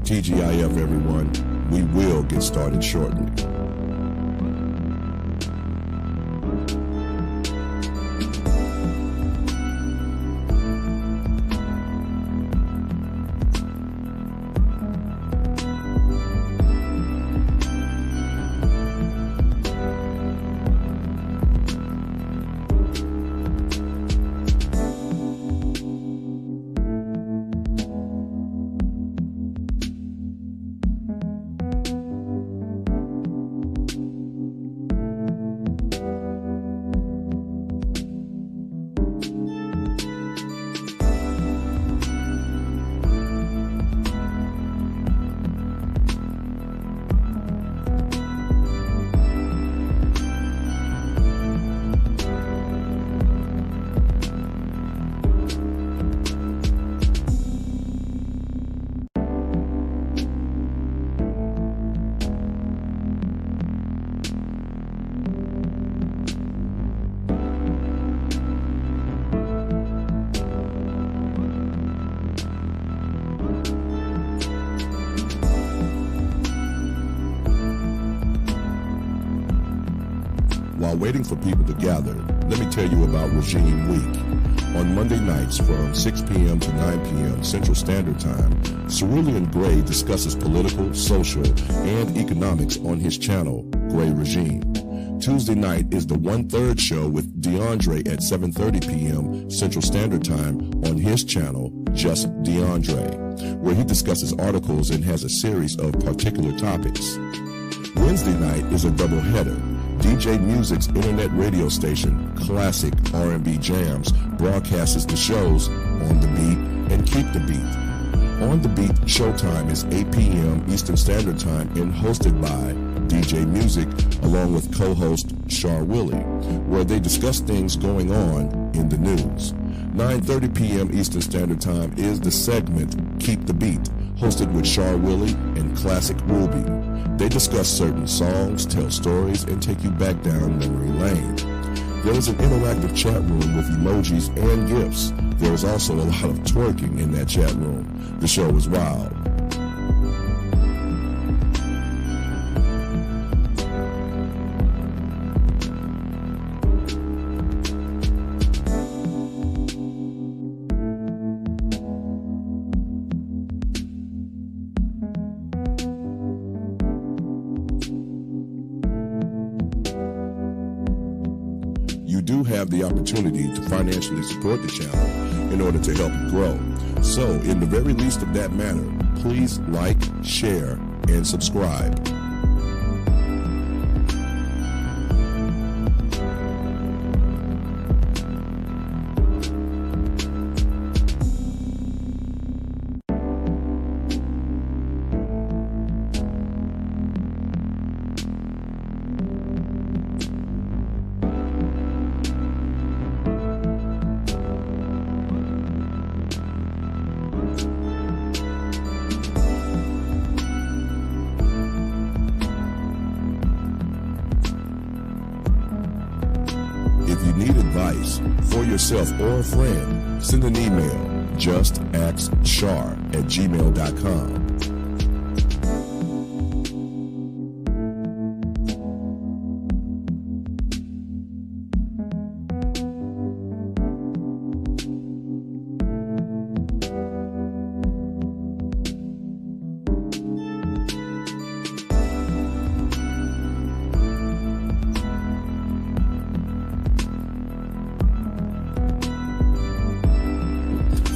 TGIF, everyone. We will get started shortly. While waiting for people to gather, let me tell you about Regime Week. On Monday nights from 6 p.m. to 9 p.m. Central Standard Time, Cerulean Gray discusses political, social, and economics on his channel, Gray Regime. Tuesday night is the 1/3 show with DeAndre at 7:30 p.m. Central Standard Time on his channel, Just DeAndre, where he discusses articles and has a series of particular topics. Wednesday night is a doubleheader. DJ Music's internet radio station, Classic R&B Jams, broadcasts the shows On the Beat and Keep the Beat. On the Beat showtime is 8 p.m. Eastern Standard Time and hosted by DJ Music along with co-host Char Willie, where they discuss things going on in the news. 9:30 p.m. Eastern Standard Time is the segment Keep the Beat, hosted with Char Willie and Classic Ruby. They discuss certain songs, tell stories, and take you back down memory lane. There is an interactive chat room with emojis and GIFs. There is also a lot of twerking in that chat room. The show is wild. You do have the opportunity to financially support the channel in order to help it grow. So, in the very least of that matter, please like, share, and subscribe. If you need advice for yourself or a friend, send an email, JustAskChar@gmail.com.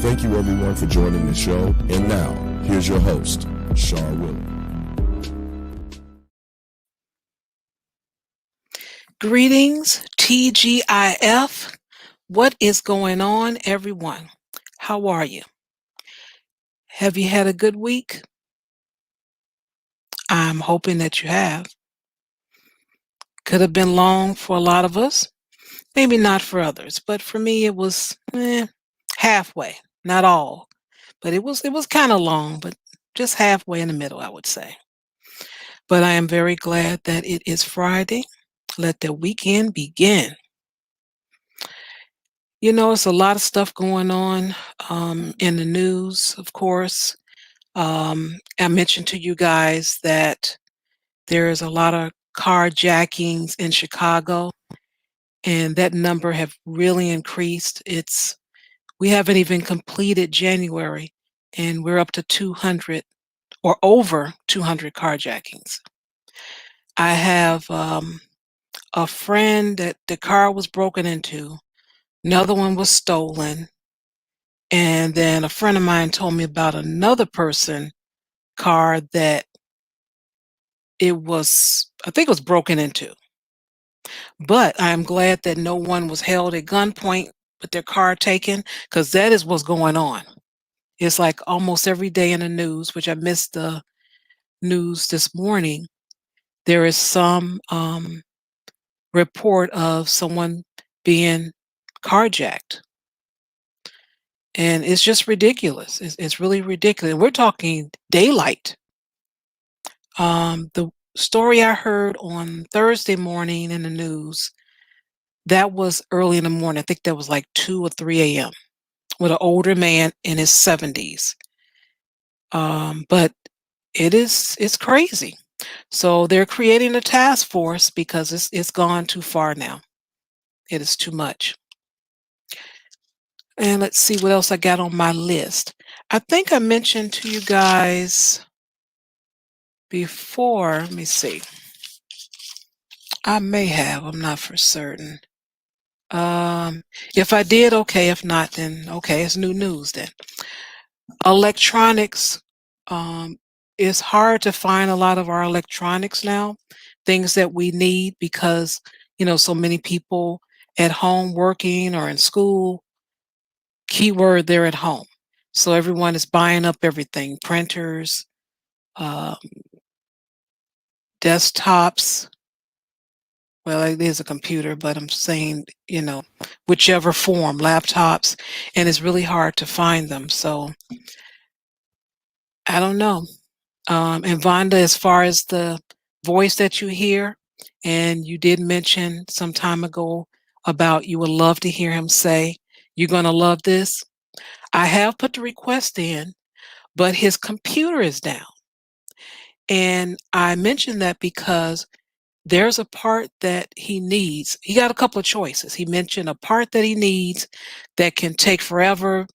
Thank you, everyone, for joining the show. And now, here's your host, Char Willie. Greetings, TGIF. What is going on, everyone? How are you? Have you had a good week? I'm hoping that you have. Could have been long for a lot of us, maybe not for others, but for me it was halfway, not all, but it was kind of long, but just halfway in the middle, I would say. But I am very glad that it is Friday. Let the weekend begin. You know, it's a lot of stuff going on in the news, of course. I mentioned to you guys that there's a lot of carjackings in Chicago, and that number have really increased. We haven't even completed January, and we're up to 200 or over 200 carjackings. I have a friend that the car was broken into, another one was stolen, and then a friend of mine told me about another person car that I think it was broken into. But I'm glad that no one was held at gunpoint with their car taken, because that is what's going on. It's like almost every day in the news, which I missed the news this morning. There is some report of someone being carjacked. And it's just ridiculous. It's really ridiculous. We're talking daylight. The story I heard on Thursday morning in the news, that was early in the morning. I think that was like 2 or 3 a.m. with an older man in his 70s. But it's crazy. So they're creating a task force because it's gone too far now. It is too much. And let's see what else I got on my list. I think I mentioned to you guys before, let me see. I may have, I'm not for certain. If I did, okay. If not, then okay, it's new news then. Electronics, it's hard to find a lot of our electronics now, things that we need because, so many people at home working or in school, keyword, they're at home. So everyone is buying up everything, printers, um, desktops. Well, it is a computer, but I'm saying, whichever form, laptops, and it's really hard to find them. So I don't know. And Vonda, as far as the voice that you hear, and you did mention some time ago about you would love to hear him say, "You're going to love this." I have put the request in, but his computer is down. And I mentioned that because there's a part that he needs. He got a couple of choices. He mentioned a part that he needs that can take forever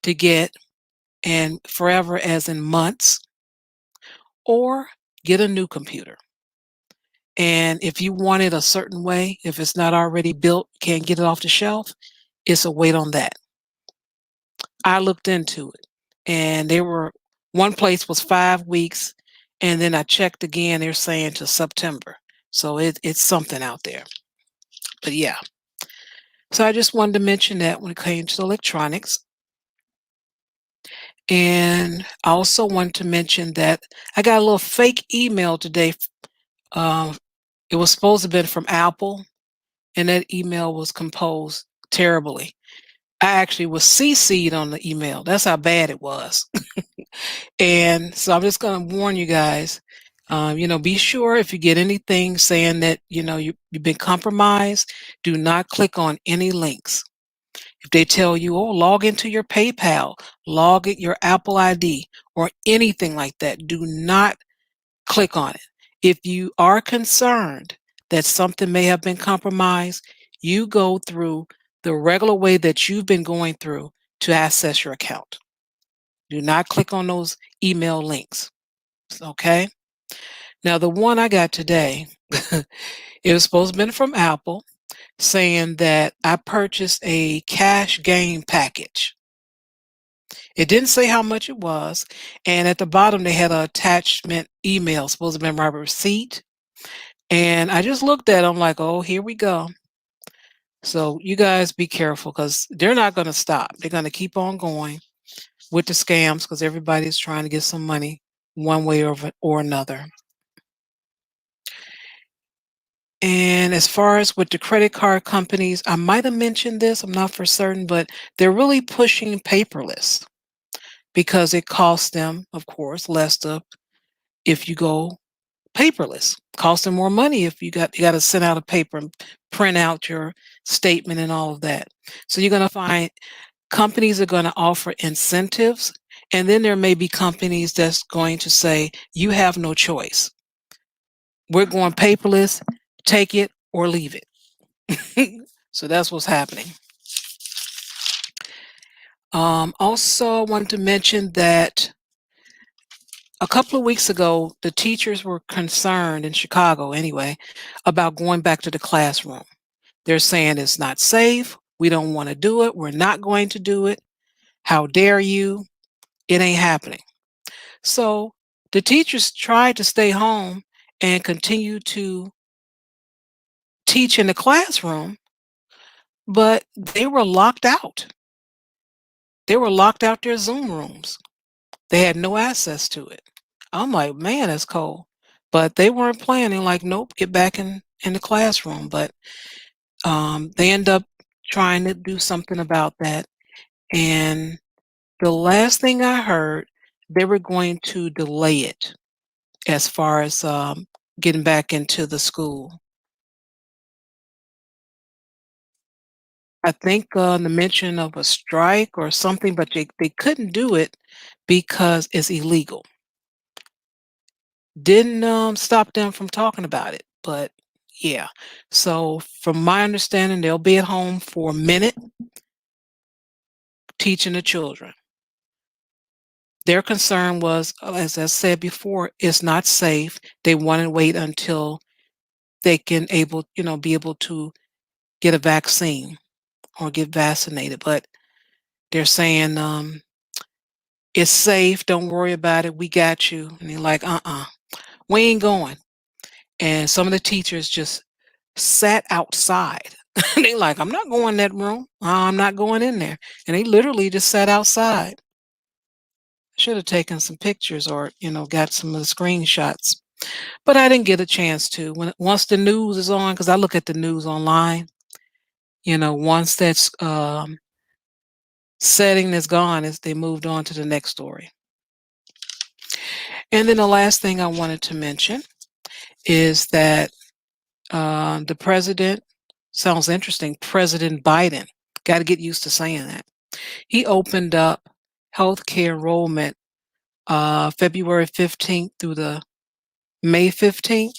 to get, and forever as in months, or get a new computer. And if you want it a certain way, if it's not already built, can't get it off the shelf, it's a wait on that. I looked into it, and one place was 5 weeks, and then I checked again, they're saying to September. So it's something out there. But yeah. So I just wanted to mention that when it came to electronics. And I also wanted to mention that I got a little fake email today. Um, it was supposed to have been from Apple, and that email was composed terribly. I actually was CC'd on the email. That's how bad it was. And so I'm just going to warn you guys, be sure if you get anything saying that, you've been compromised, do not click on any links. If they tell you, oh, log into your PayPal, log in your Apple ID, or anything like that, do not click on it. If you are concerned that something may have been compromised, you go through the regular way that you've been going through to access your account. Do not click on those email links. Okay? Now, the one I got today, it was supposed to have been from Apple, saying that I purchased a cash gain package. It didn't say how much it was, and at the bottom they had an attachment email, supposed to be my receipt. And I just looked at them like, oh, here we go. So you guys be careful, because they're not going to stop. They're going to keep on going with the scams, because everybody's trying to get some money one way or another. And as far as with the credit card companies, I might have mentioned this, I'm not for certain, but they're really pushing paperless because it costs them, of course, less if you go paperless. Costs them more money if you got to send out a paper and print out your statement and all of that. So you're going to find companies are going to offer incentives, And then there may be companies that's going to say, you have no choice. We're going paperless, take it or leave it. So that's what's happening. Also, I wanted to mention that a couple of weeks ago, the teachers were concerned in Chicago anyway about going back to the classroom. They're saying it's not safe. We don't want to do it. We're not going to do it. How dare you? It ain't happening. So the teachers tried to stay home and continue to teach in the classroom, but they were locked out. They were locked out their Zoom rooms. They had no access to it. I'm like, man, that's cold. But they weren't planning like, nope, get back in the classroom. But they end up trying to do something about that. And the last thing I heard, they were going to delay it as far as getting back into the school. I think the mention of a strike or something, but they couldn't do it because it's illegal. Didn't stop them from talking about it, but yeah. So from my understanding, they'll be at home for a minute teaching the children. Their concern was, as I said before, it's not safe. They want to wait until they can be able to get a vaccine or get vaccinated. But they're saying it's safe. Don't worry about it. We got you. And they're like, we ain't going. And some of the teachers just sat outside. They like, I'm not going in that room. I'm not going in there. And they literally just sat outside. I should have taken some pictures or, got some of the screenshots. But I didn't get a chance to. Once the news is on, because I look at the news online, once that's setting is gone, is they moved on to the next story. And then the last thing I wanted to mention is that the president, sounds interesting, President Biden, got to get used to saying that. He opened up healthcare enrollment February 15th through the May 15th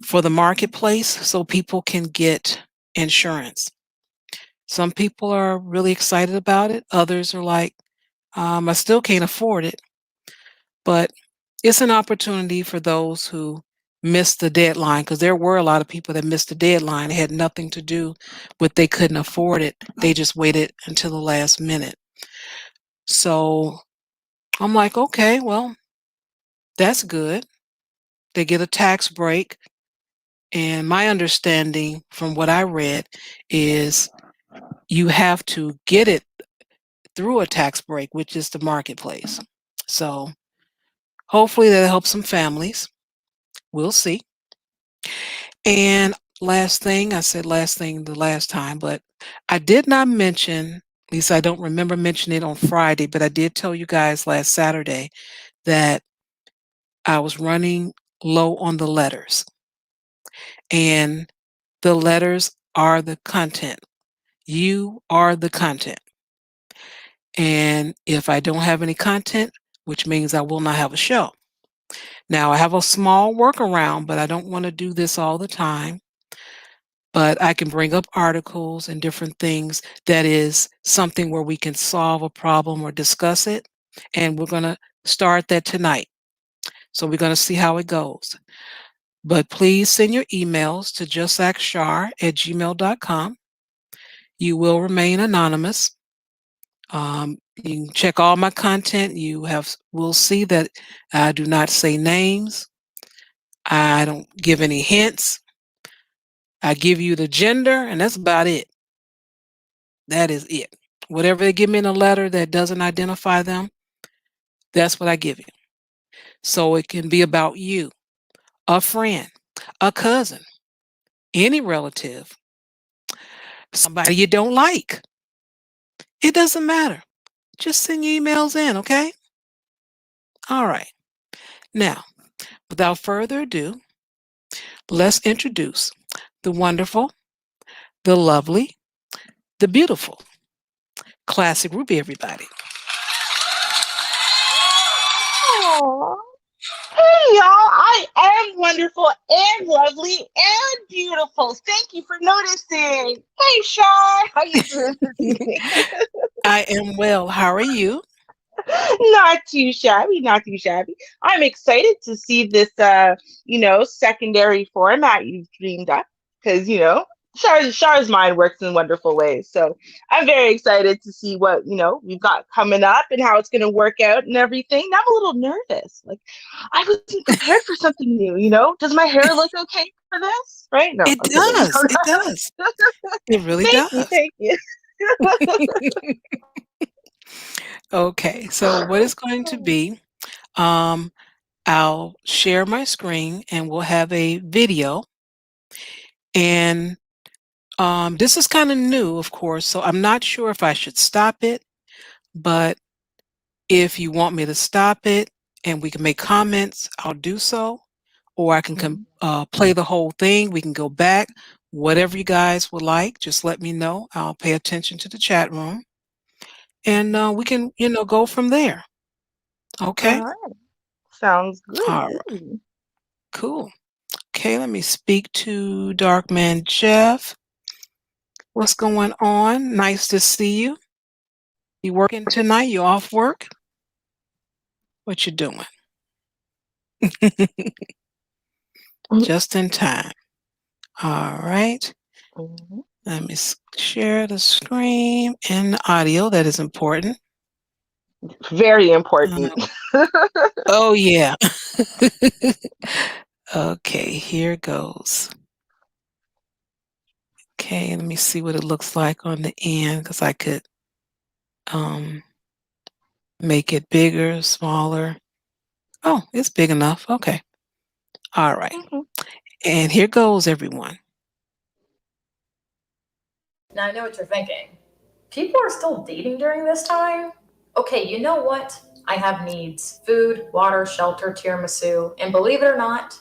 for the marketplace so people can get insurance. Some people are really excited about it. Others are like, I still can't afford it. But it's an opportunity for those who missed the deadline, because there were a lot of people that missed the deadline. It had nothing to do with they couldn't afford it. They just waited until the last minute. So I'm like, okay, well, that's good. They get a tax break. And my understanding from what I read is you have to get it through a tax break, which is the marketplace. So hopefully that helps some families. We'll see. And last thing, I said last thing the last time, but I did not mention, at least I don't remember mentioning it on Friday, but I did tell you guys last Saturday that I was running low on the letters. And the letters are the content. You are the content. And if I don't have any content, which means I will not have a show. Now, I have a small workaround, but I don't want to do this all the time. But I can bring up articles and different things that is something where we can solve a problem or discuss it. And we're going to start that tonight. So we're going to see how it goes. But please send your emails to JustAskChar@gmail.com. You will remain anonymous. You can check all my content. Will see that I do not say names. I don't give any hints. I give you the gender, and that's about it. That is it. Whatever they give me in a letter that doesn't identify them, that's what I give you. So it can be about you, a friend, a cousin, any relative, somebody you don't like. It doesn't matter. Just send your emails in, okay? All right. Now, without further ado, let's introduce the wonderful, the lovely, the beautiful Classic Ruby, everybody. Aw. Hey y'all, I am wonderful and lovely and beautiful. Thank you for noticing. Hey Shar, how you doing this evening? I am well. How are you? Not too shabby, not too shabby. I'm excited to see this secondary format you've dreamed up because Shar's mind works in wonderful ways. So I'm very excited to see what, we've got coming up and how it's gonna work out and everything. Now I'm a little nervous. Like I wasn't prepared for something new. Does my hair look okay for this? Right? No, It I'm kidding. does. It does. It really Thank you, does. thank you. Okay, so what it's going to be, um, I'll share my screen and we'll have a video. And this is kind of new, of course, so I'm not sure if I should stop it, but if you want me to stop it and we can make comments, I'll do so. Or I can Mhm. play the whole thing. We can go back. Whatever you guys would like, just let me know. I'll pay attention to the chat room, and we can, go from there. Okay. All right. Sounds good. All right. Cool. Okay. Let me speak to Darkman Jeff. What's going on? Nice to see you. You working tonight? You off work? What you doing? Just in time. All right. Mhm. Let me share the screen and the audio. That is important. Very Uh, important. oh, yeah. Okay, here goes. Okay, let me see what it looks like on the end because I could make it bigger, smaller. Oh, it's big enough. Okay. All right. Mhm. And here goes, everyone. Now I know what you're thinking. People are still dating during this time? Okay, you know what? I have needs: food, water, shelter, tiramisu, and believe it or not,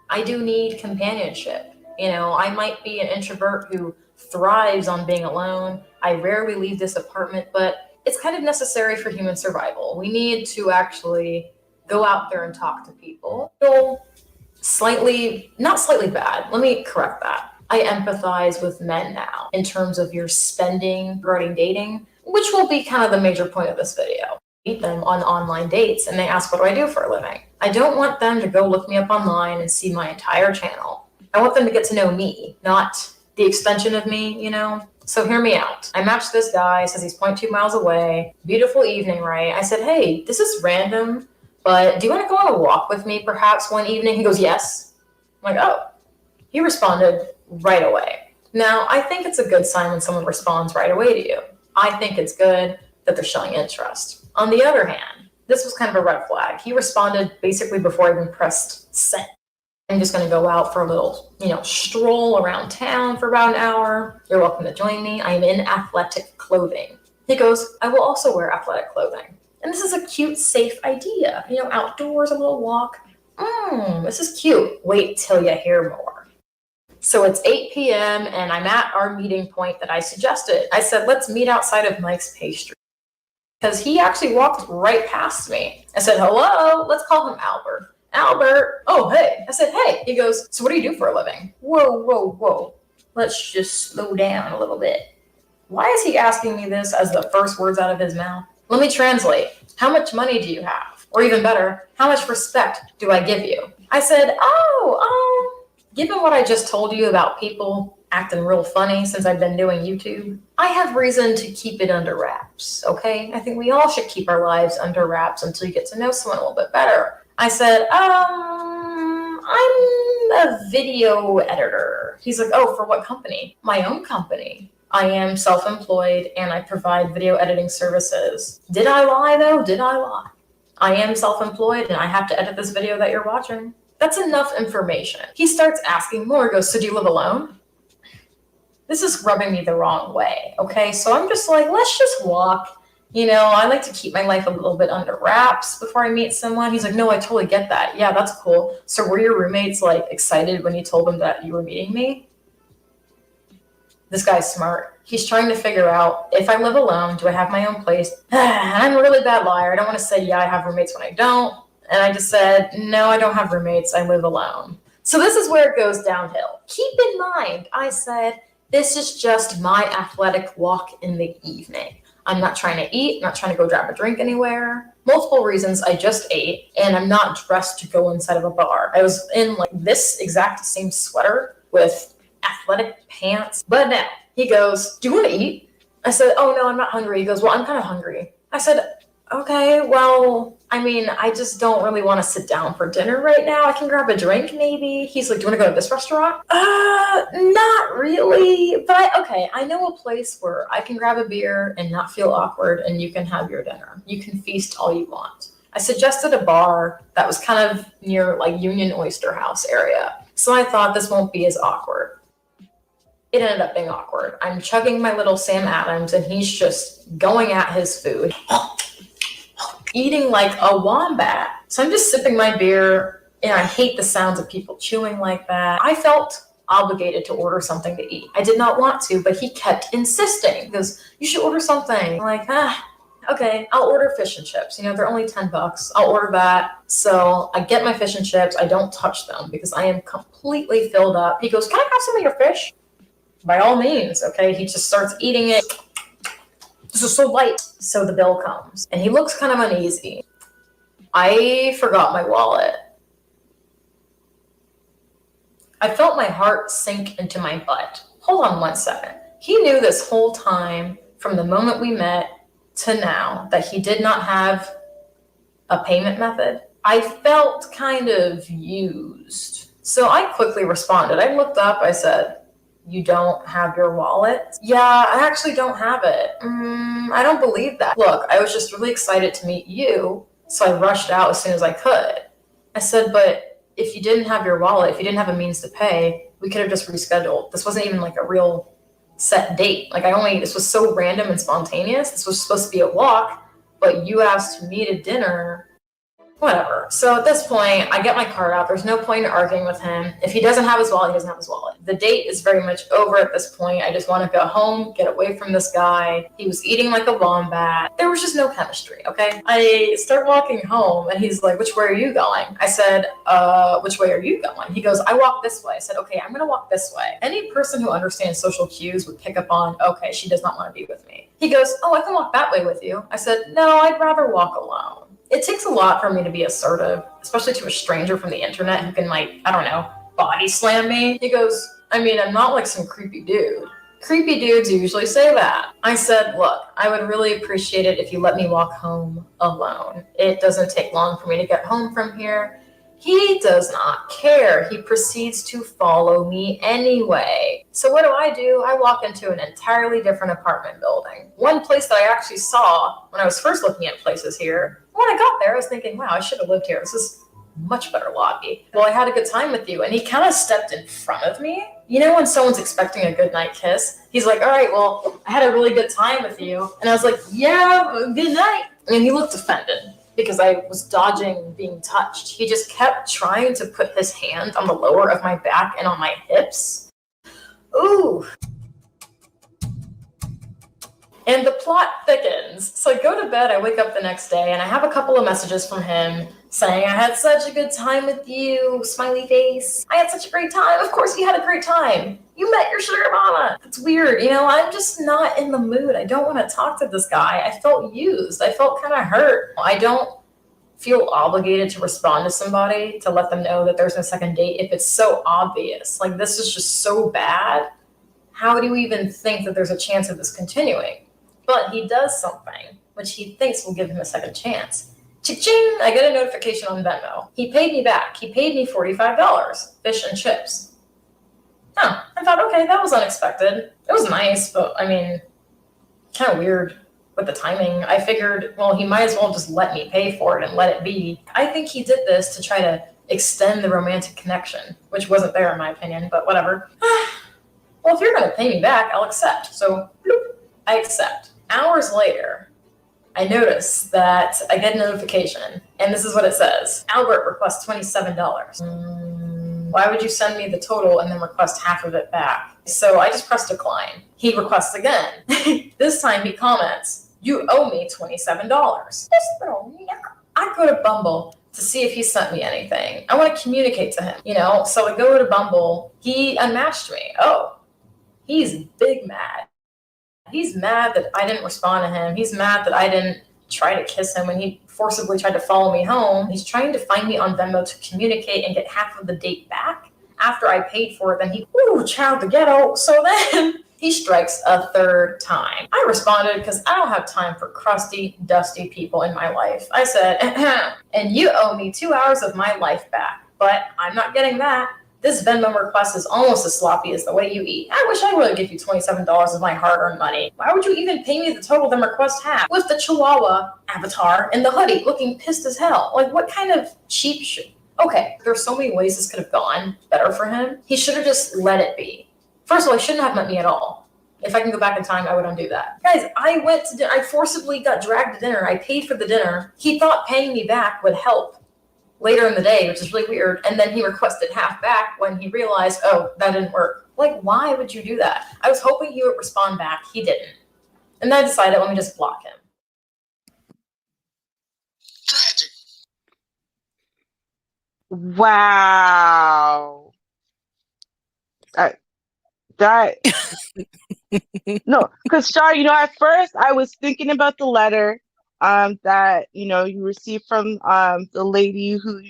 I do need companionship. I might be an introvert who thrives on being alone. I rarely leave this apartment, but it's kind of necessary for human survival. We need to actually go out there and talk to people. Not slightly bad. Let me correct that. I empathize with men now in terms of your spending regarding dating, which will be kind of the major point of this video. Meet them on online dates and they ask, what do I do for a living? I don't want them to go look me up online and see my entire channel. I want them to get to know me, not the extension of me. So hear me out. I matched this guy, says he's 0.2 miles away. Beautiful evening, right? I said, hey, this is random, but do you want to go on a walk with me perhaps one evening? He goes, yes. I'm like, oh. He responded right away. Now, I think it's a good sign when someone responds right away to you. I think it's good that they're showing interest. On the other hand, this was kind of a red flag. He responded basically before I even pressed send. I'm just going to go out for a little, stroll around town for about an hour. You're welcome to join me. I am in athletic clothing. He goes, I will also wear athletic clothing. And this is a cute, safe idea. Outdoors, a little walk. This is cute. Wait till you hear more. So it's 8 p.m. and I'm at our meeting point that I suggested. I said, let's meet outside of Mike's Pastry. Because he actually walked right past me. I said, hello, let's call him Albert. Albert, oh, hey. I said, hey. He goes, so what do you do for a living? Whoa. Let's just slow down a little bit. Why is he asking me this as the first words out of his mouth? Let me translate. How much money do you have? Or even better, how much respect do I give you? I said, given what I just told you about people acting real funny since I've been doing YouTube, I have reason to keep it under wraps, okay? I think we all should keep our lives under wraps until you get to know someone a little bit better. I said, I'm a video editor. He's like, oh, for what company? My own company. I am self-employed and I provide video editing services. Did I lie though? Did I lie? I am self-employed and I have to edit this video that you're watching. That's enough information. He starts asking more. He goes, so do you live alone? This is rubbing me the wrong way, okay? So I'm just like, let's just walk. I like to keep my life a little bit under wraps before I meet someone. He's like, no, I totally get that. Yeah, that's cool. So were your roommates excited when you told them that you were meeting me? This guy's smart. He's trying to figure out, if I live alone, do I have my own place? I'm a really bad liar. I don't want to say, yeah, I have roommates when I don't. And I just said, no, I don't have roommates. I live alone. So this is where it goes downhill. Keep in mind, I said, this is just my athletic walk in the evening. I'm not trying to eat, I'm not trying to go grab a drink anywhere. Multiple reasons. I just ate, and I'm not dressed to go inside of a bar. I was in like this exact same sweater with athletic pants. But now he goes, do you want to eat? I said, oh no, I'm not hungry. He goes, well, I'm kind of hungry. I said, okay, well, I mean, I just don't really want to sit down for dinner right now. I can grab a drink maybe. He's like, do you want to go to this restaurant? Not really, but okay, I know a place where I can grab a beer and not feel awkward, and you can have your dinner. You can feast all you want. I suggested a bar that was kind of near like Union Oyster House area. So I thought this won't be as awkward. It ended up being awkward. I'm chugging my little Sam Adams, and he's just going at his food. Eating like a wombat. So I'm just sipping my beer, and I hate the sounds of people chewing like that. I felt obligated to order something to eat. I did not want to, but he kept insisting. He goes, you should order something. I'm like, okay, I'll order fish and chips. You know, they're only $10. I'll order that. So I get my fish and chips. I don't touch them because I am completely filled up. He goes, can I have some of your fish? By all means, okay? He just starts eating it. This is so light. So the bill comes, and he looks kind of uneasy. I forgot my wallet. I felt my heart sink into my butt. Hold on 1 second. He knew this whole time, from the moment we met to now, that he did not have a payment method. I felt kind of used. So I quickly responded. I looked up, I said, you don't have your wallet? Yeah, I actually don't have it. I don't believe that. Look, I was just really excited to meet you, so I rushed out as soon as I could. I said, but if you didn't have your wallet, if you didn't have a means to pay, we could have just rescheduled. This wasn't even like a real set date. This was so random and spontaneous. This was supposed to be a walk, but you asked me to dinner. Whatever. So at this point, I get my card out. There's no point in arguing with him. If he doesn't have his wallet, he doesn't have his wallet. The date is very much over at this point. I just want to go home, get away from this guy. He was eating like a wombat. There was just no chemistry, okay? I start walking home, and he's like, which way are you going? I said, which way are you going? He goes, I walk this way. I said, okay, I'm going to walk this way. Any person who understands social cues would pick up on, okay, she does not want to be with me. He goes, oh, I can walk that way with you. I said, no, I'd rather walk alone. It takes a lot for me to be assertive, especially to a stranger from the internet who can, body slam me. He goes, I mean, I'm not like some creepy dude. Creepy dudes usually say that. I said, look, I would really appreciate it if you let me walk home alone. It doesn't take long for me to get home from here. He does not care. He proceeds to follow me anyway. So what do? I walk into an entirely different apartment building. One place that I actually saw when I was first looking at places here. When I got there, I was thinking, wow, I should have lived here. This is a much better lobby. Well, I had a good time with you. And he kind of stepped in front of me. You know when someone's expecting a good night kiss? He's like, all right, well, I had a really good time with you. And I was like, yeah, good night. And he looked offended because I was dodging being touched. He just kept trying to put his hand on the lower of my back and on my hips. Ooh. And the plot thickens. So I go to bed, I wake up the next day, and I have a couple of messages from him saying, I had such a good time with you, smiley face. I had such a great time. Of course you had a great time. You met your sugar mama. It's weird, I'm just not in the mood. I don't want to talk to this guy. I felt used. I felt kind of hurt. I don't feel obligated to respond to somebody to let them know that there's no second date if it's so obvious. Like, this is just so bad. How do you even think that there's a chance of this continuing? But he does something which he thinks will give him a second chance. Cha-ching! I get a notification on Venmo. He paid me back. He paid me $45, fish and chips. I thought, okay, that was unexpected. It was nice, but kind of weird with the timing. I figured, well, he might as well just let me pay for it and let it be. I think he did this to try to extend the romantic connection, which wasn't there in my opinion, but whatever. Well, if you're going to pay me back, I'll accept. So, bloop, I accept. Hours later, I notice that I get a notification, and this is what it says. Albert requests $27. Why would you send me the total and then request half of it back? So I just press decline. He requests again. This time he comments, you owe me $27. This little, I go to Bumble. to see if he sent me anything. I want to communicate to him, you know? So I go to Bumble. He unmatched me. Oh, he's big mad. He's mad that I didn't respond to him. He's mad that I didn't try to kiss him when he forcibly tried to follow me home. He's trying to find me on Venmo to communicate and get half of the date back after I paid for it. Then he, child the ghetto. So then he strikes a third time. I responded because I don't have time for crusty, dusty people in my life. I said, and you owe me 2 hours of my life back, but I'm not getting that. This Venmo request is almost as sloppy as the way you eat. I wish I would give you $27 of my hard-earned money. Why would you even pay me the total the request had? With the Chihuahua avatar and the hoodie looking pissed as hell. Like, what kind of cheap shit? Okay, there's so many ways this could have gone better for him. He should have just let it be. First of all, he shouldn't have met me at all. If I can go back in time, I would undo that. Guys, I went to dinner. I forcibly got dragged to dinner. I paid for the dinner. He thought paying me back would help later in the day, which is really weird. And then he requested half back when he realized, oh, that didn't work. Like, why would you do that? I was hoping he would respond back. He didn't. And then I decided, let me just block him. Tragic. Wow. That no, because Char, at first I was thinking about the letter that you received from the lady who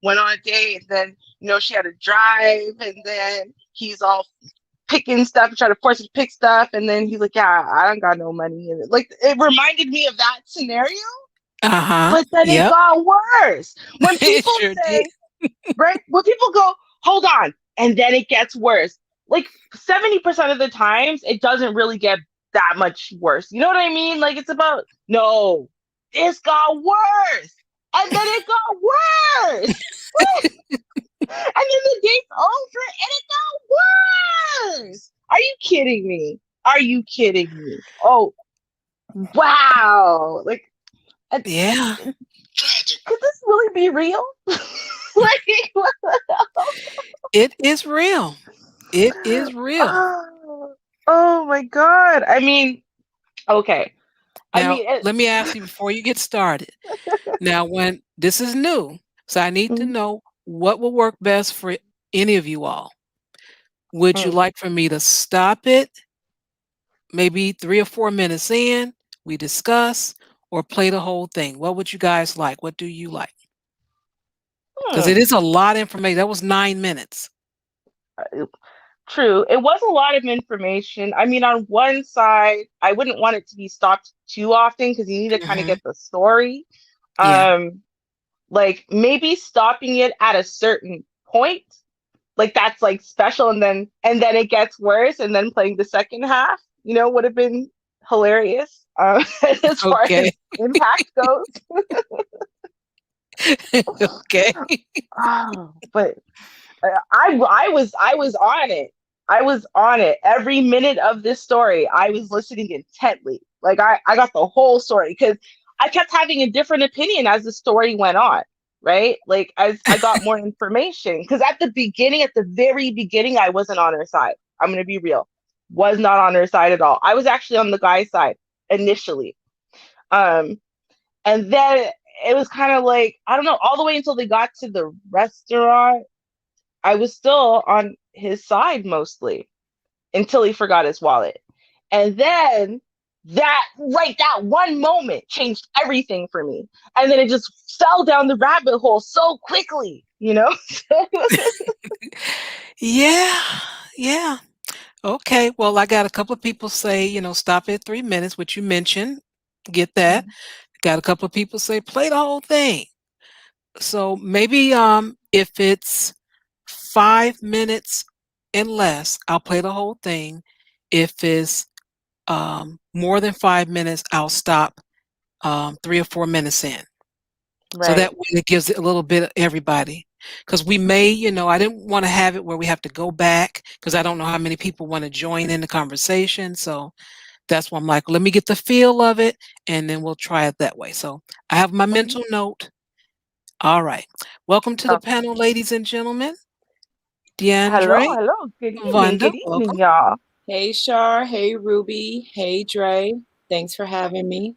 went on a date, and then she had to drive, and then he's all picking stuff and trying to force her to pick stuff, and then he's like, yeah, I don't got no money, and it reminded me of that scenario. But then it got worse when people say, right? When people go, hold on, and then it gets worse. Like 70% of the times, it doesn't really get that much worse. You know what I mean? Like, it's about, no, this got worse. And then it got worse. And then the date's over and it got worse. Are you kidding me? Are you kidding me? Oh, wow. Like, yeah. Could this really be real? It is real. It is real. Oh my God. I mean, okay. Now, let me ask you before you get started. Now, when this is new, so I need to know what will work best for any of you all. Would you like for me to stop it? Maybe 3 or 4 minutes in, we discuss, or play the whole thing? What would you guys like? What do you like? Because it is a lot of information. That was 9 minutes. True. It was a lot of information. I mean, on one side, I wouldn't want it to be stopped too often because you need to kind of get the story. Like maybe stopping it at a certain point, like that's like special, and then it gets worse, and then playing the second half, would have been hilarious as far as impact goes. Okay. But I was on it. I was on it every minute of this story. I was listening intently. Like I got the whole story because I kept having a different opinion as the story went on, right? Like as I got more information, because at the very beginning, I wasn't on her side. I'm going to be real. Was not on her side at all. I was actually on the guy's side initially. And then it was kind of like, I don't know, all the way until they got to the restaurant, I was still on his side mostly until he forgot his wallet. And then that one moment changed everything for me. And then it just fell down the rabbit hole so quickly, Yeah. Okay. Well, I got a couple of people say, stop at 3 minutes, which you mentioned. Get that. Got a couple of people say play the whole thing. So maybe if it's 5 minutes and less, I'll play the whole thing. If it's more than 5 minutes, I'll stop 3 or 4 minutes in. Right. So that way it gives it a little bit of everybody. Because we may, I didn't want to have it where we have to go back because I don't know how many people want to join in the conversation. So that's why I'm like, let me get the feel of it, and then we'll try it that way. So I have my mental note. All right. Welcome to the panel, ladies and gentlemen. DeAndre. Hello. Good evening. Wanda, good evening, y'all. Hey, Char. Hey, Ruby. Hey, Dre. Thanks for having me.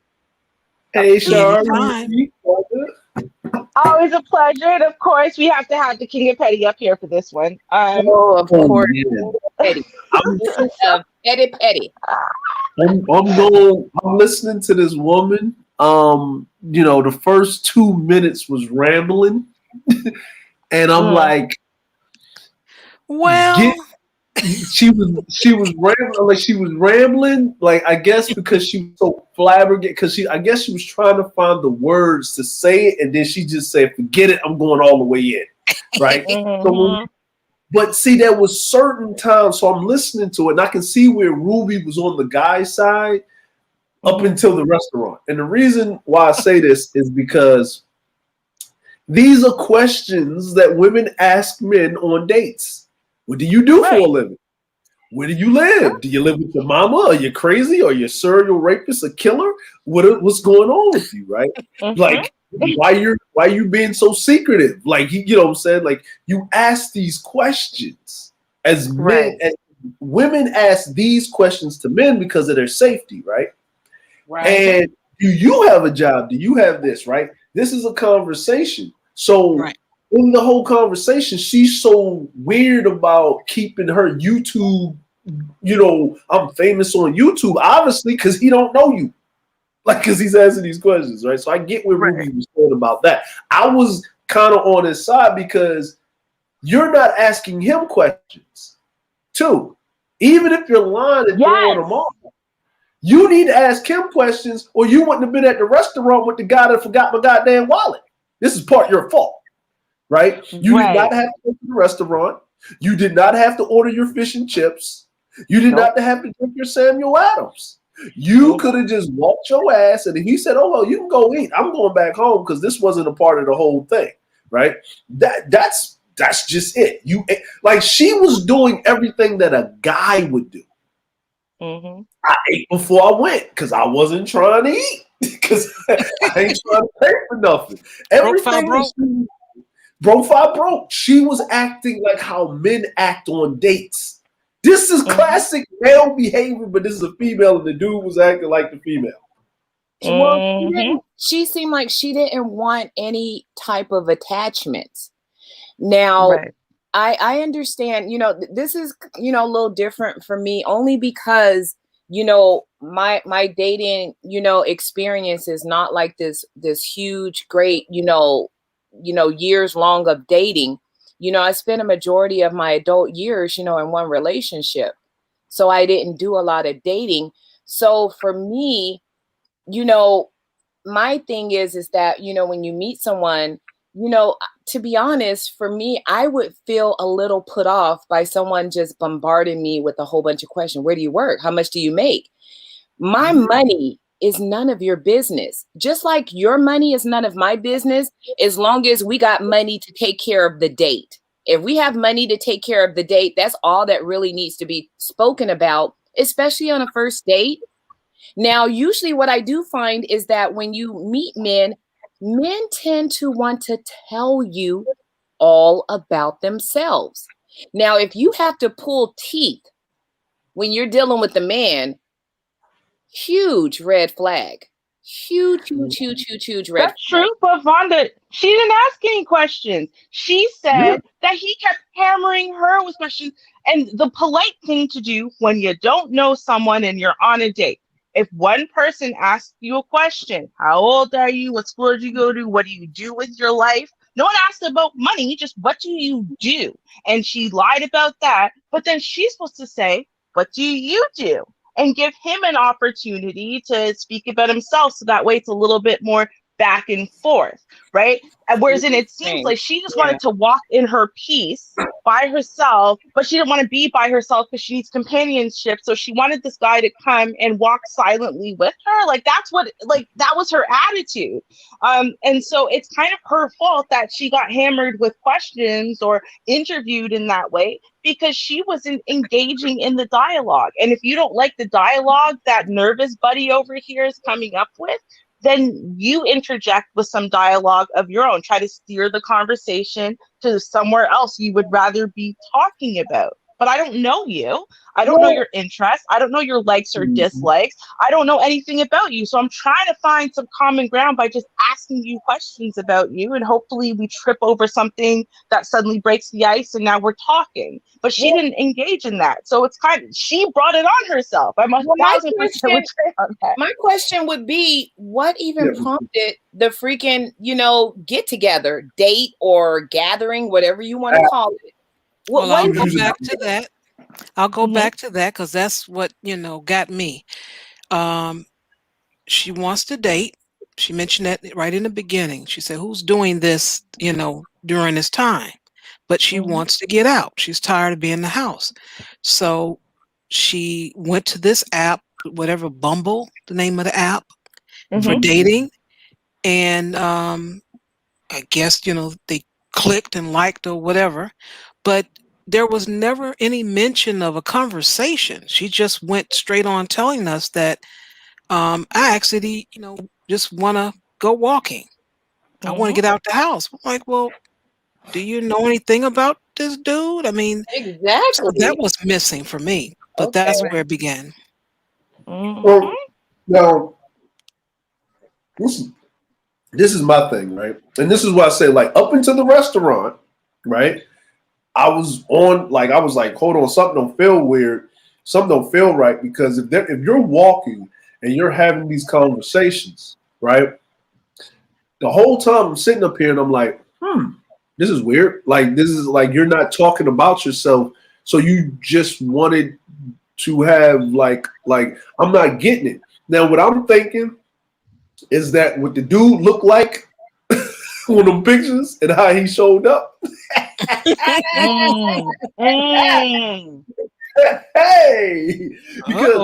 Hey, Char. Always a pleasure. And of course, we have to have the King of Petty up here for this one. Oh, of Oh, course, man. petty. I'm, King of petty. I'm listening to this woman. The first 2 minutes was rambling, and I'm like, Well, she was rambling, like, I guess because she was so flabbergasted, because I guess she was trying to find the words to say it, and then she just said, "Forget it, I'm going all the way in." Right? So, but see, there was certain times, so I'm listening to it, and I can see where Ruby was on the guy's side up until the restaurant. And the reason why I say this is because these are questions that women ask men on dates. What do you do for a living? Where do you live? Do you live with your mama? Are you crazy? Are you a serial rapist, a killer? What's going on with you, right? Like, why you being so secretive? Like, you know what I'm saying? Like, you ask these questions as men, as women ask these questions to men because of their safety, right? Right. And do you have a job? Do you have this, right? This is a conversation. So in the whole conversation, she's so weird about keeping her YouTube, I'm famous on YouTube, obviously, because he don't know you. Like, because he's asking these questions, right? So I get where Ruby was saying about that. I was kind of on his side because you're not asking him questions, too. Even if you're lying and throwing them off, you need to ask him questions, or you wouldn't have been at the restaurant with the guy that forgot my goddamn wallet. This is part of your fault, right? You did not have to go to the restaurant. You did not have to order your fish and chips. You did not have to drink your Samuel Adams. You could have just walked your ass, and if he said, "Oh, well, you can go eat. I'm going back home," because this wasn't a part of the whole thing, right? That's just it. Like, she was doing everything that a guy would do. I ate before I went because I wasn't trying to eat because I ain't trying to pay for nothing. Everything broke. She was acting like how men act on dates. This is classic male behavior, but this is a female, and the dude was acting like the female. Well, she seemed like she didn't want any type of attachments. Now, I understand, this is, a little different for me only because, my dating, experience is not like this huge, great, years long of dating. I spent a majority of my adult years, in one relationship. So I didn't do a lot of dating. So for me, my thing is that, when you meet someone, to be honest, for me, I would feel a little put off by someone just bombarding me with a whole bunch of questions. Where do you work? How much do you make? My money is none of your business. Just like your money is none of my business, as long as we got money to take care of the date. If we have money to take care of the date, that's all that really needs to be spoken about, especially on a first date. Now, usually what I do find is that when you meet men tend to want to tell you all about themselves. Now, if you have to pull teeth when you're dealing with the man, huge red flag. Huge red flag. That's true, but Vonda, she didn't ask any questions. She said that he kept hammering her with questions. And the polite thing to do when you don't know someone and you're on a date, if one person asks you a question, how old are you? What school did you go to? What do you do with your life? No one asked about money, just what do you do? And she lied about that. But then she's supposed to say, what do you do? And give him an opportunity to speak about himself. So that way it's a little bit more back and forth, right? And whereas it seems like she just wanted to walk in her peace by herself, but she didn't want to be by herself because she needs companionship. So she wanted this guy to come and walk silently with her. Like, that was her attitude. And so it's kind of her fault that she got hammered with questions or interviewed in that way, because she wasn't engaging in the dialogue. And if you don't like the dialogue that nervous buddy over here is coming up with, then you interject with some dialogue of your own. Try to steer the conversation to somewhere else you would rather be talking about. but I don't know you. I don't know your interests. I don't know your likes or dislikes. I don't know anything about you. So I'm trying to find some common ground by just asking you questions about you. And hopefully we trip over something that suddenly breaks the ice and now we're talking. But she didn't engage in that. So it's she brought it on herself. I'm 1,000% with her on that. My question would be, what even prompted the freaking, get together, date or gathering, whatever you want to call it? Well, I'll go back to that. I'll go back to that because that's what, got me. She wants to date. She mentioned that right in the beginning. She said, who's doing this, during this time? But she wants to get out. She's tired of being in the house. So she went to this app, whatever, Bumble, the name of the app, for dating. And I guess, they clicked and liked or whatever. But there was never any mention of a conversation. She just went straight on telling us that I actually, just want to go walking. I want to get out the house. I'm like, well, do you know anything about this dude? I mean, exactly. So that was missing for me, but that's where it began. Well, now, this is my thing, right? And this is why I say, like, up into the restaurant, right? I was like, hold on, something don't feel weird. Something don't feel right, because if you're walking and you're having these conversations, right? The whole time I'm sitting up here and I'm like, this is weird. Like, this is like, you're not talking about yourself. So you just wanted to have like, I'm not getting it. Now, what I'm thinking is that what the dude looked like on them pictures and how he showed up. Hey, because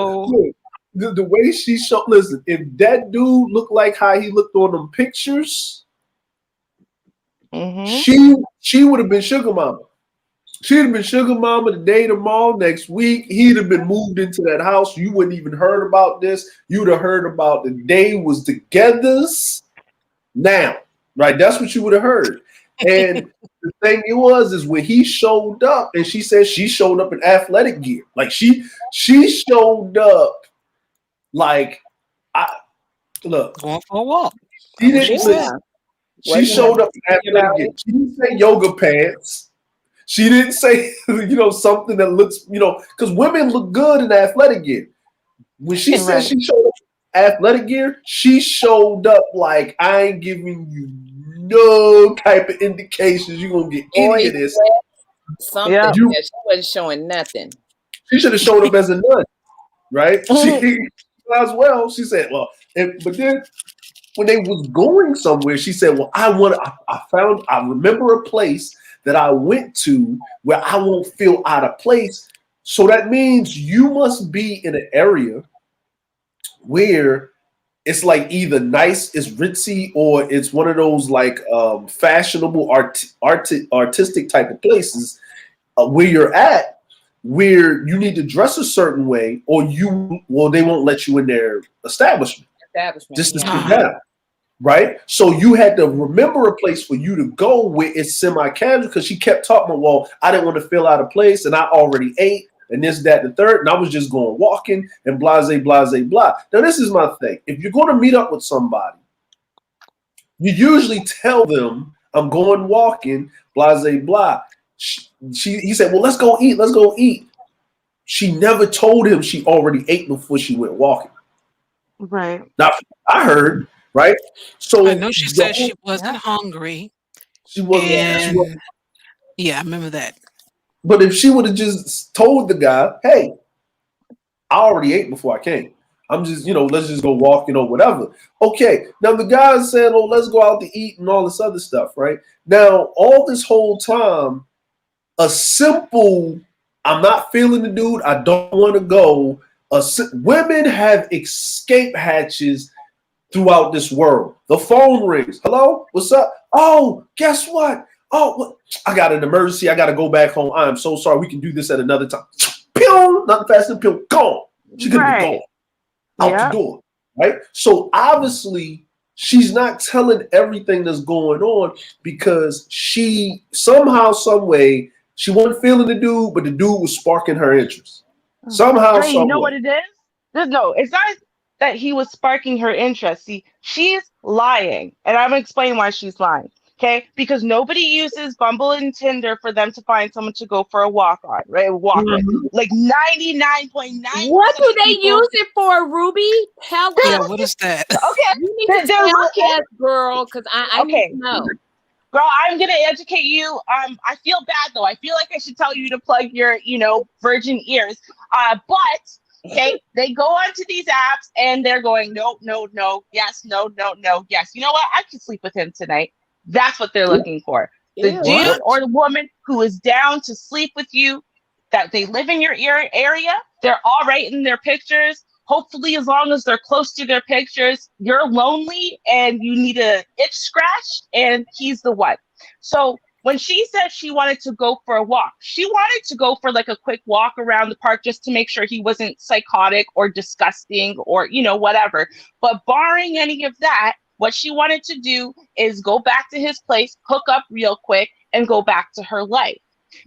look, the way she showed. Listen, if that dude looked like how he looked on them pictures, she would have been sugar mama. She'd have been sugar mama today, tomorrow, next week. He'd have been moved into that house. You wouldn't even heard about this. You'd have heard about the day was together's now, right? That's what you would have heard. And the thing is when he showed up, and she said she showed up in athletic gear. Like she showed up like look, going for a walk. She didn't. She showed up in athletic gear. She didn't say yoga pants. She didn't say something that looks because women look good in athletic gear. When she said she showed up in athletic gear, she showed up like, I ain't giving you no type of indications you're gonna get any of this. Something she wasn't showing nothing. She should have showed up as a nun, right? She as well. She said, well, but then when they was going somewhere, she said, well, I remember a place that I went to where I won't feel out of place. So that means you must be in an area where it's like either nice, it's ritzy, or it's one of those like fashionable artistic type of places where you're at, where you need to dress a certain way, or they won't let you in their establishment. Just to sit down. Right? So you had to remember a place for you to go where it's semi-casual, because she kept talking about, well, I didn't want to feel out of place and I already ate and this, that, and the third. And I was just going walking and blase, blase, blah. Now, this is my thing. If you're going to meet up with somebody, you usually tell them, I'm going walking, blase, blah. He said, well, let's go eat. Let's go eat. She never told him she already ate before she went walking. Right. Now, I heard. Right, so I know she said she wasn't hungry. She wasn't. Yeah, I remember that. But if she would have just told the guy, "Hey, I already ate before I came. I'm just, let's just go walk, whatever." Okay. Now the guy said, "Oh, let's go out to eat and all this other stuff." Right now, all this whole time, a simple, "I'm not feeling the dude. I don't want to go." Women have escape hatches throughout this world. The phone rings. Hello? What's up? Oh, guess what? Oh, I got an emergency. I got to go back home. I am so sorry. We can do this at another time. Pew! Nothing faster than pew. Gone. She's going to be gone. Out the door. Right? So obviously, she's not telling everything that's going on because she somehow, some way She wasn't feeling the dude, but the dude was sparking her interest. Somehow, Dre, you know what someway. it is? It's not that he was sparking her interest. See, she's lying, and I'm gonna explain why she's lying. Okay, because nobody uses Bumble and Tinder for them to find someone to go for a walk on, right? Walk with. Mhm. Like 99.9% What do of they people. use it for, Ruby? Tell Yeah, us. what is that? Okay, You need to they're tell looking. us, girl, because I need Okay, to know. girl, I'm gonna educate you. I feel bad though. I feel like I should tell you to plug your, virgin ears. But okay, they go onto these apps and they're going, no, no, no, yes, no, no, no, yes. You know what? I can sleep with him tonight. That's what they're looking for. The Ew. dude What? or the woman who is down to sleep with you, that they live in your area. They're all right in their pictures. Hopefully, as long as they're close to their pictures, you're lonely and you need a itch scratch, and he's the one. So when she said she wanted to go for a walk, she wanted to go for like a quick walk around the park just to make sure he wasn't psychotic or disgusting or, whatever. But barring any of that, what she wanted to do is go back to his place, hook up real quick, and go back to her life.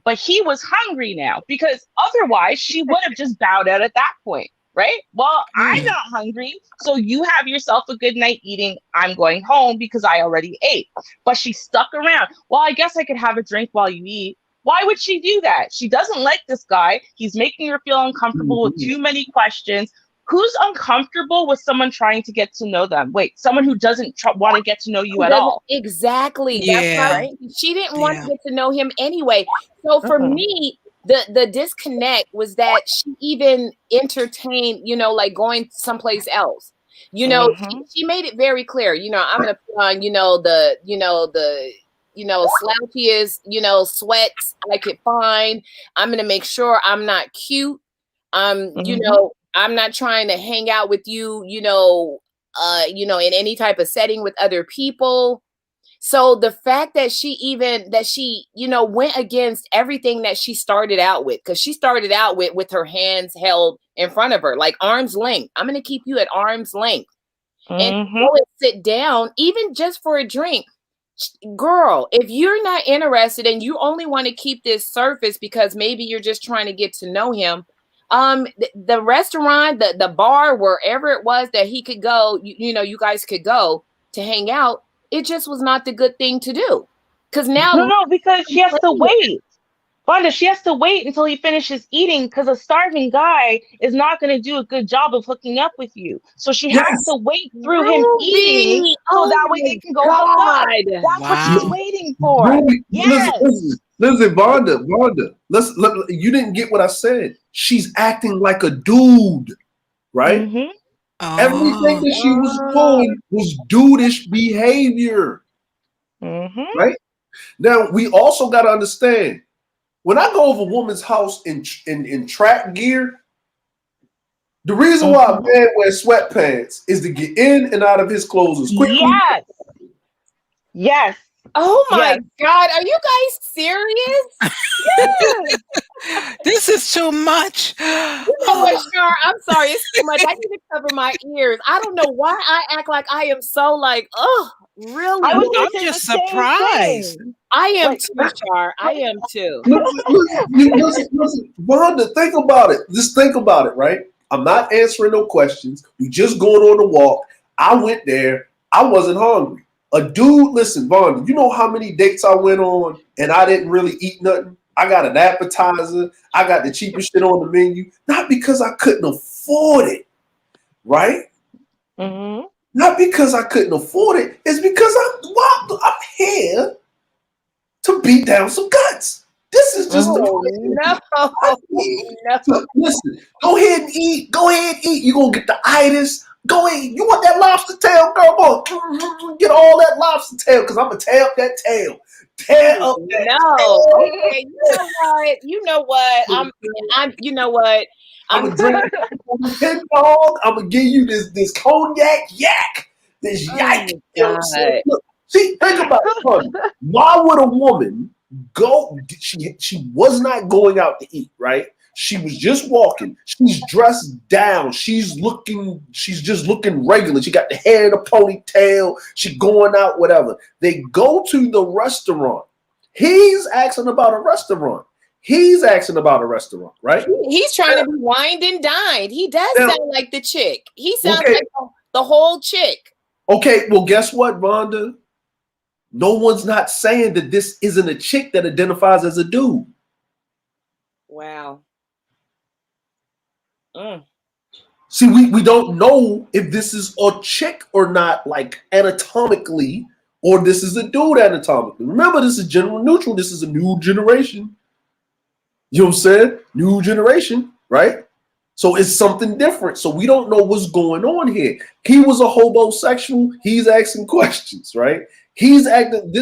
But he was hungry now because otherwise she would have just bowed out at that point, right? Well, I'm Mm. not hungry. So you have yourself a good night eating. I'm going home because I already ate. But she stuck around. Well, I guess I could have a drink while you eat. Why would she do that? She doesn't like this guy. He's making her feel uncomfortable with too many questions. Who's uncomfortable with someone trying to get to know them? Wait, someone who doesn't want to get to know you at all, Exactly. That's Yeah. right. right? She didn't want Yeah. to get to know him anyway. So for Uh-uh. me, the disconnect was that she even entertained, like going someplace else. Mhm. She made it very clear. I'm gonna put on, the slouchiest, sweats I could find. I'm gonna make sure I'm not cute. Mhm. I'm not trying to hang out with you, in any type of setting with other people. So the fact that she went against everything that she started out with, because she started out with her hands held in front of her, like arm's length. I'm gonna keep you at arm's length. And to Mhm. go and sit down, even just for a drink. Girl, if you're not interested and you only want to keep this surface because maybe you're just trying to get to know him, the restaurant, the bar, wherever it was that he could go, you guys could go to hang out, it just was not the good thing to do. Because now No, because she has to wait. Wanda, she has to wait until he finishes eating because a starving guy is not going to do a good job of hooking up with you. So she has Yes. to wait through him eating Ruby, so oh that way my they can go hook up. God. That's what she's Wow. waiting for. Ruby, Yes. listen, Vonda. You didn't get what I said. She's acting like a dude, right? Mm-hmm. Everything Oh. that she was doing was dudeish behavior, Mm-hmm. right? Now we also got to understand when I go over a woman's house in track gear, the reason why a Mm-hmm. man wears sweatpants is to get in and out of his clothes as quickly. Yes. Yes. Oh my Yes. God. Are you guys serious? Yes. This is too much. You know what, Shar? I'm sorry. It's too much. I need to cover my ears. I don't know why I act like I am so like, oh, really? I was going I'm to say just the same surprised. thing. I am Like, too, Shar. I am too. Listen, Vonda, think about it. Just think about it, right? I'm not answering no questions. We just going on a walk. I went there. I wasn't hungry. A dude, listen, Vonda, you know how many dates I went on and I didn't really eat nothing? I got an appetizer. I got the cheapest shit on the menu. Not because I couldn't afford it, right? mm-hmm. Not because I couldn't afford it. It's because I'm here to beat down some guts. This is just the Oh, no. So, listen, go ahead and eat. Go ahead and eat. You're going to get the itis. Go ahead. You want that lobster tail, girl? Go on. Get all that lobster tail because I'm going to tear up that tail. Tear up that No. tail. Okay. You know what? You know what? I'm going to drink pig dog. I'm going to give you this cognac yak. This Oh yak. my God. Look, see, think about it. Honey. Why would a woman go? She was not going out to eat, right? She was just walking. She's dressed down. She's just looking regular. She got the hair in a ponytail. She going out, whatever. They go to the restaurant. He's asking about a restaurant. He's asking about a restaurant, right? He's trying to be wined and dined. He does sound like the chick. He sounds like the whole chick. Okay, well, guess what, Rhonda? No one's not saying that this isn't a chick that identifies as a dude. Wow. See, we don't know if this is a chick or not, like anatomically, or this is a dude anatomically. Remember, this is gender neutral. This is a new generation. You know what I'm saying? New generation, right? So it's something different. So we don't know what's going on here. He was a homosexual. He's asking questions, right? He's acting.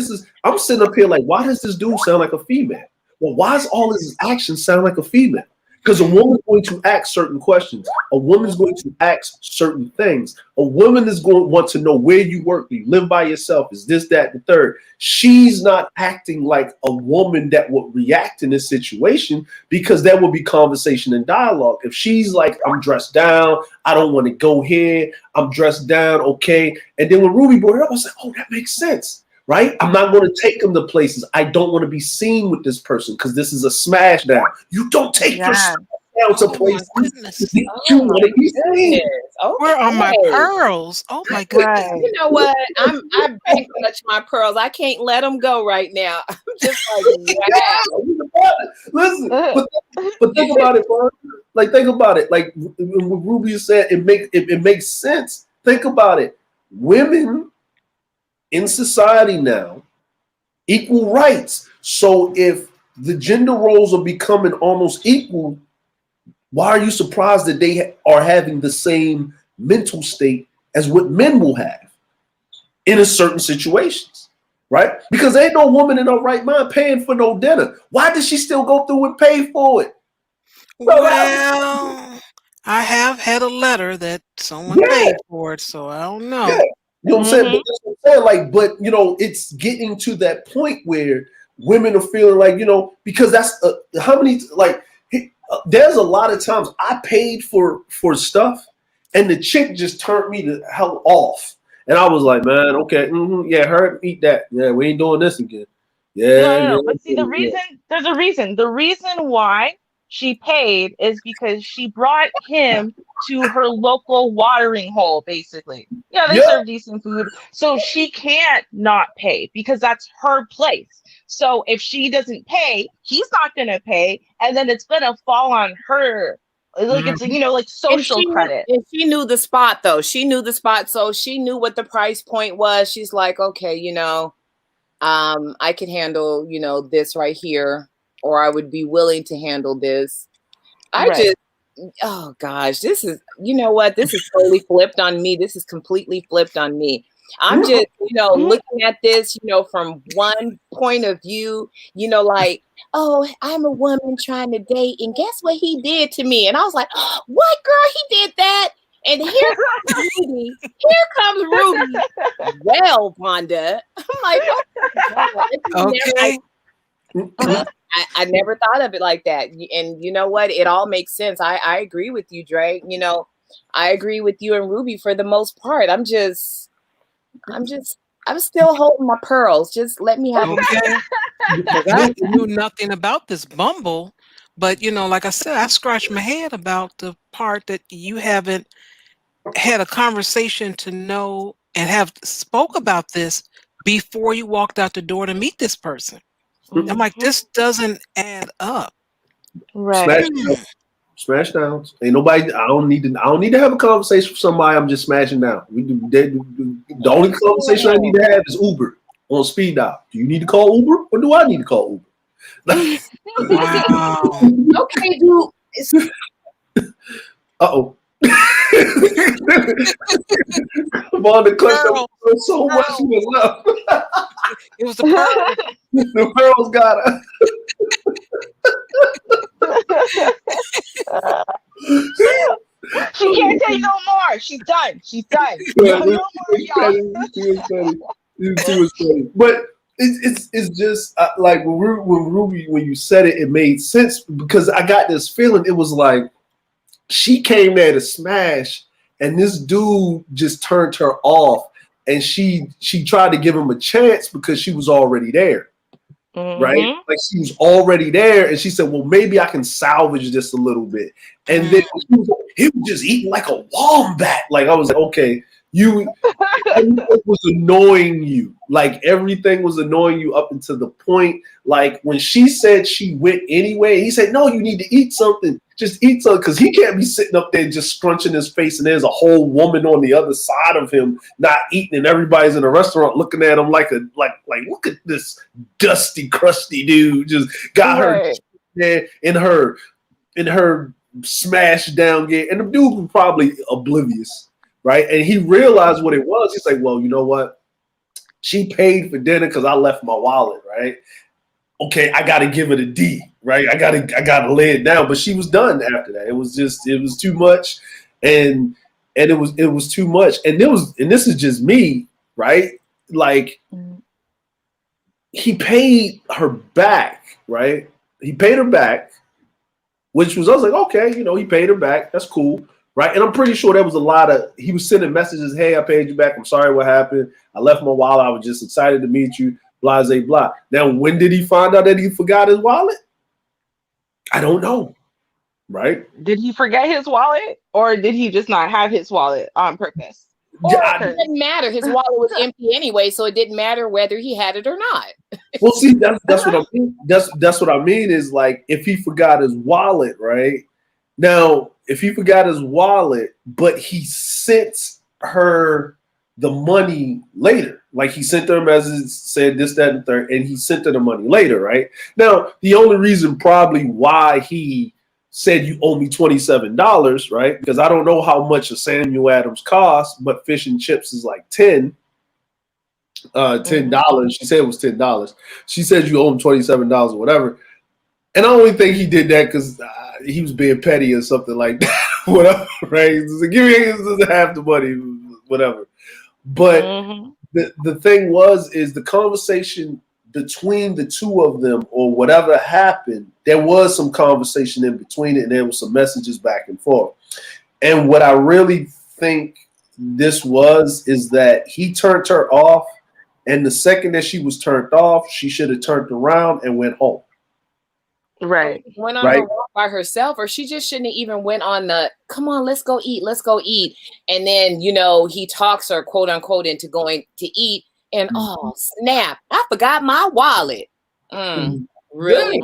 I'm sitting up here like, why does this dude sound like a female? Well, why does all his actions sound like a female? Because a woman's going to ask certain questions. A woman's going to ask certain things. A woman is going to want to know where you work. Do you live by yourself? Is this, that, the third? She's not acting like a woman that would react in this situation, because there will be conversation and dialogue. If she's like, I'm dressed down, I don't want to go here, I'm dressed down, okay. And then when Ruby brought it up, I was like, oh, that makes sense. Right? I'm not going to take them to places. I don't want to be seen with this person because this is a smash down. You don't take your smash down to places you want to be seen. Where are my pearls? Oh my goodness. You know what? I'm big much my pearls. I can't let them go right now. I'm just like, wow. Listen, but think about it, bro. Like, think about it. Like what Ruby said, it makes sense. Think about it. Women in society now, equal rights. So if the gender roles are becoming almost equal, why are you surprised that they are having the same mental state as what men will have in a certain situations, right? Because ain't no woman in her right mind paying for no dinner. Why does she still go through and pay for it? Well, I have had a letter that someone paid for it, so I don't know. Yeah. You know what I'm saying? But that's what I'm saying. Like, but you know, it's getting to that point where women are feeling like, you know, because that's how many, like, there's a lot of times I paid for stuff and the chick just turned me the hell off. And I was like, man, okay, yeah, her eat that. Yeah, we ain't doing this again. Yeah. No. But see, there's a reason. The reason why she paid is because she brought him to her local watering hole, basically. Yeah, they serve decent food. So she can't not pay because that's her place. So if she doesn't pay, he's not going to pay. And then it's going to fall on her. Like, it's, you know, like social credit. And she knew the spot, though. She knew the spot. So she knew what the price point was. She's like, okay, you know, I can handle, you know, this right here. Or I would be willing to handle this. Oh gosh, this is, you know what? This is totally flipped on me. This is completely flipped on me. I'm just, you know, looking at this, you know, from one point of view, you know, like, oh, I'm a woman trying to date, and guess what he did to me? And I was like, oh, what, girl? He did that. And here comes Ruby. Here comes Ruby. Well, Wanda. I'm like, oh, okay. I never thought of it like that. And you know what? It all makes sense. I agree with you, Dre. You know, I agree with you and Ruby for the most part. I'm still holding my pearls. Just let me have them. I knew nothing about this Bumble, but you know, like I said, I scratched my head about the part that you haven't had a conversation to know and have spoke about this before you walked out the door to meet this person. I'm like, this doesn't add up. Right. Smash downs. Ain't nobody. I don't need to have a conversation with somebody. I'm just smashing down. The only conversation I need to have is Uber on speed dial. Do you need to call Uber, or do I need to call Uber? Wow. Okay, dude. Uh-oh. Vonda clutched up so much she was left. It was the pearl. The pearls got her. She can't take no more. She's done. No more, y'all. It was funny. But it's just like when Ruby, when you said it, it made sense because I got this feeling. It was like she came there to smash, and this dude just turned her off, and she tried to give him a chance because she was already there. right? Like she was already there, and she said, "Well, maybe I can salvage this a little bit." And then he was just eating like a wombat. Like I was like, "Okay, everything was annoying you. Like everything was annoying you up until the point. Like when she said she went anyway, he said, "No, you need to eat something. Just eat something," because he can't be sitting up there just scrunching his face, and there's a whole woman on the other side of him not eating, and everybody's in a restaurant looking at him like look at this dusty, crusty dude just got her there in her smashed down gear, and the dude was probably oblivious. Right. And he realized what it was. He's like, well, you know what? She paid for dinner because I left my wallet. Right. Okay. I got to give it a D. Right. I got to lay it down. But she was done after that. It was too much. And it was too much. And this is just me. Right. Like he paid her back. Right. He paid her back, which was, I was like, okay, he paid her back. That's cool. Right. And I'm pretty sure there was he was sending messages. Hey, I paid you back. I'm sorry what happened. I left my wallet. I was just excited to meet you. Blah, blah, blah. Now, when did he find out that he forgot his wallet? I don't know. Right. Did he forget his wallet, or did he just not have his wallet on purpose? It didn't matter. His wallet was empty anyway, so it didn't matter whether he had it or not. Well, see, that's what I mean. That's what I mean is like if he forgot his wallet, right? Now, if he forgot his wallet, but he sent her the money later, like he sent her a message, said this, that, and the third, and he sent her the money later, right? Now, the only reason probably why he said you owe me $27, right? Because I don't know how much a Samuel Adams costs, but fish and chips is like $10. She said it was $10. She said you owe him $27 or whatever. And I only think he did that because he was being petty or something like that. Whatever, right? Like, give me half the money, whatever. But the thing is the conversation between the two of them or whatever happened, there was some conversation in between it, and there was some messages back and forth. And what I really think this is that he turned her off, and the second that she was turned off, she should have turned around and went home. Right. Went on her walk by herself, or she just shouldn't have even went on the come on, let's go eat. And then, he talks her quote unquote into going to eat, and oh snap, I forgot my wallet. Really?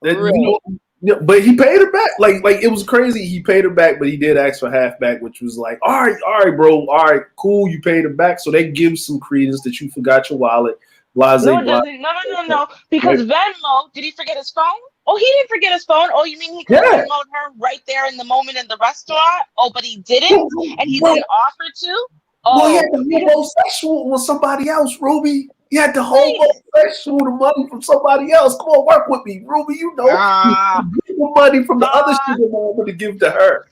Really? But he paid her back. Like it was crazy. He paid her back, but he did ask for half back, which was like, all right, bro. All right, cool. You paid her back. So they give some credence that you forgot your wallet. No, because Venmo, did he forget his phone? Oh, he didn't forget his phone. Oh, you mean he could have Venmo'd her right there in the moment in the restaurant? Oh, but he didn't? And he didn't offer to? Oh, well, he had the homosexual with somebody else, Ruby. He had the homosexual the money from somebody else. Come on, work with me, Ruby. You know, the money from the other student mom to give to her.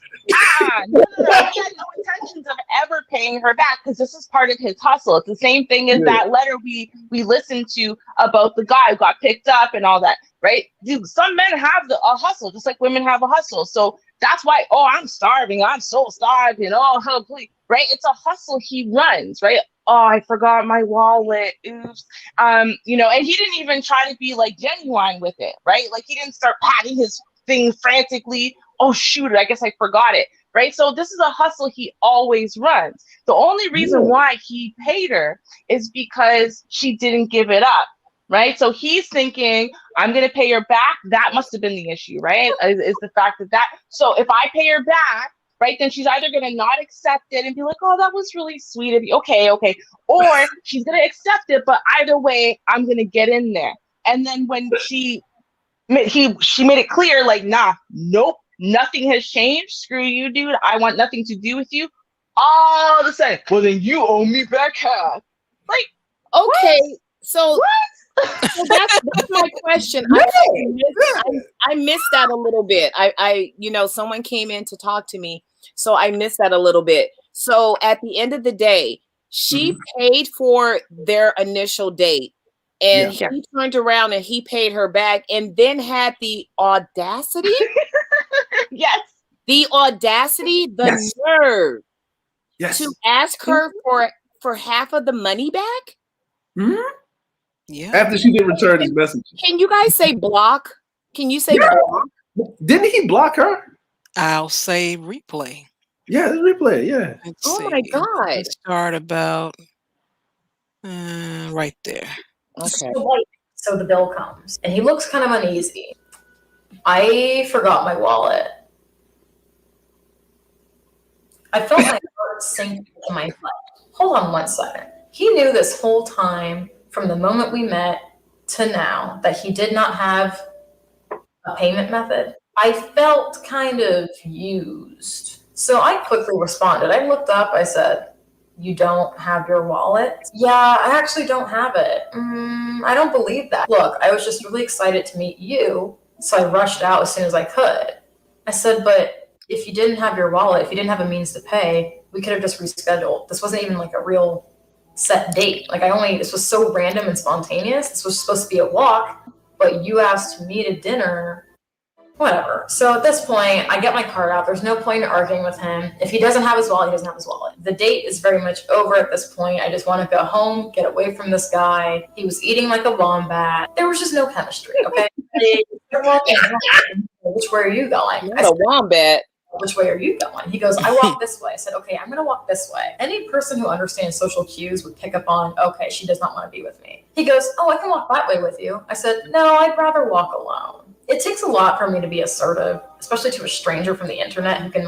No. He had no intentions of ever paying her back because this is part of his hustle. It's the same thing as that letter we listened to about the guy who got picked up and all that, right? Dude, some men have a hustle, just like women have a hustle. So that's why, I'm starving. I'm so starving. Oh, help, please. Right? It's a hustle he runs, right? Oh, I forgot my wallet. Oops. And he didn't even try to be like genuine with it, right? Like he didn't start patting his thing frantically. Oh, shoot, I guess I forgot it, right? So this is a hustle he always runs. The only reason why he paid her is because she didn't give it up, right? So he's thinking, I'm going to pay her back. That must have been the issue, right? Is the fact that so if I pay her back, right, then she's either going to not accept it and be like, oh, that was really sweet of you. Okay. Or she's going to accept it, but either way, I'm going to get in there. And then when she made it clear, like, nope, nothing has changed. Screw you, dude. I want nothing to do with you. All of a sudden, well, then you owe me back half. Like, okay, what? So that's my question. I missed that a little bit. I someone came in to talk to me, so I missed that a little bit. So at the end of the day, she paid for their initial date, and he turned around and he paid her back, and then had the audacity. The audacity, the nerve to ask her for half of the money back. Yeah. After she didn't return his message. Can you guys say block? Can you say block? Didn't he block her? I'll say replay. Yeah, the replay. Yeah. Let's Oh see. my God. Let's start about right there. Okay. So the bill comes, and he looks kind of uneasy. I forgot my wallet. I felt my heart sink into my butt. Hold on one second. He knew this whole time, from the moment we met to now, that he did not have a payment method. I felt kind of used. So I quickly responded. I looked up, I said, "You don't have your wallet?" "Yeah, I actually don't have it." I don't believe that. Look, I was just really excited to meet you, so I rushed out as soon as I could. I said, "But if you didn't have your wallet, if you didn't have a means to pay, we could have just rescheduled. This wasn't even like a real set date. This was so random and spontaneous. This was supposed to be a walk, but you asked me to dinner." Whatever. So at this point, I get my card out. There's no point in arguing with him. If he doesn't have his wallet, he doesn't have his wallet. The date is very much over at this point. I just want to go home, get away from this guy. He was eating like a wombat. There was just no chemistry, okay? Which way are you going? Not a wombat. Which way are you going? He goes, "I walk this way." I said, "Okay, I'm going to walk this way." Any person who understands social cues would pick up on, okay, she does not want to be with me. He goes, "Oh, I can walk that way with you." I said, "No, I'd rather walk alone." It takes a lot for me to be assertive, especially to a stranger from the internet who can,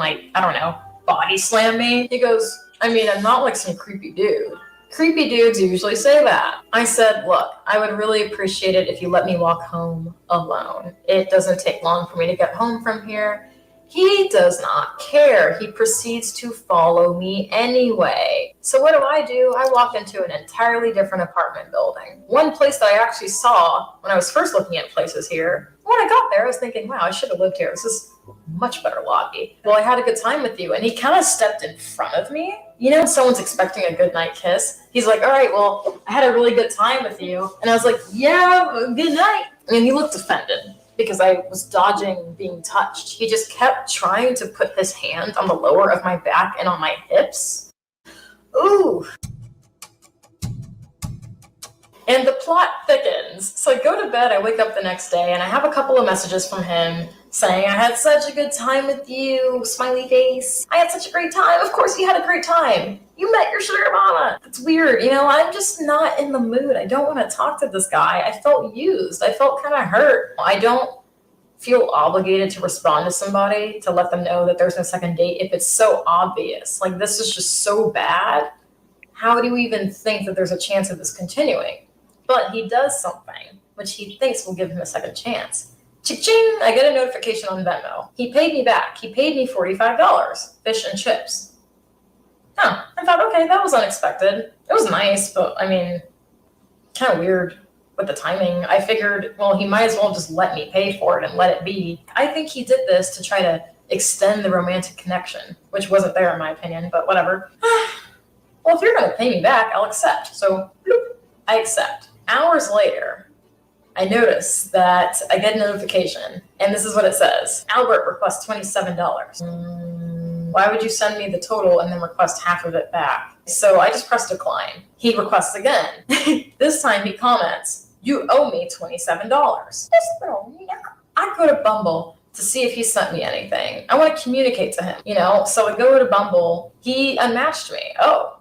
body slam me. He goes, "I'm not like some creepy dude." Creepy dudes usually say that. I said, "Look, I would really appreciate it if you let me walk home alone. It doesn't take long for me to get home from here." He does not care. He proceeds to follow me anyway. So what do? I walk into an entirely different apartment building. One place that I actually saw when I was first looking at places here. When I got there, I was thinking, wow, I should have lived here. This is a much better lobby. "Well, I had a good time with you." And he kind of stepped in front of me. When someone's expecting a good night kiss, he's like, "All right, well, I had a really good time with you." And I was like, "Yeah, good night." And he looked offended because I was dodging being touched. He just kept trying to put his hand on the lower of my back and on my hips. Ooh. And the plot thickens. So I go to bed, I wake up the next day, and I have a couple of messages from him saying, "I had such a good time with you, smiley face. I had such a great time." Of course you had a great time. You met your sugar mama. It's weird, I'm just not in the mood. I don't want to talk to this guy. I felt used. I felt kind of hurt. I don't feel obligated to respond to somebody to let them know that there's no second date if it's so obvious. Like, this is just so bad. How do you even think that there's a chance of this continuing? But he does something which he thinks will give him a second chance. Cha-ching! I get a notification on Venmo. He paid me back. He paid me $45, fish and chips. I thought, okay, that was unexpected. It was nice, but kind of weird with the timing. I figured, well, he might as well just let me pay for it and let it be. I think he did this to try to extend the romantic connection, which wasn't there in my opinion, but whatever. Well, if you're going to pay me back, I'll accept. So, bloop, I accept. Hours later, I notice that I get a notification, and this is what it says. "Albert requests $27. Why would you send me the total and then request half of it back?" So I just press decline. He requests again. This time he comments, "You owe me $27. I go to Bumble to see if he sent me anything. I want to communicate to him, So I go to Bumble. He unmatched me. Oh.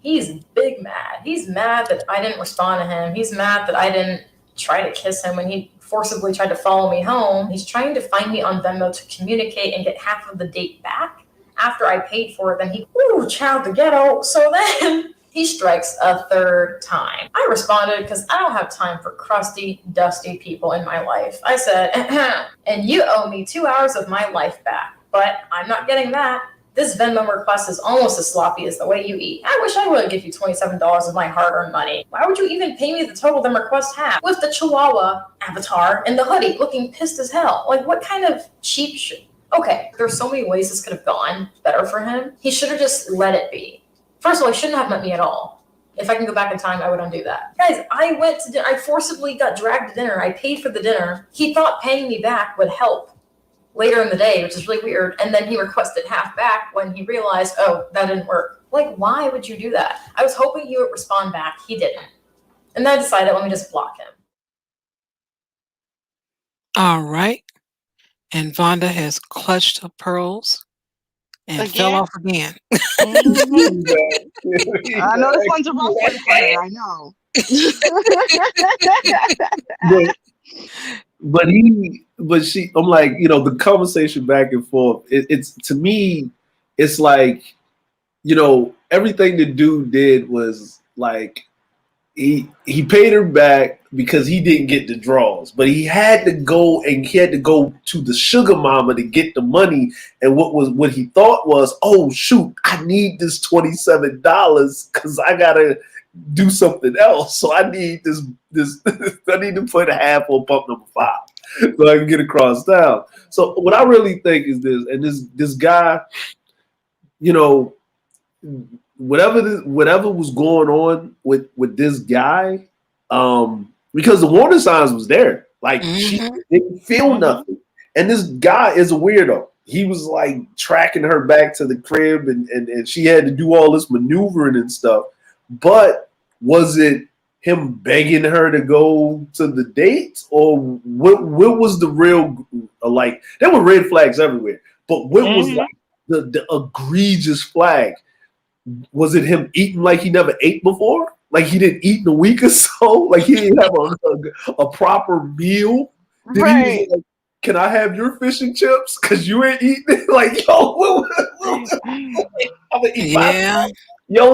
He's big mad. He's mad that I didn't respond to him. He's mad that I didn't try to kiss him when he forcibly tried to follow me home. He's trying to find me on Venmo to communicate and get half of the date back after I paid for it. Then child the ghetto. So then he strikes a third time. I responded because I don't have time for crusty, dusty people in my life. I said, "And you owe me 2 hours of my life back, but I'm not getting that. This Venmo request is almost as sloppy as the way you eat. I wish I would give you $27 of my hard-earned money. Why would you even pay me the total then request half?" With the Chihuahua avatar and the hoodie looking pissed as hell. Like, what kind of cheap shit? Okay, there's so many ways this could have gone better for him. He should have just let it be. First of all, he shouldn't have met me at all. If I can go back in time, I would undo that. Guys, I went to dinner. I forcibly got dragged to dinner. I paid for the dinner. He thought paying me back would help later in the day, which is really weird. And then he requested half back when he realized, oh, that didn't work. Like, why would you do that? I was hoping he would respond back. He didn't. And then I decided, let me just block him. All right. And Vonda has clutched her pearls and fell off again. Mhm. I know this one's a rough one for her. I know. but she, I'm like, the conversation back and forth. It's to me, it's like, everything the dude did was like he paid her back because he didn't get the draws, but he had to go to the sugar mama to get the money. And what he thought was, oh shoot, I need this $27 because I gotta do something else. So I need this I need to put half on pump number 5 so I can get across town. So what I really think is this, and this guy, whatever was going on with this guy, because the warning signs was there. Like she didn't feel nothing. And this guy is a weirdo. He was like tracking her back to the crib and she had to do all this maneuvering and stuff. But was it him begging her to go to the date, or what was the real, like, there were red flags everywhere, but what was like the egregious flag? Was it him eating like he never ate before? Like he didn't eat in a week or so? Like he didn't have a proper meal? Did he was like, can I have your fish and chips? Because you ain't eating? Like, yo, I'm gonna eat my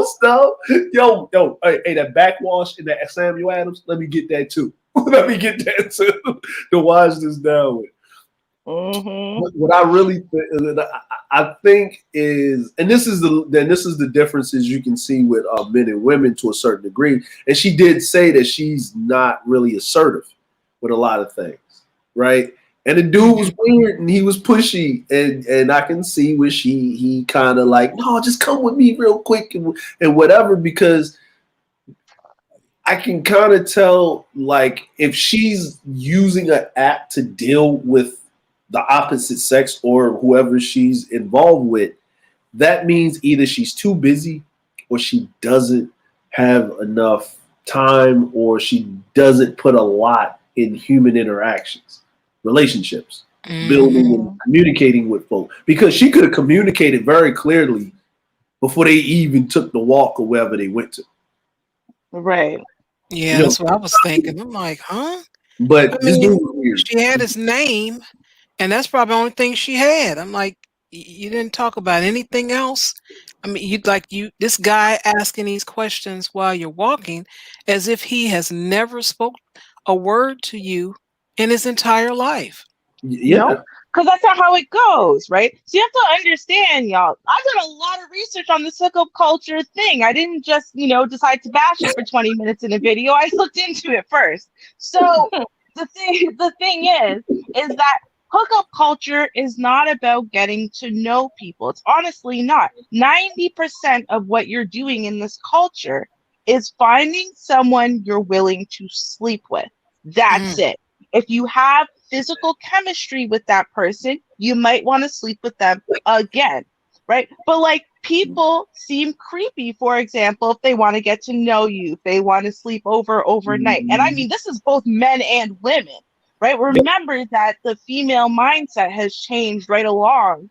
stuff. Yo, hey, that backwash and that Samuel Adams, let me get that too. Let me get that too to wash this down with. What I really I think is, and this is the differences you can see with men and women to a certain degree. And she did say that she's not really assertive with a lot of things, right? And the dude was weird and he was pushy, and I can see where he kind of like, no, just come with me real quick and whatever, because I can kind of tell, like, if she's using an app to deal with the opposite sex or whoever she's involved with, that means either she's too busy or she doesn't have enough time, or she doesn't put a lot in human interactions, relationships, building and communicating with folks. Because she could have communicated very clearly before they even took the walk or wherever they went to. Right. Yeah, that's what I was thinking. I'm like, huh? But this dude was weird. She had his name, and that's probably the only thing she had. I'm like, you didn't talk about anything else. I mean, this guy asking these questions while you're walking, as if he has never spoke a word to you in his entire life. Yeah. Nope. Because that's not how it goes, right? So you have to understand, y'all. I did a lot of research on this hookup culture thing. I didn't just, decide to bash it for 20 minutes in a video. I looked into it first. So the thing is that hookup culture is not about getting to know people. It's honestly not. 90% of what you're doing in this culture is finding someone you're willing to sleep with. That's it. If you have physical chemistry with that person, you might want to sleep with them again, right? But like, people seem creepy, for example, if they want to get to know you, if they want to sleep over overnight. And I mean, this is both men and women, right? Remember that the female mindset has changed right along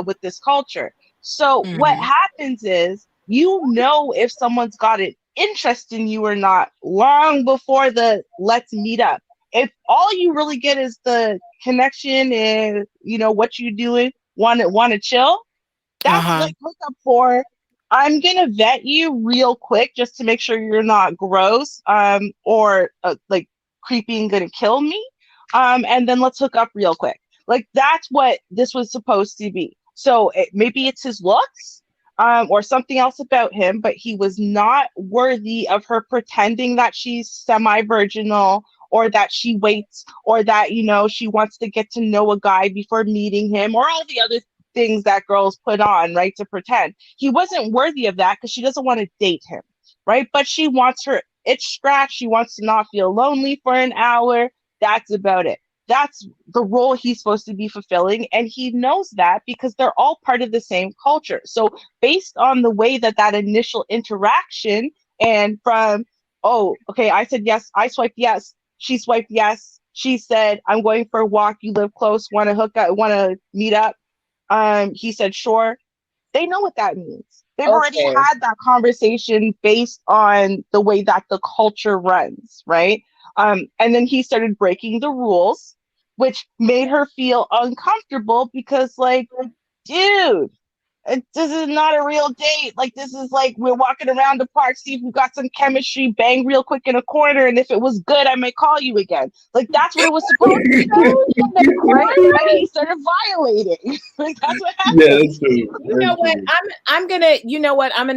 with this culture. So what happens is, if someone's got an interest in you or not long before the let's meet up. If all you really get is the connection and what you doing, want to chill, that's the hookup for. I'm gonna vet you real quick just to make sure you're not gross, or like creepy and gonna kill me, and then let's hook up real quick. Like, that's what this was supposed to be. So maybe it's his looks, or something else about him, but he was not worthy of her pretending that she's semi-virginal, or that she waits, or that, she wants to get to know a guy before meeting him, or all the other things that girls put on, right, to pretend. He wasn't worthy of that because she doesn't want to date him, right? But she wants her itch scratched. She wants to not feel lonely for an hour. That's about it. That's the role he's supposed to be fulfilling. And he knows that because they're all part of the same culture. So based on the way that initial interaction, and from oh, okay, I said yes. I swiped yes. She swiped yes. She said, I'm going for a walk. You live close. Want to hook up? Want to meet up? He said, sure. They know what that means. They've already Okay. had that conversation based on the way that the culture runs, right? And then he started breaking the rules, which made her feel uncomfortable because, like, dude, this is not a real date. Like, this is like we're walking around the park, see if we got some chemistry, bang real quick in a corner, and if it was good, I may call you again. Like, that's what it was supposed to be. Right? And he started violating. Like, that's what happened. Yeah, that's true. You know what? I'm gonna. You know what? I'm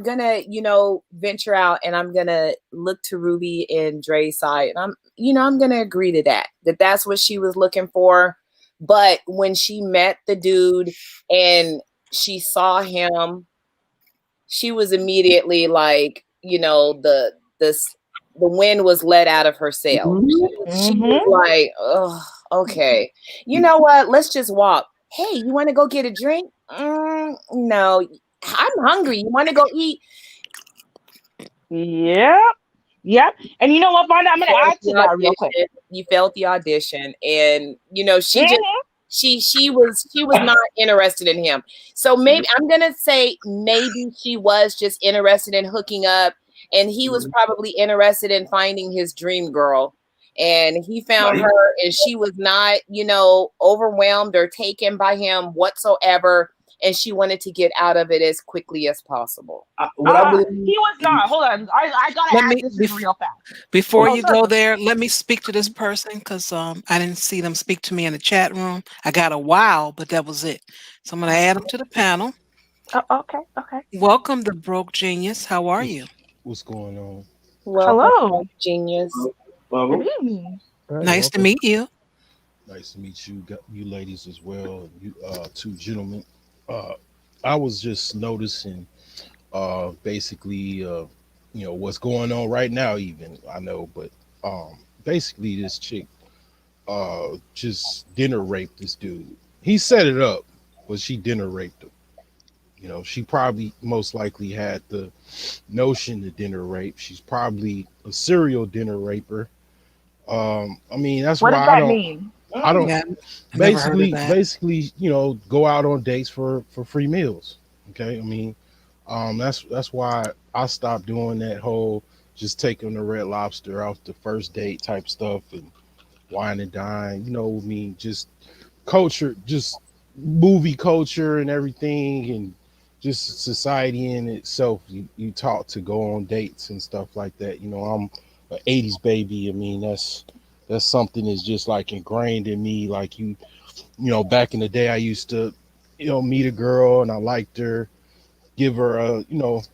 gonna. You know, venture out, and I'm gonna look to Ruby and Dre's side, and I'm gonna agree to that. That's what she was looking for. But when she met the dude and she saw him, she was immediately like, the wind was let out of her sail. She was like, oh, okay. You know what? Let's just walk. Hey, you want to go get a drink? No, I'm hungry. You want to go eat? Yep. And you know what, Vonda? I'm going to add to that real quick. You felt the audition, and she just she was not interested in him. So maybe I'm gonna say maybe she was just interested in hooking up, and he was probably interested in finding his dream girl. And he found her, and she was not, overwhelmed or taken by him whatsoever. And she wanted to get out of it as quickly as possible. He was not. Hold on. I got to add this real fast. Before you go there, let me speak to this person because I didn't see them speak to me in the chat room. I got a wow, but that was it. So I'm going to add them to the panel. Okay. Welcome, the Broke Genius. How are you? What's going on? Hello. Genius. Good evening. Nice to meet you. Nice to meet you, you ladies as well. You two gentlemen. I was just noticing basically what's going on right now, even I know, but basically this chick just dinner raped this dude. He set it up, but she dinner raped him. She probably most likely had the notion to dinner rape. She's probably a serial dinner raper. I mean, that's what why does that mean? I don't basically, go out on dates for free meals. Okay. I mean, that's why I stopped doing that whole just taking the Red Lobster off the first date type stuff and wine and dine, just culture, just movie culture and everything, and just society in itself. You taught to go on dates and stuff like that. I'm an 80s baby. I mean, that's something that's just like ingrained in me. Like back in the day, I used to, meet a girl and I liked her, give her a,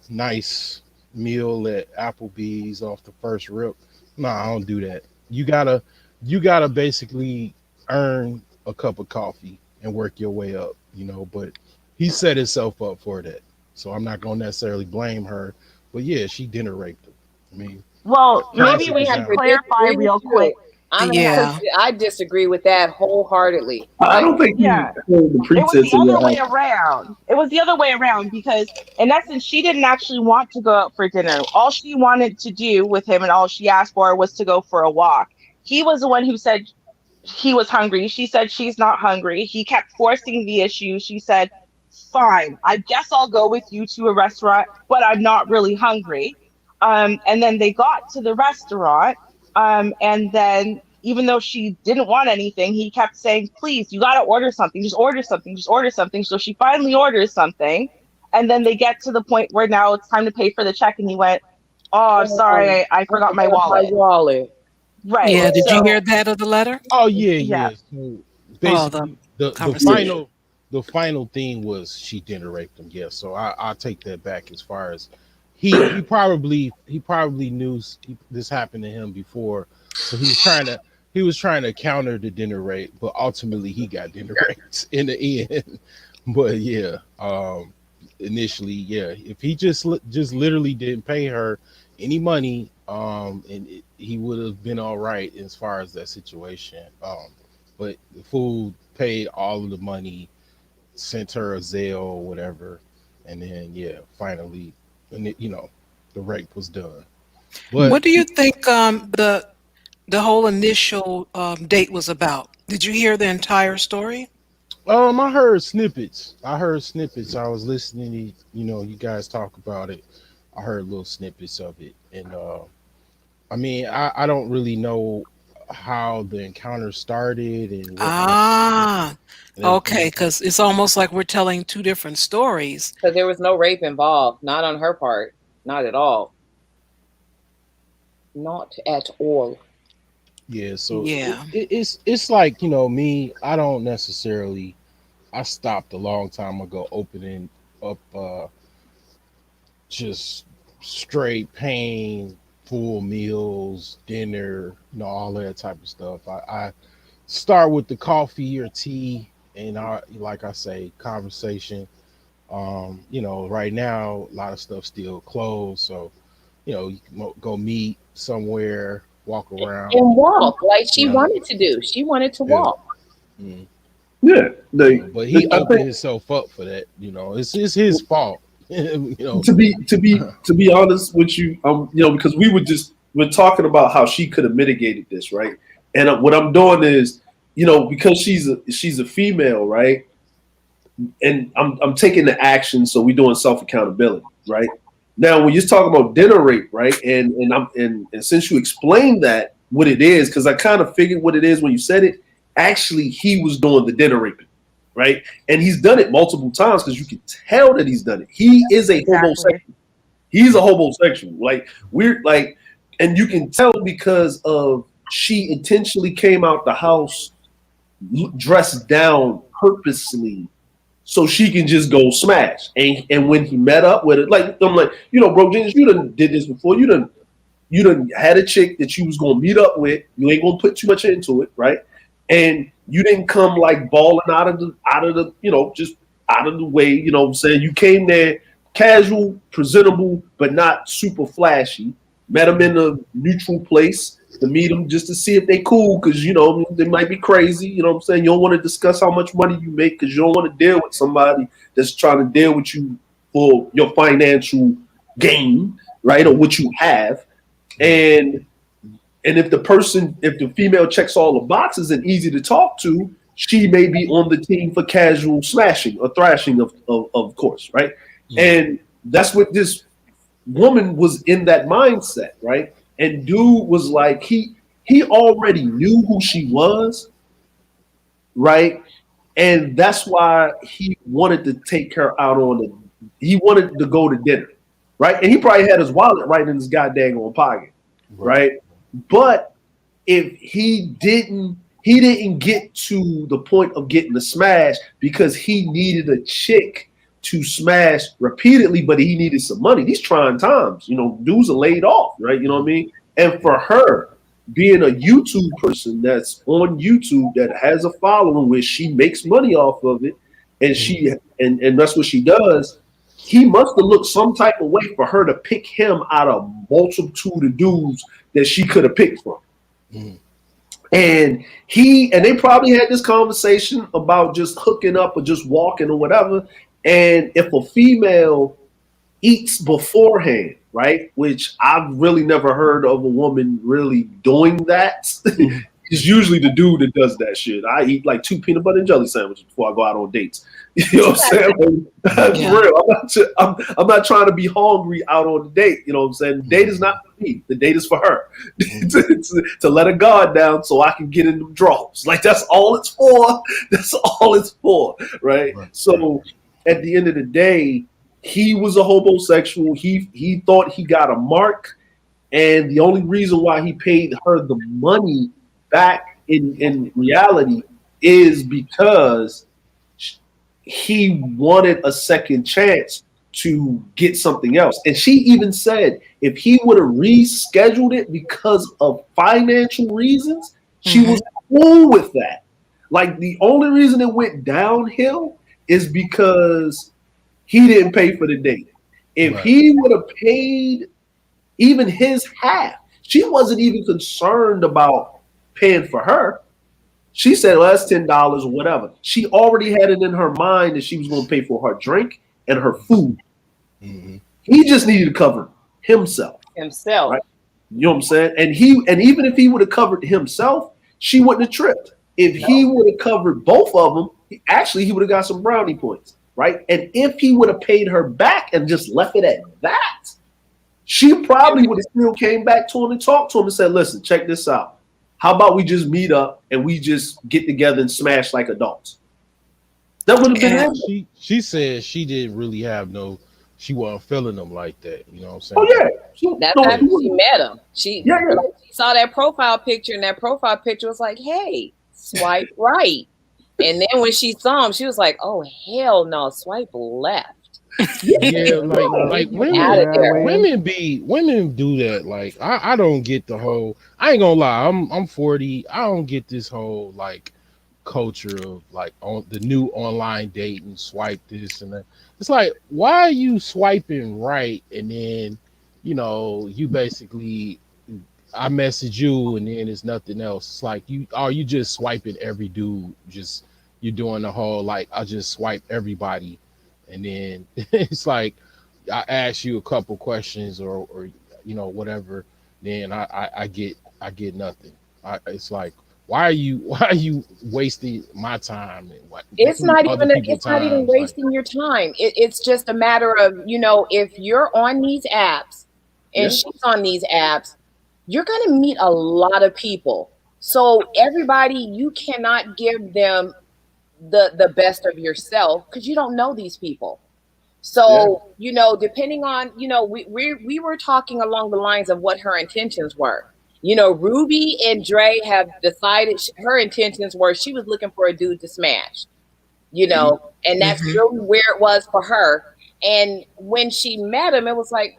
nice meal at Applebee's off the first rip. No, I don't do that. You gotta basically earn a cup of coffee and work your way up, but he set himself up for that. So I'm not gonna necessarily blame her, but yeah, she dinner raped him. I mean, well, maybe we should clarify real quick. I disagree with that wholeheartedly. I don't think it was the other way around. It was the other way around because in essence, she didn't actually want to go out for dinner. All she wanted to do with him and all she asked for was to go for a walk. He was the one who said he was hungry. She said she's not hungry. He kept forcing the issue. She said, fine, I guess I'll go with you to a restaurant, but I'm not really hungry. And then they got to the restaurant. And then even though she didn't want anything, he kept saying, please, you got to order something. Just order something. Just order something. So she finally orders something. And then they get to the point where now it's time to pay for the check. And he went, oh, sorry, I forgot my wallet. Right. Yeah. Did you hear that of the letter? Oh, yeah. So basically, the final thing was she dinner raped him. Yeah. So I'll take that back as far as he probably knew this happened to him before. So he was trying to counter the dinner rape, but ultimately he got dinner raped in the end. But yeah, initially, yeah, if he just literally didn't pay her any money, he would have been all right as far as that situation. But the fool paid all of the money, sent her a Zelle or whatever, and then finally, and the rape was done. But What do you think the whole initial date was about? Did you hear the entire story? I heard snippets. I was listening to you guys talk about it. I heard little snippets of it, and I mean, I don't really know how the encounter started and what went Ah, and okay, everything. because it's almost like we're telling two different stories. Because there was no rape involved, not on her part, not at all, not at all. Yeah, so Yeah. it's like me. I don't necessarily. I stopped a long time ago opening up just straight paying full meals, dinner, all that type of stuff. I start with the coffee or tea, and like I say, conversation. Right now a lot of stuff still closed, so you can go meet somewhere, walk around. And walk like she Yeah, wanted to do. She wanted to yeah. walk. Mm. Yeah, But he I opened think himself up for that. It's his fault. to be honest with you, because we're talking about how she could have mitigated this, right? And what I'm doing is, because she's a female, right? And I'm taking the action, so we're doing self accountability, right? Now, when you're talking about dinner rape, right? And since you explained that what it is, because I kind of figured what it is when you said it. Actually, he was doing the dinner raping, right? And he's done it multiple times because you can tell that he's done it. He is a homosexual. He's a homosexual. Like we're like, and you can tell because of she intentionally came out the house dressed down purposely so she can just go smash. And when he met up with it, like I'm like, bro, James, you done did this before. You done had a chick that you was gonna meet up with. You ain't gonna put too much into it, right? And you didn't come like balling out of the, just out of the way. You know what I'm saying? You came there casual, presentable, but not super flashy. Met them in a neutral place to meet them just to see if they cool, because they might be crazy. You know what I'm saying? You don't want to discuss how much money you make because you don't want to deal with somebody that's trying to deal with you for your financial gain, right? Or what you have. And if the female checks all the boxes and easy to talk to, she may be on the team for casual smashing or thrashing, of course, right? Mm-hmm. And that's what this woman was in that mindset, right? And dude was like, he already knew who she was, right? And that's why he wanted to take her out he wanted to go to dinner, right? And he probably had his wallet right in his goddamn pocket, right? But if he didn't get to the point of getting the smash because he needed a chick to smash repeatedly, but he needed some money. These trying times, dudes are laid off, right? You know what I mean? And for her, being a YouTube person that's on YouTube that has a following where she makes money off of it, and and that's what she does, he must have looked some type of way for her to pick him out of multitude of dudes that she could have picked from. Mm. And they probably had this conversation about just hooking up or just walking or whatever. And if a female eats beforehand, right, which I've really never heard of a woman really doing that, it's usually the dude that does that shit. I eat like 2 peanut butter and jelly sandwiches before I go out on dates. You know what I'm saying? That's real. I'm not trying to be hungry out on the date. You know what I'm saying? The date is not for me. The date is for her. to let her guard down so I can get in them draws. Like that's all it's for. That's all it's for. Right? So at the end of the day, he was a homosexual. He thought he got a mark. And the only reason why he paid her the money back in reality is because he wanted a second chance to get something else. And she even said if he would have rescheduled it because of financial reasons, she was cool with that. Like the only reason it went downhill is because he didn't pay for the date. If he would have paid even his half, she wasn't even concerned about paying for her. She said, well, that's $10 or whatever. She already had it in her mind that she was going to pay for her drink and her food. Mm-hmm. He just needed to cover himself. Right? You know what I'm saying? And even if he would have covered himself, she wouldn't have tripped. If he would have covered both of them, he would have got some brownie points, right? And if he would have paid her back and just left it at that, she probably would have still came back to him and talked to him and said, listen, check this out. How about we just meet up and we just get together and smash like adults? That would have been she said she didn't really have she wasn't feeling them like that. You know what I'm saying? Oh yeah. That's after she met him. She saw that profile picture, and that profile picture was like, hey, swipe right. And then when she saw him, she was like, oh hell no, swipe left. Yeah, like women do that. Like I don't get the whole. I ain't gonna lie. I'm 40. I don't get this whole like culture of like on the new online dating, swipe this and that. It's like, why are you swiping right and then you basically I message you and then it's nothing else. It's like you just swiping every dude. Just you're doing the whole like I just swipe everybody. And then it's like I ask you a couple questions or whatever, then I get nothing. It's like why are you wasting my time? And it's not even wasting your time. It's just a matter of if you're on these apps and she's on these apps, you're gonna meet a lot of people. So everybody, you cannot give them the best of yourself because you don't know these people. So depending on we were talking along the lines of what her intentions were. Ruby and Dre have decided her intentions were she was looking for a dude to smash. And that's really where it was for her. And when she met him, it was like,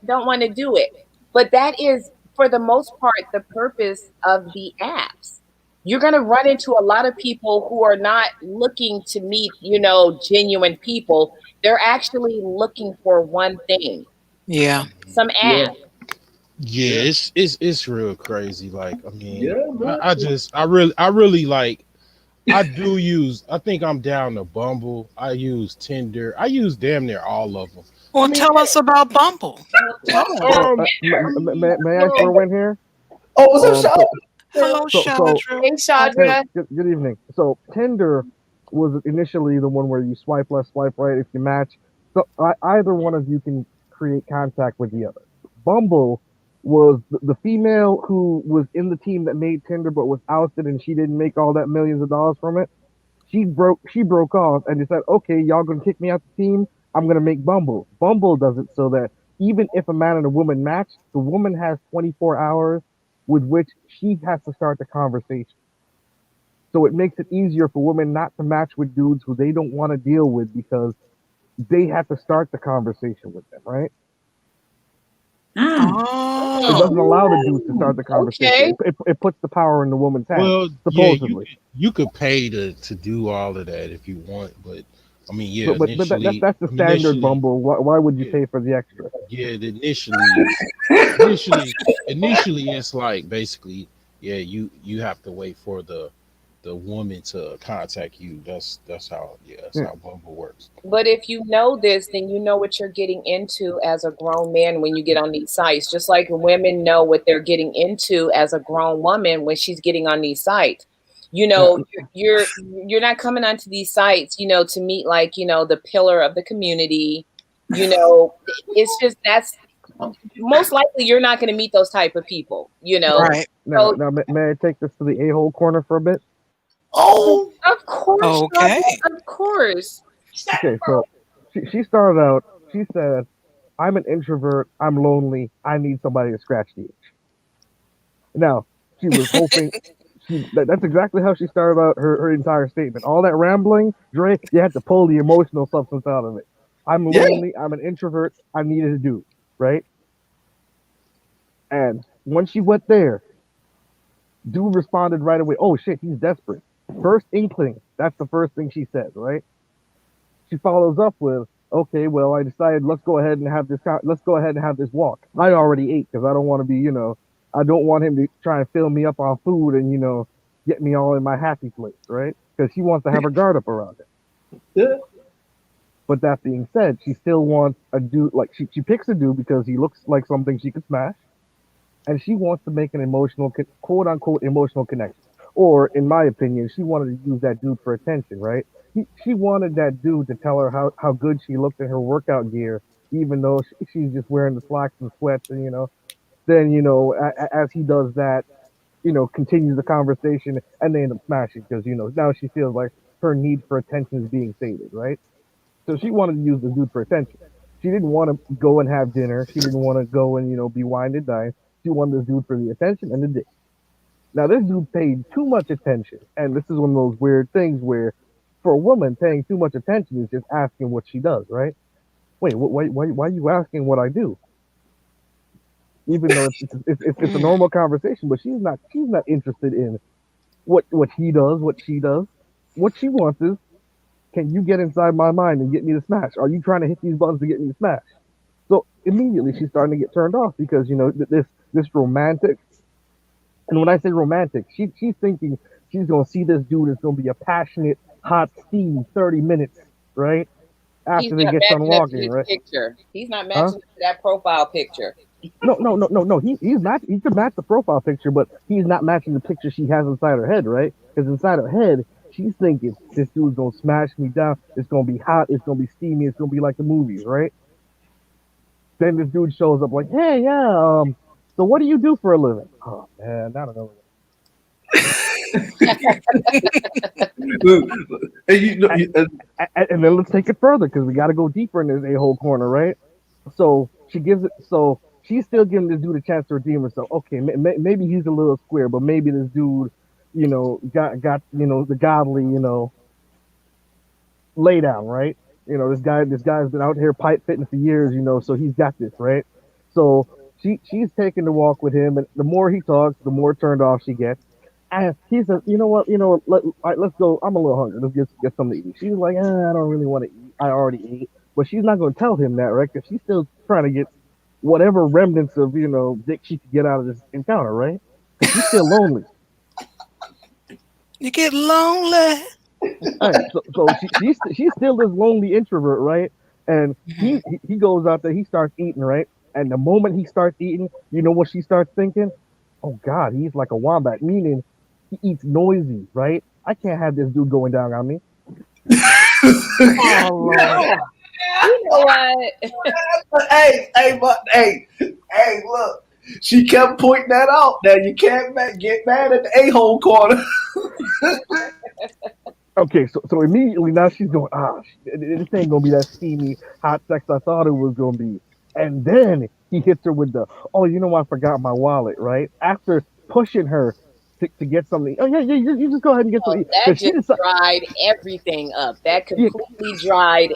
don't want to do it. But that is, for the most part, the purpose of the apps. You're going to run into a lot of people who are not looking to meet, genuine people. They're actually looking for one thing. Yeah. Some ass. Yeah, it's real crazy. Like, I mean, I really like, I think I'm down to Bumble. I use Tinder. I use damn near all of them. Well, tell us about Bumble. May I throw in here? Oh, what's up, Shad? Hello, Shadra. Hey, Shadra. Hey, good evening. So Tinder was initially the one where you swipe left, swipe right if you match. So either one of you can create contact with the other. Bumble was the female who was in the team that made Tinder but was ousted and she didn't make all that millions of dollars from it. She broke off and decided, okay, y'all gonna kick me out the team. I'm gonna make Bumble. Bumble does it so that even if a man and a woman match, the woman has 24 hours with which she has to start the conversation. So it makes it easier for women not to match with dudes who they don't want to deal with because they have to start the conversation with them, right? Oh. It doesn't allow the dudes to start the conversation. Okay. It puts the power in the woman's hands. Well, supposedly. Yeah, you could pay to do all of that if you want, but I mean, yeah. But that's the standard Bumble. Why would you pay for the extra? Yeah, initially it's like basically, you have to wait for the woman to contact you. That's how Bumble works. But if you know this, then you know what you're getting into as a grown man when you get on these sites. Just like women know what they're getting into as a grown woman when she's getting on these sites. You're not coming onto these sites, to meet like, the pillar of the community. It's just that's most likely you're not going to meet those type of people. Right. Now, may I take this to the a-hole corner for a bit? Oh, of course. Okay. Of course. Okay, so she started out. She said, "I'm an introvert. I'm lonely. I need somebody to scratch the itch." Now she was hoping. That's exactly how she started out her entire statement. All that rambling, Dre, you had to pull the emotional substance out of it. I'm lonely. I'm an introvert. I needed a dude, right? And when she went there, dude responded right away. Oh shit, he's desperate. First inkling. That's the first thing she said, right? She follows up with, okay, well, I decided let's go ahead and have this walk. I already ate because I don't want to be, I don't want him to try and fill me up on food and, get me all in my happy place, right? Because she wants to have her guard up around it. Yeah. But that being said, she still wants a dude, like she picks a dude because he looks like something she could smash. and she wants to make an emotional, quote unquote, emotional connection. Or, in my opinion, she wanted to use that dude for attention, right? She wanted that dude to tell her how good she looked in her workout gear, even though she's just wearing the slacks and sweats, and then as he does that, continues the conversation, and they end up smashing because now she feels like her need for attention is being sated, right? So she wanted to use the dude for attention. She didn't want to go and have dinner. She didn't want to go and be wined and dined. She wanted this dude for the attention and the dick. Now this dude paid too much attention, and this is one of those weird things where, for a woman, paying too much attention is just asking what she does, right? Wait, why are you asking what I do? Even though it's a normal conversation, but she's not interested in what he does, what she does. What she wants is, can you get inside my mind and get me to smash? Are you trying to hit these buttons to get me to smash? So immediately she's starting to get turned off because this romantic. And when I say romantic, she's thinking she's gonna see this dude. It's gonna be a passionate, hot, steamy 30 minutes, right? After they get done walking, right? Picture. He's not matching to that profile picture. No. He could match the profile picture, but he's not matching the picture she has inside her head, right? Because inside her head, she's thinking this dude's gonna smash me down. It's gonna be hot. It's gonna be steamy. It's gonna be like the movies, right? Then this dude shows up like, hey, yeah, so what do you do for a living? Oh man, I don't know. And then let's take it further because we got to go deeper in this a-hole corner, right? So she gives it. So she's still giving this dude a chance to redeem himself. Okay, maybe he's a little square, but maybe this dude, got the godly, lay down, right? This guy's been out here pipe fitting for years, so he's got this, right? So she's taking the walk with him, and the more he talks, the more turned off she gets. And he says, you know what, let's go. I'm a little hungry. Let's get something to eat. She's like, I don't really want to eat. I already ate. But she's not going to tell him that, right? Because she's still trying to get whatever remnants of, dick she could get out of this encounter, right? Because she's still lonely. You get lonely. Right, so she's still this lonely introvert, right? And he goes out there, he starts eating, right? And the moment he starts eating, you know what she starts thinking? Oh God, he's like a wombat, meaning he eats noisy, right? I can't have this dude going down on me. Oh Lord. You know what? hey, look. She kept pointing that out. Now you can't get mad at the a-hole corner. Okay, so immediately now she's going, this ain't gonna be that steamy hot sex I thought it was gonna be. And then he hits her with the, I forgot my wallet, right? After pushing her to get something. Oh yeah, you just go ahead and get something. That just dried everything up. That completely dried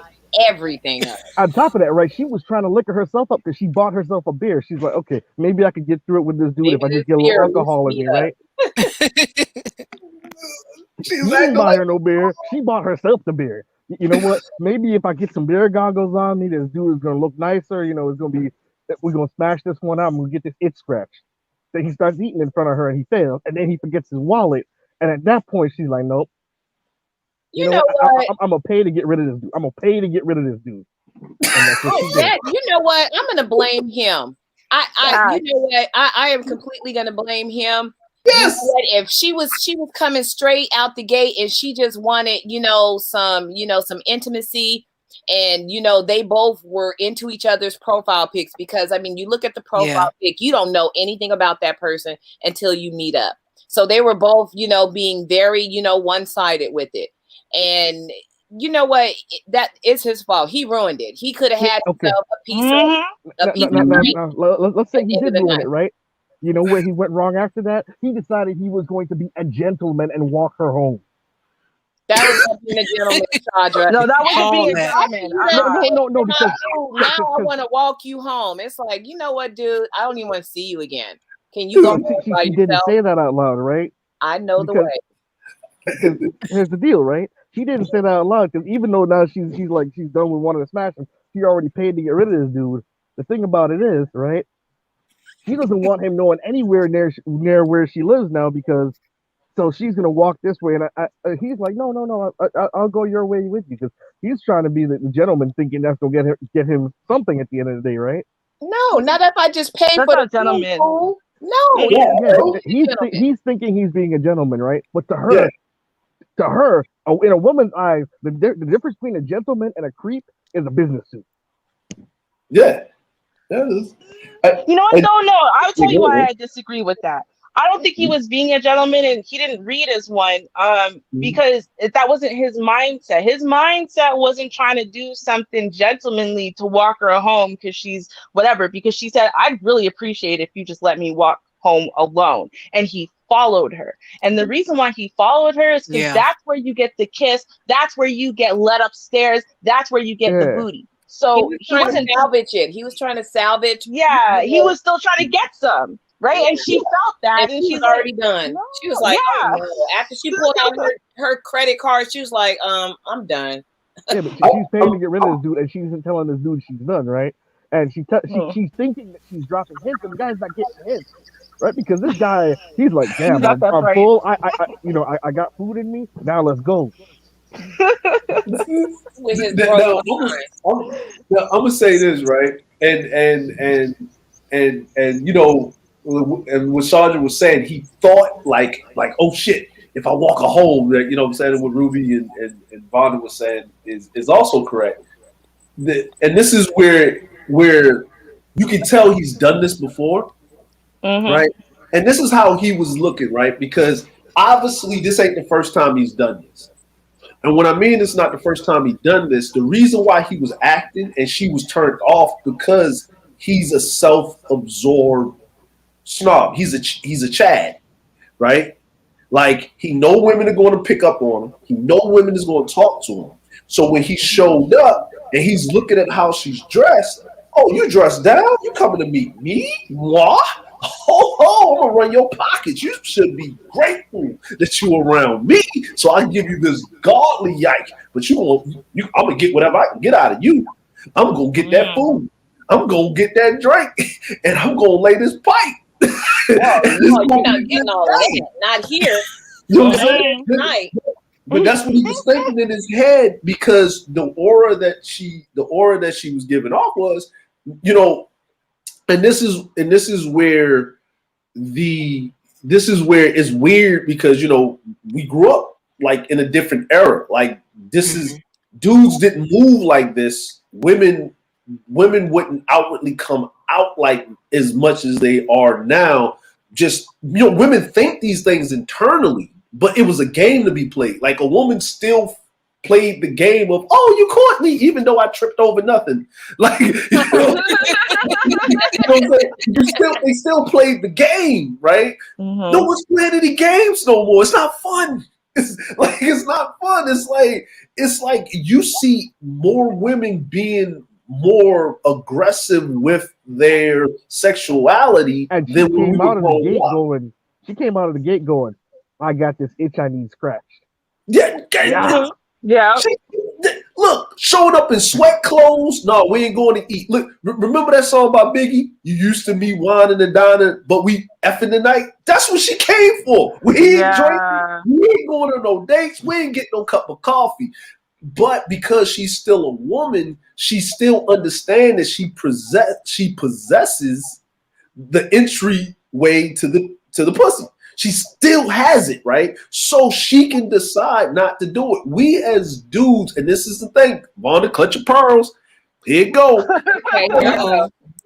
everything up. On top of that, right, she was trying to liquor herself up because she bought herself a beer. She's like, okay, maybe I could get through it with this dude if I just get a little alcohol in me, right? She didn't buy her no beer. She bought herself the beer. You know what? Maybe if I get some beer goggles on me, this dude is gonna look nicer. It's gonna be, we're gonna smash this one out. I'm gonna get this itch scratch. Then he starts eating in front of her and he fails, and then he forgets his wallet. And at that point, she's like, nope. You know what? I'm gonna pay to get rid of this dude. I'm gonna pay to get rid of this dude. You know what? I'm gonna blame him. You know what? I am completely gonna blame him. Yes. You know what? If she was coming straight out the gate and she just wanted, some intimacy, and they both were into each other's profile pics, because you look at the profile pic, you don't know anything about that person until you meet up. So they were both, being very, one-sided with it. And you know what? That is his fault. He ruined it. He could have had himself a piece of let's say he did ruin it, right? You know where he went wrong after that? He decided he was going to be a gentleman and walk her home. That was being a gentleman, Chandra. No, that wasn't being a gentleman. No, because now I want to walk you home. It's like, you know what, dude? I don't even want to see you again. Can you go by yourself? Didn't say that out loud, right? I know the way. Here's the deal, right? She didn't say that out loud because even though now she's done with wanting to smash him, she already paid to get rid of this dude. The thing about it is, right? She doesn't want him knowing anywhere near where she lives now, because so she's gonna walk this way, and he's like, no, I'll go your way with you, because he's trying to be the gentleman, thinking that's gonna get him something at the end of the day, right? No, not if I just pay for the gentleman. No, he's thinking he's being a gentleman, right? But to her, in a woman's eyes, the difference between a gentleman and a creep is a business suit. Yeah, that is. You know what? No. I'll tell you why I disagree with that. I don't think he was being a gentleman, and he didn't read as one because that wasn't his mindset. His mindset wasn't trying to do something gentlemanly to walk her home because she's whatever. Because she said, "I'd really appreciate if you just let me walk home alone." And he followed her. And the reason why he followed her is because that's where you get the kiss. That's where you get led upstairs. That's where you get the booty. So he wasn't salvage it. He was trying to salvage. Yeah, he was still trying to get some. Right, and she felt that, and she's already done. No, she was like, oh, no. After she pulled out her credit card, she was like, I'm done. Yeah, but she's paying to get rid of this dude, and she isn't telling this dude she's done, right? And she's thinking that she's dropping hints, and the guy's not getting hints, right? Because this guy, he's like, damn, I'm full. I got food in me. Now let's go. With his I'm gonna say this, right? And you know. And what Sandra was saying, he thought like, oh shit, if I walk her home, you know what I'm saying, what Ruby and Vonda was saying is also correct. And this is where you can tell he's done this before, right? And this is how he was looking, right? Because obviously this ain't the first time he's done this. And when I mean it's not the first time he's done this, the reason why he was acting and she was turned off because he's a self-absorbed snob. He's a Chad, right? Like he know women are going to pick up on him. He know women is going to talk to him. So when he showed up and he's looking at how she's dressed, oh, you dressed down? You coming to meet me? What? Oh, I'm gonna run your pockets. You should be grateful that you around me, so I can give you this godly yike. But I'm gonna get whatever I can get out of you. I'm gonna get that food. I'm gonna get that drink, and I'm gonna lay this pipe. No, you're not getting all of that. Not here. You know what I'm saying? Tonight. But that's what he was thinking in his head because the aura that she was giving off was, you know, and this is where it's weird because, you know, we grew up like in a different era. Like this is dudes didn't move like this. Women wouldn't outwardly come out like as much as they are now. Just, you know, women think these things internally, but it was a game to be played. Like a woman still played the game of, oh, you caught me, even though I tripped over nothing. Like, you know, they still played the game, right? No one's playing any games no more. It's not fun. It's not fun. It's like you see more women being more aggressive with their sexuality and she than came out of the gate going. She came out of the gate going, I got this itch I need scratched. Yeah. Look, showing up in sweat clothes. No, we ain't going to eat. Look, remember that song by Biggie? You used to me whining and dining, but we effing tonight. That's what she came for. We ain't drinking. We ain't going on no dates. We ain't getting no cup of coffee. But because she's still a woman, she still understands that she possesses the entryway to the pussy. She still has it, right? So she can decide not to do it. We as dudes, and this is the thing, Vonda, clutch your pearls. Here you go.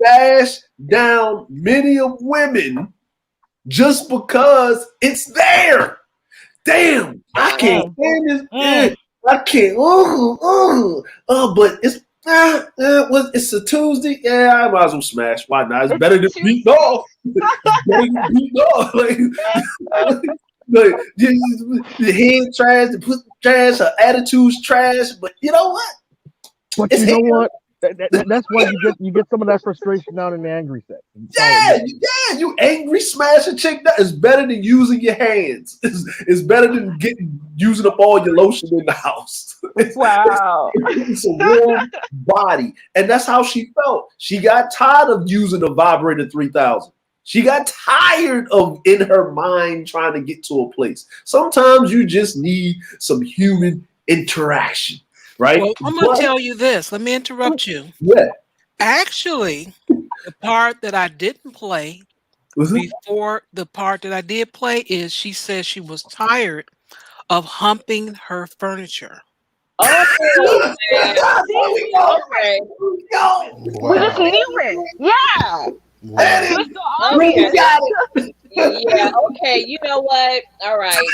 Dash down many of women just because it's there. Damn, I can't stand this. I can't. But it's a Tuesday. Yeah, I might as well smash. Why not? It's better than beating off. Like, the head trash, the pussy trash, her attitude's trash. But you know what? But you know what? That's why you get some of that frustration out in the angry sex. Yeah, you angry smash a chick. That is better than using your hands. It's better than using up all your lotion in the house. Wow. It's a warm body. And that's how she felt. She got tired of using a vibrator 3000. She got tired of, in her mind, trying to get to a place. Sometimes you just need some human interaction. Right. Well, I'm going to tell you this. Let me interrupt you. Yeah. Actually, the part that I didn't play before the part that I did play is she said she was tired of humping her furniture. Oh, okay. We just Wow. knew it. Yeah. Wow. It was so Okay. obvious. Yeah. Okay. You know what? All right.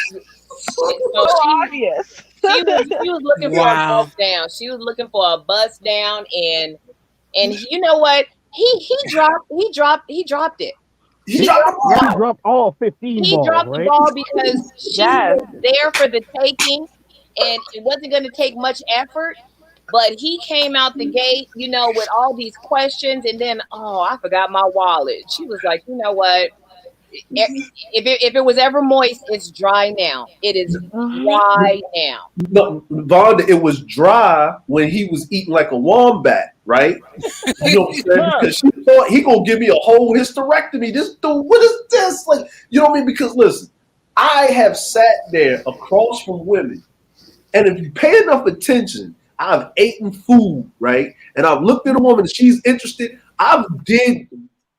So So obvious. she was looking for a Wow. bust down. She was looking for a bust down, and you know what? He dropped it. He dropped the He ball. dropped all 15 He balls, dropped the right? ball because she Yes. was there for the taking, and it wasn't going to take much effort. But he came out the gate, you know, with all these questions, and then, oh, I forgot my wallet. She was like, you know what? If it was ever moist, it's dry now. It is dry now. No, Vonda, it was dry when he was eating like a wombat, right? You know what I'm saying? Because she thought he gonna give me a whole hysterectomy. This dude, what is this? Like, you know what I mean? Because listen, I have sat there across from women, and if you pay enough attention, I've eaten food, right? And I've looked at a woman and she's interested. I've did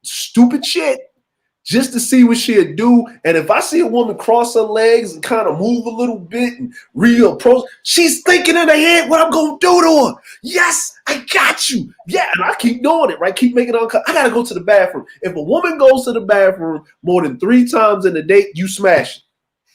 stupid shit just to see what she'd do. And if I see a woman cross her legs and kind of move a little bit and reapproach, she's thinking in her head what I'm going to do to her. Yes, I got you. Yeah, and I keep doing it, right? Keep making it uncut. I got to go to the bathroom. If a woman goes to the bathroom more than 3 times in a date, you smash it.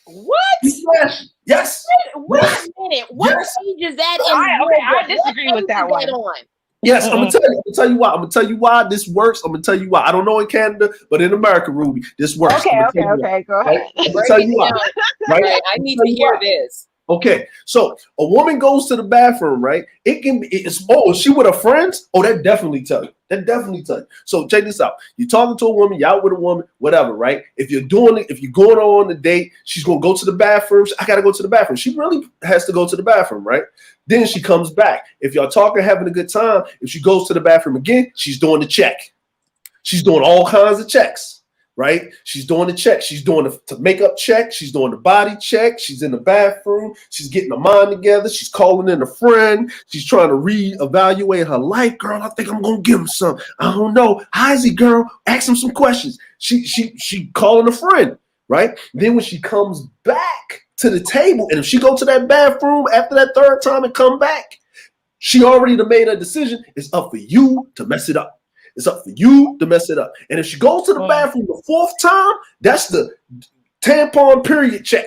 What? You smash it. Yes. Wait a minute. What age is that in I disagree with that one. on? Yes, I'm gonna tell you why. I'm gonna tell you why this works. I'm gonna tell you why. I don't know in Canada, but in America, Ruby, this works. Okay. Go ahead. I'm gonna tell you why. Right? I need to hear this. Okay, so a woman goes to the bathroom, right? It can be, is she with her friends? Oh, that definitely tell you. That definitely tell you. So check this out. You're talking to a woman, you're out with a woman, whatever, right? If you're doing it, if you're going on a date, she's gonna go to the bathroom. I gotta go to the bathroom. She really has to go to the bathroom, right? Then she comes back. If y'all talking, having a good time, if she goes to the bathroom again, she's doing the check. She's doing all kinds of checks. Right? She's doing the check. She's doing the makeup check. She's doing the body check. She's in the bathroom. She's getting her mind together. She's calling in a friend. She's trying to reevaluate her life. Girl, I think I'm going to give him some. I don't know. How is he, girl? Ask him some questions. She calling a friend, right? Then when she comes back to the table, and if she go to that bathroom after that 3rd time and come back, she already made a decision. It's up for you to mess it up. It's up for you to mess it up. And if she goes to the bathroom the 4th time, that's the tampon period check,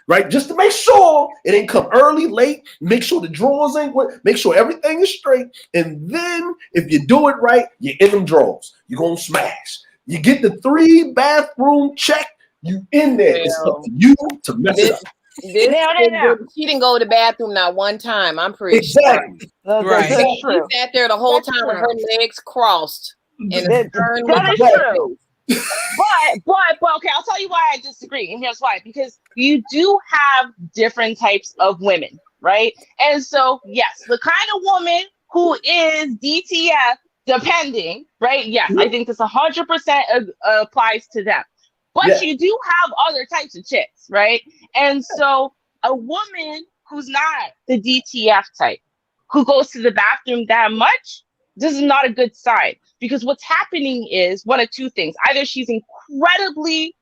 right? Just to make sure it ain't come early, late, make sure the drawers ain't wet, make sure everything is straight. And then if you do it right, you're in them drawers. You're going to smash. You get the 3 bathroom check, you in there. It's up to you to mess it up. She didn't go to the bathroom not one time. I'm pretty sure. Right. She sat there the whole time with her legs crossed. And that is true. But okay, I'll tell you why I disagree. And here's why. Because you do have different types of women, right? And so, yes, the kind of woman who is DTF depending, right? Yes, I think this 100% applies to them. But you do have other types of chicks, right? And so a woman who's not the DTF type, who goes to the bathroom that much, this is not a good sign. Because what's happening is one of 2 things. Either she's incredibly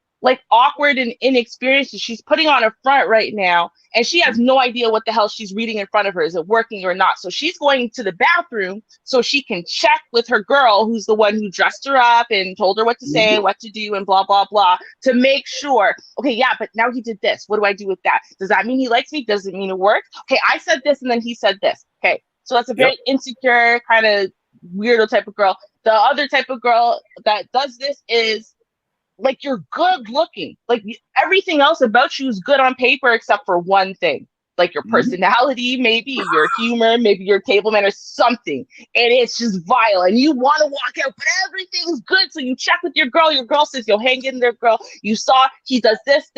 awkward and inexperienced, and she's putting on a front right now, and she has no idea what the hell she's reading in front of her. Is it working or not? So she's going to the bathroom so she can check with her girl, who's the one who dressed her up and told her what to say, what to do, and blah, blah, blah, to make sure, okay, yeah, but now he did this. What do I do with that? Does that mean he likes me? Does it mean it worked? Okay, I said this and then he said this. Okay, so that's a very insecure kind of weirdo type of girl. The other type of girl that does this is you're good looking. Everything else about you is good on paper except for one thing. Your personality, maybe your humor, maybe your table manners, something. And it's just vile. And you want to walk out, but everything's good. So you check with your girl. Your girl says, yo, hang in there, girl. You saw he does this.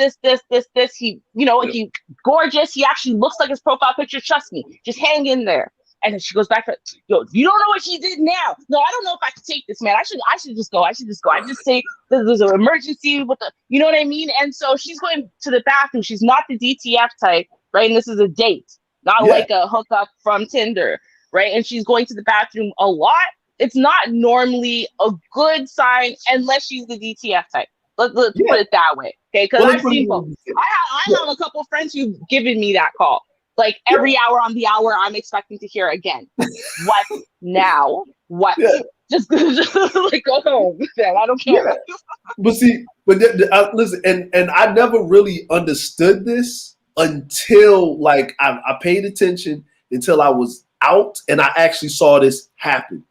He, he gorgeous. He actually looks like his profile picture. Trust me. Just hang in there. And then she goes back to, yo, you don't know what she did now. No, I don't know if I can take this, man. I should just go. I just say there's an emergency with the, you know what I mean? And so she's going to the bathroom. She's not the DTF type, right? And this is a date, not like a hookup from Tinder, right? And she's going to the bathroom a lot. It's not normally a good sign unless she's the DTF type. Let's put it that way. Okay, because I've seen both. I have a couple of friends who've given me that call. Like every hour on the hour, I'm expecting to hear again. What now? What? Yeah. Just like go home. I don't care. Yeah. But see, listen, and I never really understood this until like I paid attention until I was out and I actually saw this happen.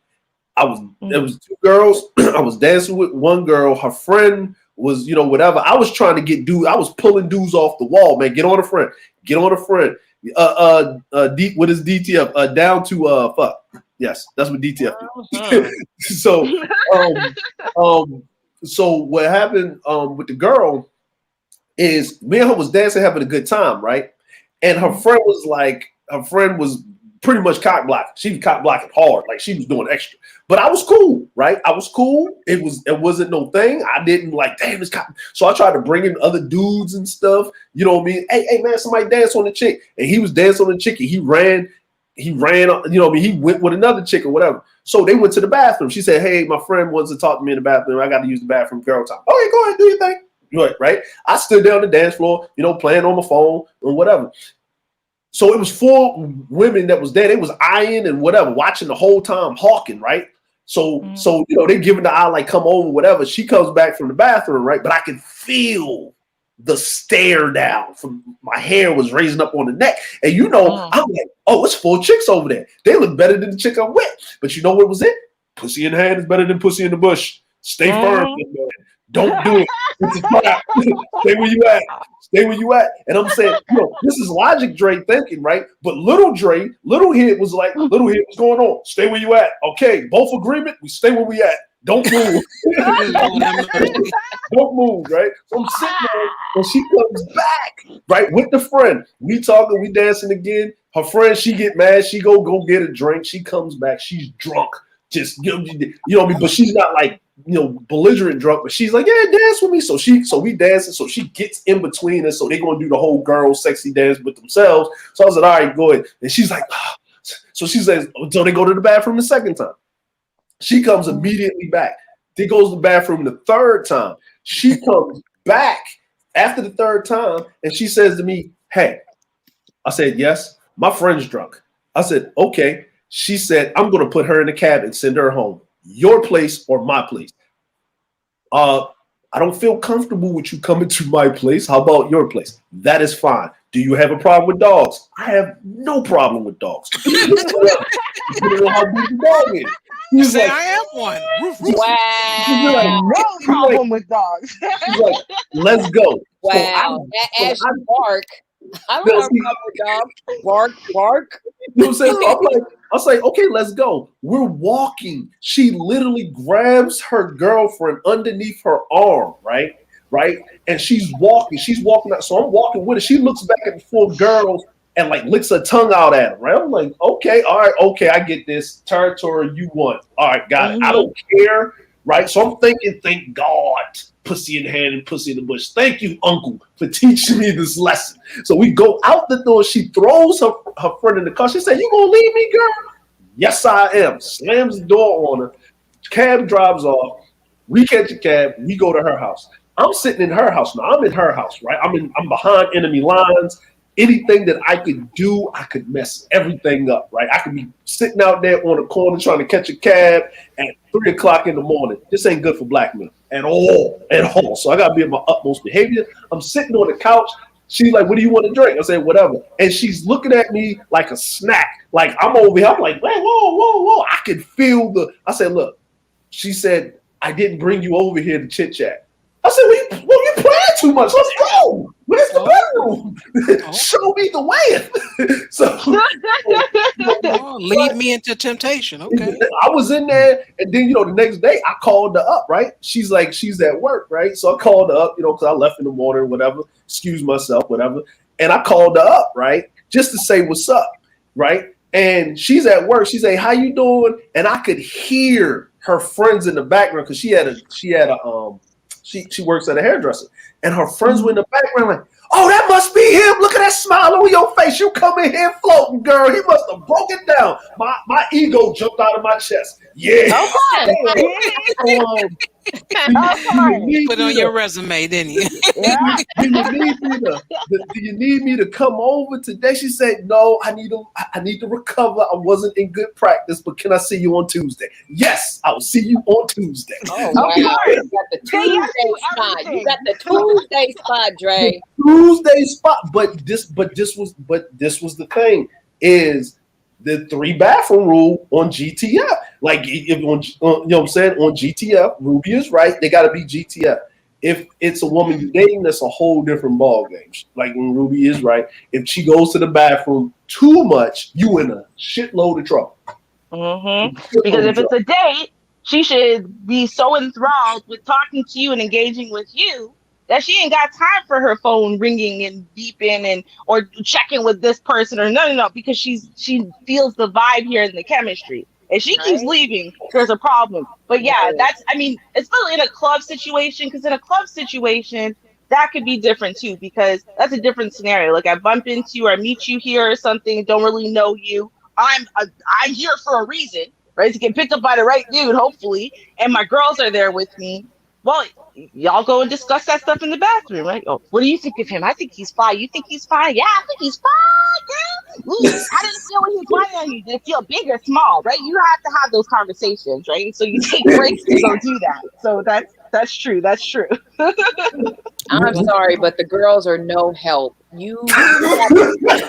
There was two girls. I was dancing with one girl. Her friend was, whatever. I was trying to get dudes. I was pulling dudes off the wall, man. Get on a friend. Get on a friend. What is DTF? Down to fuck. Yes, that's what DTF is. So what happened with the girl is me and her was dancing, having a good time, right? And her friend was pretty much cock blocking. She was cock blocking hard, like she was doing extra. But I was cool, right? I was cool. It wasn't no thing. I didn't like, damn, it's cock. So I tried to bring in other dudes and stuff. You know what I mean? Hey man, somebody dance on the chick. And he was dancing on the chick and he ran, you know what I mean? He went with another chick or whatever. So they went to the bathroom. She said, hey, my friend wants to talk to me in the bathroom. I got to use the bathroom, girl time. Okay, go ahead, do your thing. Right? I stood down on the dance floor, playing on my phone or whatever. So it was 4 women that was there. They was eyeing and whatever, watching the whole time, hawking, right? So they giving the eye like, come over, whatever. She comes back from the bathroom, right? But I could feel the stare down from my hair was raising up on the neck. And I'm like, oh, it's 4 chicks over there. They look better than the chick I'm with. But you know what was it? Pussy in the hand is better than pussy in the bush. Stay firm, man. Don't do it. It's a trap. Stay where you at. Stay where you at. And I'm saying, this is logic Dre thinking, right? But little head was like, little head, what's going on? Stay where you at. Okay, both agreement, we stay where we at. Don't move. Don't move, right? So I'm sitting there and she comes back, right, with the friend. We talking, we dancing again. Her friend, she get mad. She go get a drink. She comes back. She's drunk. Just, but she's not like, belligerent drunk, but she's like, yeah, dance with me. So we dancing. So she gets in between us. So they going to do the whole girl sexy dance with themselves. So I was like, all right, go ahead. And she's like, so she says, so they go to the bathroom the second time. She comes immediately back. They goes to the bathroom the third time. She comes back after the third time. And she says to me, hey, I said, yes, my friend's drunk. I said, okay. She said, I'm going to put her in a cab and send her home. Your place or my place. I don't feel comfortable with you coming to my place. How about your place? That is fine. Do you have a problem with dogs? I have no problem with dogs. You know how big the dog is. You say, like, I am one. Wow. No problem with dogs. He's like, let's go. Wow. As you bark, I don't have a problem with dogs. Bark, bark. You know what I'm saying? I was like, okay, let's go. We're walking. She literally grabs her girlfriend underneath her arm, right? And she's walking out. So I'm walking with her. She looks back at the 4 girls and like licks her tongue out at them, right? I'm like, okay, all right, okay, I get this. Territory you want. All right, got it. I don't care, right? So I'm thinking, thank God, pussy in hand and pussy in the bush. Thank you, uncle, for teaching me this lesson. So we go out the door. She throws her friend in the car. She said, you gonna leave me, girl? Yes, I am. Slams the door on her. Cab drives off. We catch a cab. We go to her house. I'm sitting in her house now. I'm in her house, right? I'm behind enemy lines. Anything that I could do, I could mess everything up, right? I could be sitting out there on the corner trying to catch a cab at 3 o'clock in the morning. This ain't good for black men at all. So I got to be at my utmost behavior. I'm sitting on the couch. She's like, what do you want to drink? I said, whatever. And she's looking at me like a snack. Like I'm over here. I'm like, hey, whoa. I could feel I said, look, she said, I didn't bring you over here to chit chat. I said, well, you playing too much. Let's go. Where's the bedroom? Show me the way. So lead me into temptation. Okay. I was in there, and then the next day I called her up, right? She's like, she's at work, right? So I called her up, because I left in the morning, whatever, excuse myself, whatever. And I called her up, right? Just to say what's up, right? And she's at work. She say, how you doing? And I could hear her friends in the background because she works at a hairdresser, and her friends were in the background like, Oh, that must be him. Look at that smile on your face. You come in here floating, girl. He must have broken down. My ego jumped out of my chest. Yeah. Of course. Put on your resume, didn't you? Yeah. Do you need me to come over today? She said, no, I need to recover. I wasn't in good practice, but can I see you on Tuesday? Yes, I'll see you on Tuesday. Oh, wow. You got the Tuesday spot. You got the Tuesday spot, Dre. Tuesday spot. But this was the thing is the 3-bathroom rule on GTF. Like if on you know what I'm saying, on GTF, Ruby is right. They gotta be GTF. If it's a woman you're dating, that's a whole different ball game. Like when Ruby is right, if she goes to the bathroom too much, you in a shitload of trouble. Mm-hmm. Because if it's a date, she should be so enthralled with talking to you and engaging with you that she ain't got time for her phone ringing and beeping and or checking with this person or no, because she feels the vibe here and the chemistry. If she keeps leaving, there's a problem. But yeah, especially in a club situation, because in a club situation, that could be different too, because that's a different scenario. Like I bump into you or I meet you here or something, don't really know you. I'm here for a reason, right? To get picked up by the right dude, hopefully, and my girls are there with me. Well, y'all go and discuss that stuff in the bathroom, right? Oh, what do you think of him? I think he's fine. You think he's fine? Yeah, I think he's fine, girl. How did it feel when he was lying on you? Did it feel big or small, right? You have to have those conversations, right? So you take breaks to go do that. So that's true. That's true. I'm sorry, but the girls are no help. You don't listen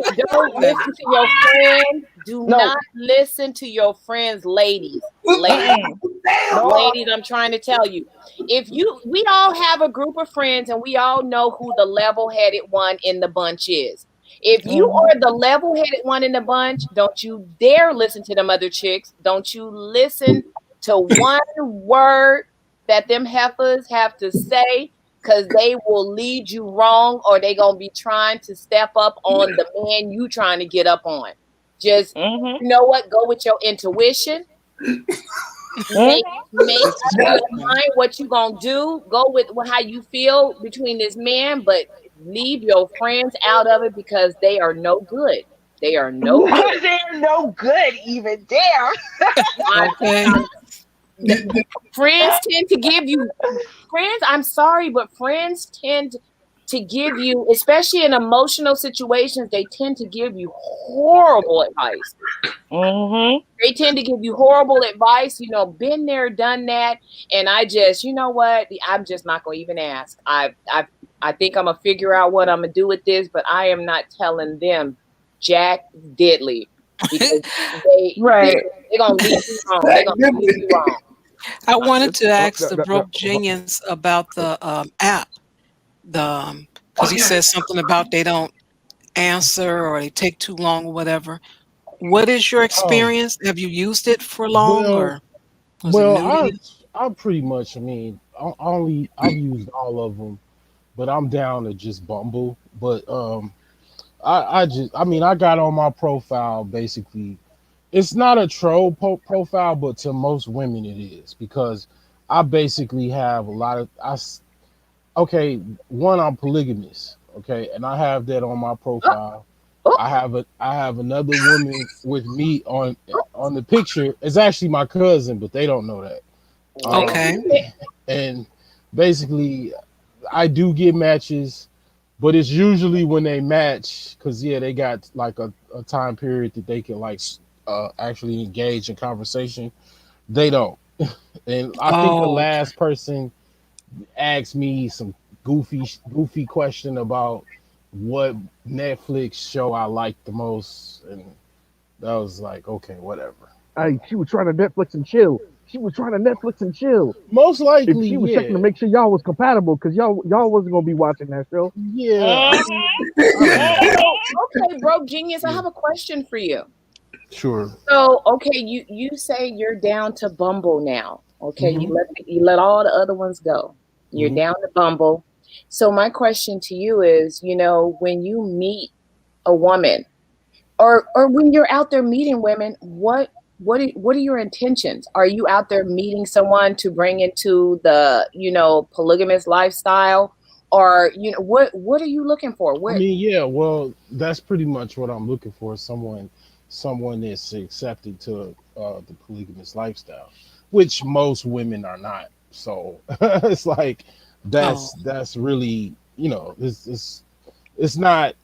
to your friends. Do not listen to your friends, ladies. Ladies, I'm trying to tell you. We all have a group of friends and we all know who the level-headed one in the bunch is. If you are the level-headed one in the bunch, don't you dare listen to them other chicks. Don't you listen to one word that them heifers have to say, because they will lead you wrong, or they gonna be trying to step up on the man you trying to get up on. Just you know what? Go with your intuition. Make up your mind what you gonna do. Go with how you feel between this man, but leave your friends out of it because they are no good. They are no good. They are no good, even. Damn. Okay. Friends tend to give you I'm sorry, but friends tend to give you, especially in emotional situations, they tend to give you horrible advice. They tend to give you horrible advice, been there, done that. And I just, you know what? I'm just not going to even ask. I think I'm going to figure out what I'm going to do with this, but I am not telling them Jack Diddley, because they're going to leave you wrong. They're going to leave you wrong. I wanted to ask the Broke Genius about the app, because he says something about they don't answer or they take too long or whatever. What is your experience? Have you used it for long, or was it new? I pretty much. I've used all of them, but I'm down to just Bumble. But I got on my profile basically. It's not a troll profile, but to most women it is, because I basically have a lot of I'm polygamous, and I have that on my profile. I have another woman with me on the picture. It's actually my cousin, but they don't know that. And basically, I do get matches, but it's usually when they match, because they got like a time period that they can actually engage in conversation. They don't. And I think the last person asked me some goofy question about what Netflix show I liked the most, and that was like, okay, whatever. Hey, she was trying to Netflix and chill. Most likely, she was checking to make sure y'all was compatible, because y'all wasn't gonna be watching that show. Yeah. Okay, Broke Genius, I have a question for you. Sure. So, okay, you say you're down to Bumble now. Okay, you let all the other ones go. You're down to Bumble. So my question to you is, when you meet a woman, or when you're out there meeting women, what are your intentions? Are you out there meeting someone to bring into the, polygamous lifestyle? or what are you looking for? I mean, yeah, well, that's pretty much what I'm looking for. Someone that's accepted to the polygamous lifestyle, which most women are not. So it's like that's really, it's not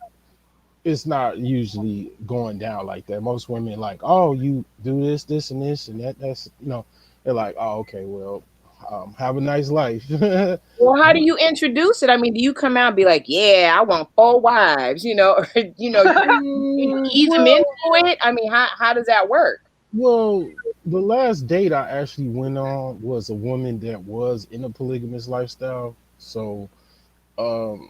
usually going down like that. Most women like, oh, you do this and this and that. That's they're like, oh, okay, well, have a nice life. Well, how do you introduce it? I mean, do you come out and be like, yeah, I want 4 wives, or, ease them into it? I mean, how does that work? Well, the last date I actually went on was a woman that was in a polygamous lifestyle. So, that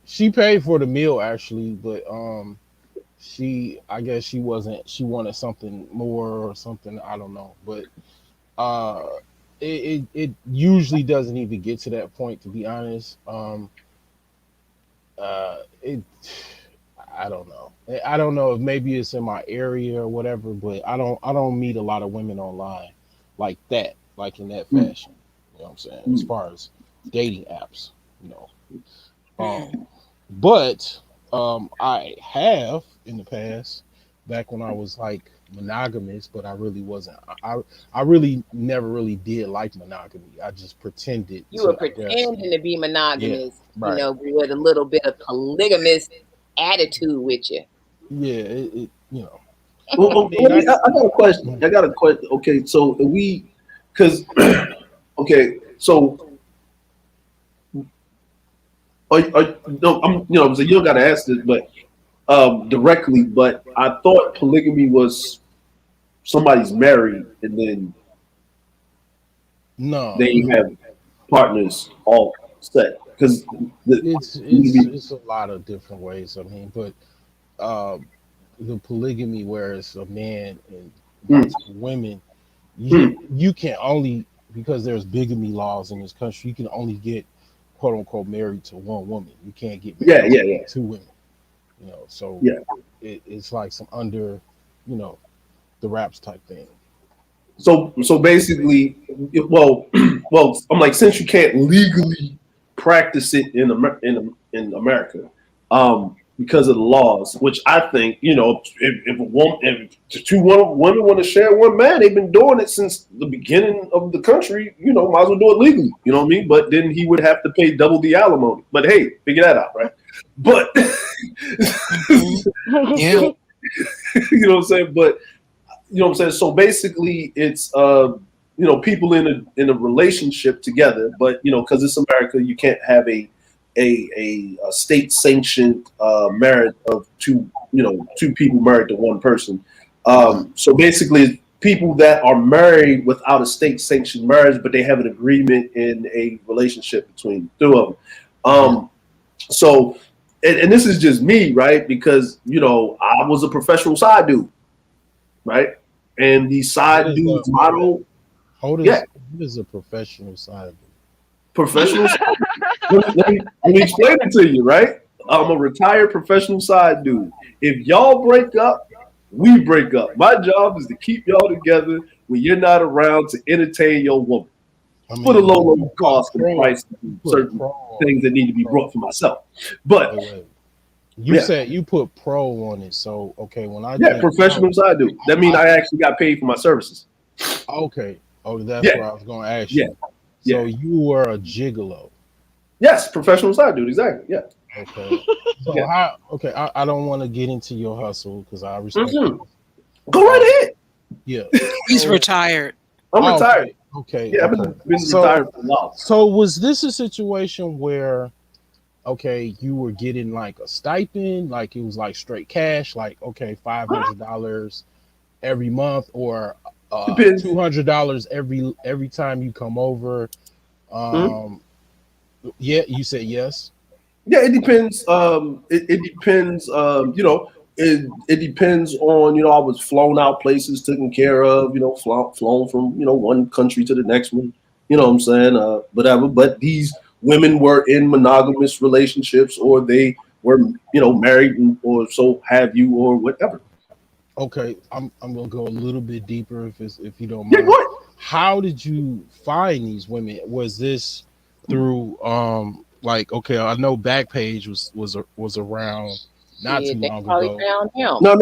she paid for the meal actually, but I guess she wanted something more or something. I don't know, but it usually doesn't even get to that point, to be honest. It I don't know. I don't know if maybe it's in my area or whatever, but I don't meet a lot of women online like that, like in that fashion. You know what I'm saying? As far as dating apps, but I have in the past, back when I was like monogamous, but I really wasn't. I really never really did like monogamy. I just pretended. You were pretending to be monogamous, right. With a little bit of polygamous attitude with you. Yeah, Well, I got a question. Okay, so okay, so no, so you don't got to ask this, but directly. But I thought polygamy was somebody's married and then they have partners all set, because it's a lot of different ways. I mean, but the polygamy where it's a man and multiple women, you can only, because there's bigamy laws in this country, you can only get quote unquote married to one woman. You can't get married to two women. So it's like some under, the wraps type thing. So basically, well, I'm like, since you can't legally practice it in America, because of the laws, which I think, if two women want to share one man, they've been doing it since the beginning of the country. Might as well do it legally. You know what I mean? But then he would have to pay double the alimony. But hey, figure that out, right? But yeah, you know what I'm saying? But you know what I'm saying? So basically it's people in a relationship together, but because it's America, you can't have a state sanctioned marriage of two people married to one person. So basically people that are married without a state sanctioned marriage, but they have an agreement in a relationship between the two of them. So and this is just me, right? Because I was a professional side dude. Right, and the side dude's model. What is a professional side dude? Professional. let me explain it to you. Right, I'm a retired professional side dude. If y'all break up, we break up. My job is to keep y'all together when you're not around to entertain your woman. For the low cost and price of certain things that need to be brought for myself. But you said you put pro on it, so okay. When I professional side dude, that means I actually got paid for my services. Okay. Oh, that's what I was going to ask you. So you were a gigolo. Yes, professional side dude, exactly. Yeah. Okay. So I don't want to get into your hustle because I respect you. Go right ahead. Yeah. He's retired. I'm retired. Okay. Yeah, I've been retired for a while. So was this a situation where you were getting like a stipend, like it was like straight cash, like $500 every month, or $200 every time you come over? Yeah, you said yes. Yeah, it depends. It depends. It depends on. I was flown out places, taken care of. Flown from one country to the next one. You know what I'm saying? Whatever. But these women were in monogamous relationships, or they were married, or so have you, or whatever. Okay, I'm gonna go a little bit deeper if you don't mind. Yeah, go ahead. How did you find these women? Was this through like, okay, I know Backpage was around not too They long probably ago. found him. No,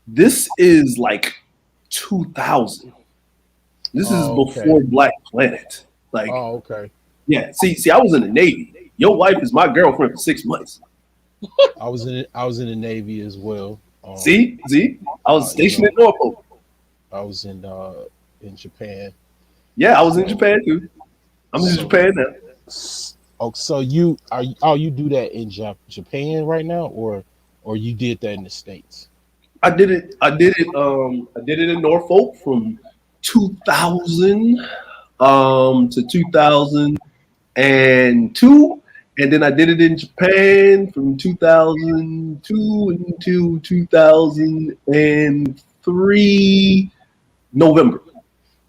this is like 2000. This is Oh, okay. before Black Planet. Like, Oh, okay. yeah. See, I was in the Navy. Your wife is my girlfriend for 6 months. I was in the Navy as well. See, I was You stationed know, in Norfolk. I was in Japan. Yeah, I was in So Japan too. I'm in so Japan now. oh, so you are you do that in Japan right now, or you did that in the States? I did it. I did it in Norfolk from 2000 to 2002, and then I did it in Japan from 2002 until 2003 November.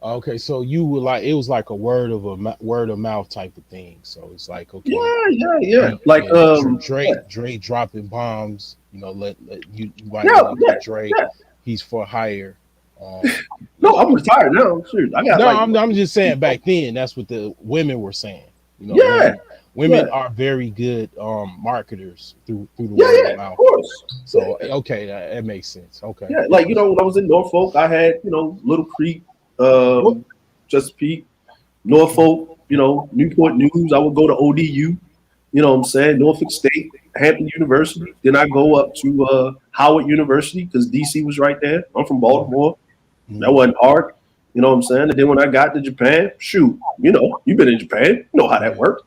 Okay, so you were like, it was like a word of mouth type of thing. So it's like, okay, Yeah. Like Drake dropping bombs. You know, let you might yeah, want to get Drake. yeah. He's for hire. Um, No, I'm retired now. Sure, I got no, like I'm just saying back then that's what the women were saying. You know, yeah, women are very good marketers through the word of yeah, of mouth. course. So okay, that makes sense. Okay. Yeah, like when I was in Norfolk, I had Little Creek, What? Chesapeake, Norfolk, Newport News. I would go to ODU, what I'm saying, Norfolk State, Hampton University. Then I go up to Howard University because DC was right there. I'm from Baltimore. That wasn't hard, what I'm saying. And then when I got to Japan, shoot, you've been in Japan, you know how that works.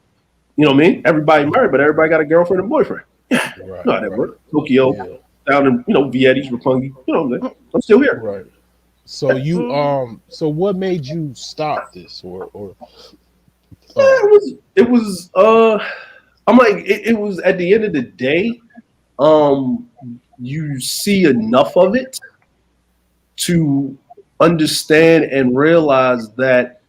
You know what I mean? Everybody married, but everybody got a girlfriend and boyfriend. Yeah, you know how that works. Tokyo, down in Vietti's, Roppongi. You know what I'm saying? I'm still here. Right. So you so what made you stop this or it was I'm like it was at the end of the day, you see enough of it to understand and realize that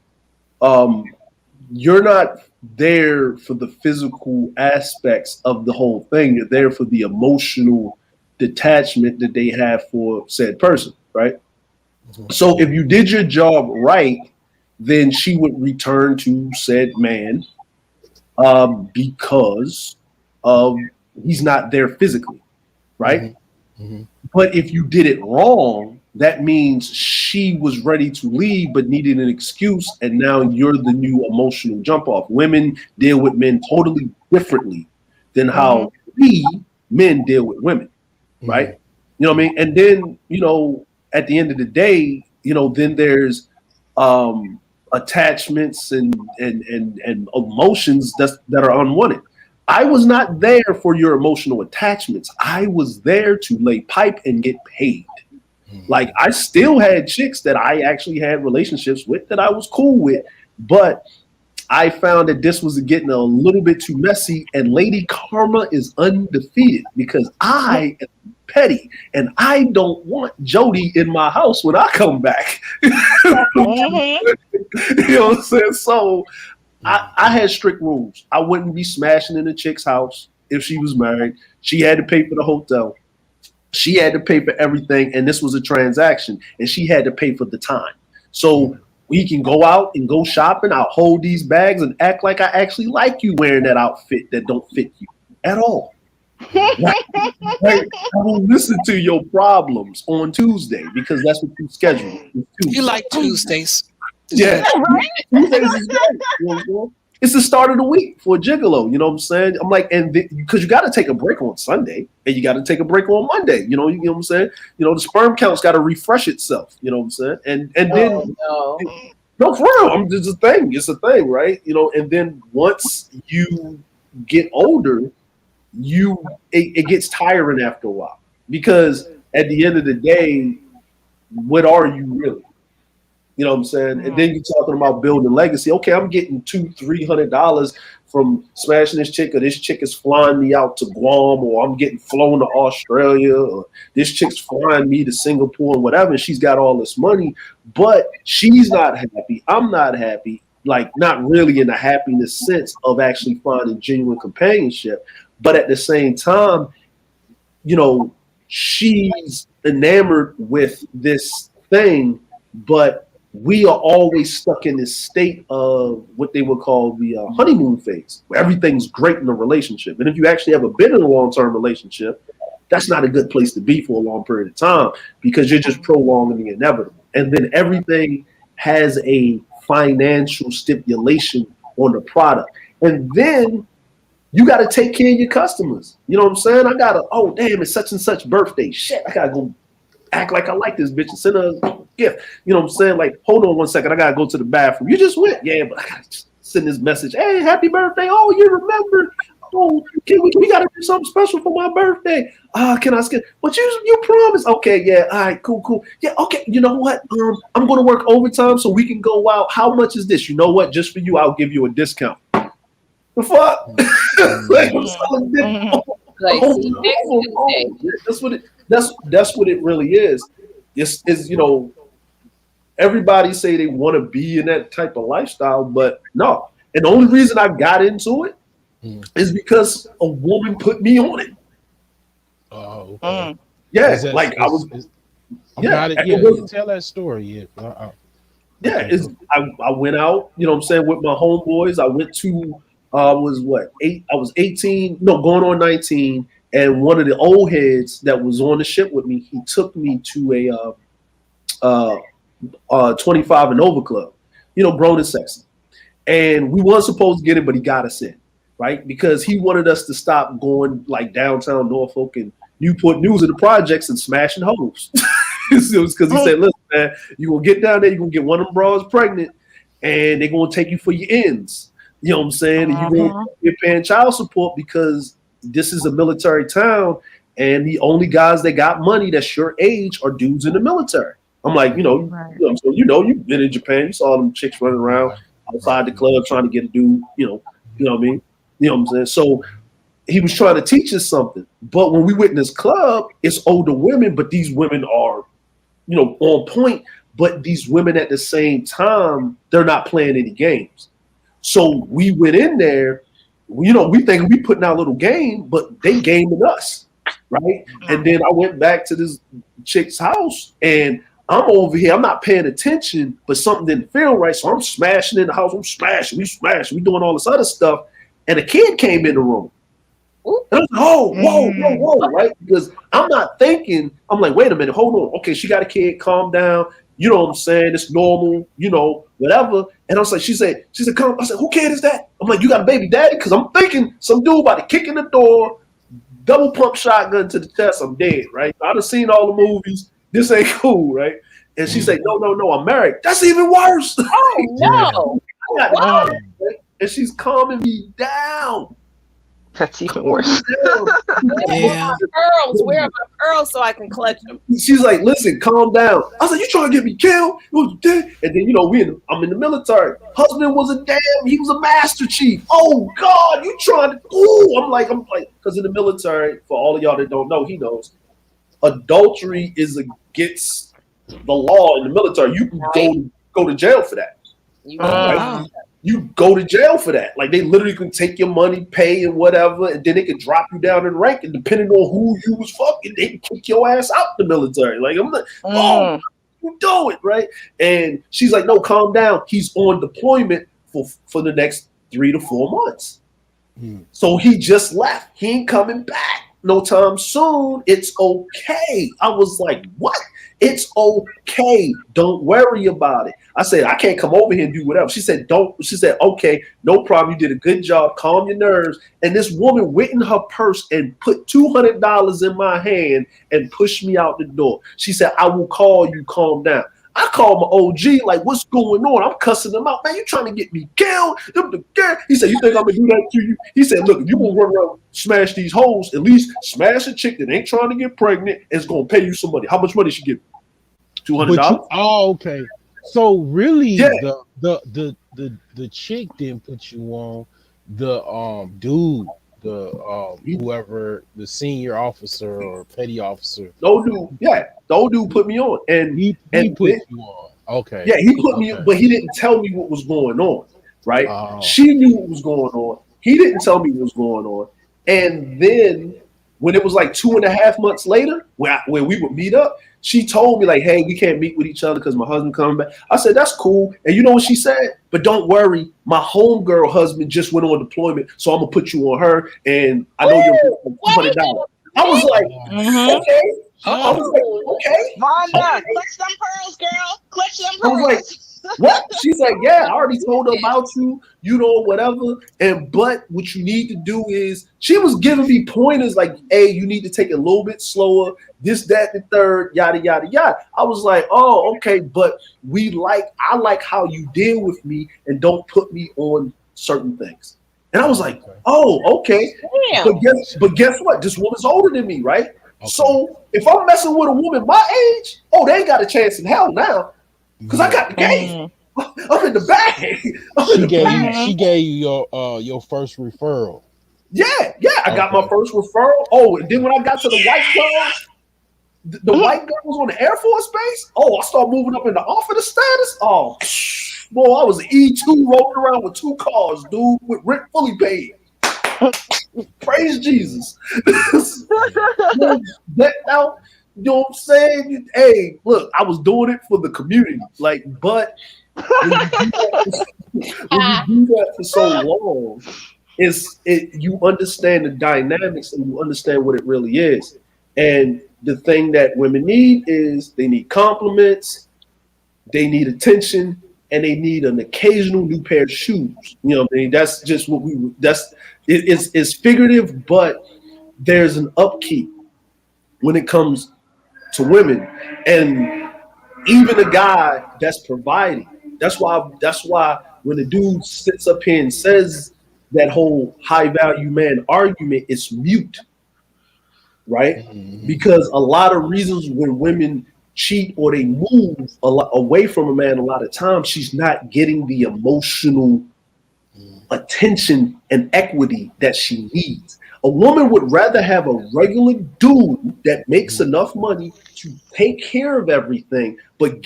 you're not there for the physical aspects of the whole thing. You're there for the emotional detachment that they have for said person, right? So if you did your job right, then she would return to said man because he's not there physically, right? But if you did it wrong, that means she was ready to leave but needed an excuse, and now you're the new emotional jump off. Women deal with men totally differently than how we men deal with women, right? You know what I mean? And then, at the end of the day, then there's attachments and emotions that are unwanted. I was not there for your emotional attachments. I was there to lay pipe and get paid. Like, I still had chicks that I actually had relationships with that I was cool with, but I found that this was getting a little bit too messy, and Lady Karma is undefeated because I am petty and I don't want Jody in my house when I come back. You know what I'm saying? So I had strict rules. I wouldn't be smashing in a chick's house if she was married. She had to pay for the hotel. She had to pay for everything, and this was a transaction, and she had to pay for the time. So we can go out and go shopping. I'll hold these bags and act like I actually like you wearing that outfit that don't fit you at all. Right? I will listen to your problems on Tuesday because that's what you schedule. You like Tuesdays. Yeah. Tuesdays is great. It's the start of the week for a gigolo. You know what I'm saying? I'm like, and because you got to take a break on Sunday and you got to take a break on Monday. You know what I'm saying? The sperm count's got to refresh itself. You know what I'm saying? And then no, for real. It's a thing. It's a thing, right? And then once you get older, it gets tiring after a while because at the end of the day, what are you really? You know what I'm saying? And then you're talking about building legacy. Okay, I'm getting $200-300 from smashing this chick, or this chick is flying me out to Guam, or I'm getting flown to Australia, or this chick's flying me to Singapore and whatever. And she's got all this money, but she's not happy. I'm not happy. Like, not really in the happiness sense of actually finding genuine companionship. But at the same time, she's enamored with this thing, but we are always stuck in this state of what they would call the honeymoon phase, where everything's great in a relationship. And if you actually ever been in a long-term relationship, that's not a good place to be for a long period of time, because you're just prolonging the inevitable. And then everything has a financial stipulation on the product. And then you got to take care of your customers. You know what I'm saying? I got to, oh, damn, it's such and such birthday. Shit, I got to go act like I like this bitch and send her a gift. You know what I'm saying? Like, hold on 1 second. I got to go to the bathroom. You just went. Yeah, but I got to send this message. Hey, happy birthday. Oh, you remember? Oh, we got to do something special for my birthday. Can I skip? But you promised. Okay, yeah. All right, cool. Yeah, okay. You know what? I'm going to work overtime so we can go out. How much is this? You know what? Just for you, I'll give you a discount. The fuck? That's what it really is. It's you know, everybody say they want to be in that type of lifestyle, but no. And the only reason I got into it is because a woman put me on it. Oh, okay. Yeah, tell that story. I went out, you know what I'm saying, with my homeboys. I went to I was 18, no, going on 19, and one of the old heads that was on the ship with me, he took me to a 25 and over club, you know, grown and sexy. And we weren't supposed to get in, but he got us in, right? Because he wanted us to stop going like downtown Norfolk and Newport News in the projects and smashing hoes. It was because he said, listen, man, you're going to get down there, you're going to get one of them bras pregnant, and they're going to take you for your ends. You know what I'm saying? And you're paying child support because this is a military town, and the only guys that got money that's your age are dudes in the military. I'm like, you've been in Japan, you saw them chicks running around outside the club trying to get a dude, you know what I mean? You know what I'm saying? So he was trying to teach us something. But when we went in this club, it's older women, but these women are, on point. But these women at the same time, they're not playing any games. So we went in there, we think we putting out a little game, but they gaming us, right? And then I went back to this chick's house, and I'm over here. I'm not paying attention, but something didn't feel right. So I'm smashing in the house. We doing all this other stuff. And a kid came in the room. And I was like, whoa, right? Because I'm not thinking, I'm like, wait a minute, hold on. Okay, she got a kid, calm down. You know what I'm saying? It's normal, whatever. And I was like, she said, come. I said, who kid is that? I'm like, you got a baby daddy? Because I'm thinking some dude about to kick in the door, double pump shotgun to the chest. I'm dead, right? I've seen all the movies. This ain't cool, right? And she said, no, I'm married. That's even worse. Oh, no. And she's calming me down. That's even worse. Yeah. Where are my pearls so I can clutch them? She's like, listen, calm down. I said, you trying to get me killed? And then, I'm in the military. Husband he was a master chief. Oh God, you trying to, I'm like, because in the military, for all of y'all that don't know, he knows, adultery is against the law in the military. You can go to jail for that. You go to jail for that. Like, they literally can take your money, pay and whatever, and then they can drop you down in rank. And depending on who you was fucking, they can kick your ass out the military. Like, I'm like, you do it, right? And she's like, no, calm down. He's on deployment for the next 3 to 4 months. So he just left. He ain't coming back no time soon. It's okay. I was like, what? It's okay. Don't worry about it. I said, I can't come over here and do whatever. She said, okay, no problem. You did a good job. Calm your nerves. And this woman went in her purse and put $200 in my hand and pushed me out the door. She said, I will call you. Calm down. I called my OG, like, what's going on? I'm cussing them out. Man, you trying to get me killed? He said, you think I'm going to do that to you? He said, look, if you going to run around smash these hoes, at least smash a chick that ain't trying to get pregnant and is going to pay you some money. How much money she give you? $200? Okay. So really, the chick didn't put you on. The dude, whoever, the senior officer or petty officer. The old dude put me on, and he put you on. Okay. Yeah, he put me, but he didn't tell me what was going on. Right? She knew what was going on. He didn't tell me what was going on. And then When it was like 2.5 months later, where we would meet up, she told me like, "Hey, we can't meet with each other because my husband coming back." I said, "That's cool." And you know what she said? "But don't worry, my homegirl husband just went on deployment, so I'm gonna put you on her, and I know you're $200." I was like, "Okay." I was like, "Okay." Vonda, clutch them pearls, girl. Clutch them I was like, pearls. "What?" She's like, "Yeah, I already told her about you, you know, whatever. And but what you need to do is," she was giving me pointers like, "Hey, you need to take it a little bit slower, this, that, and the third, yada, yada, yada." I was like, "Oh, okay, but I like how you deal with me and don't put me on certain things." And I was like, "Oh, okay." Damn. But guess what? This woman's older than me, right? So if I'm messing with a woman my age, oh, they ain't got a chance in hell now. Because I got the game. I'm in the bag. She gave you your first referral. Yeah. I got my first referral. Oh, and then when I got to the white girls, the white girls on the Air Force Base, oh, I started moving up in the officer status. Oh, boy, I was an E2 rolling around with 2 cars, dude, with rent fully paid. Praise Jesus. Now, you know what I'm saying? Hey, look, I was doing it for the community. Like, but when you do that for so long, you understand the dynamics and you understand what it really is. And the thing that women need is they need compliments, they need attention, and they need an occasional new pair of shoes. You know what I mean? That's just what it's figurative, but there's an upkeep when it comes to women. And even a guy that's providing. That's why when the dude sits up here and says that whole high value man argument, it's mute, right? Because a lot of reasons when women cheat or they move away from a man, a lot of times she's not getting the emotional attention and equity that she needs. A woman would rather have a regular dude that makes enough money to take care of everything, but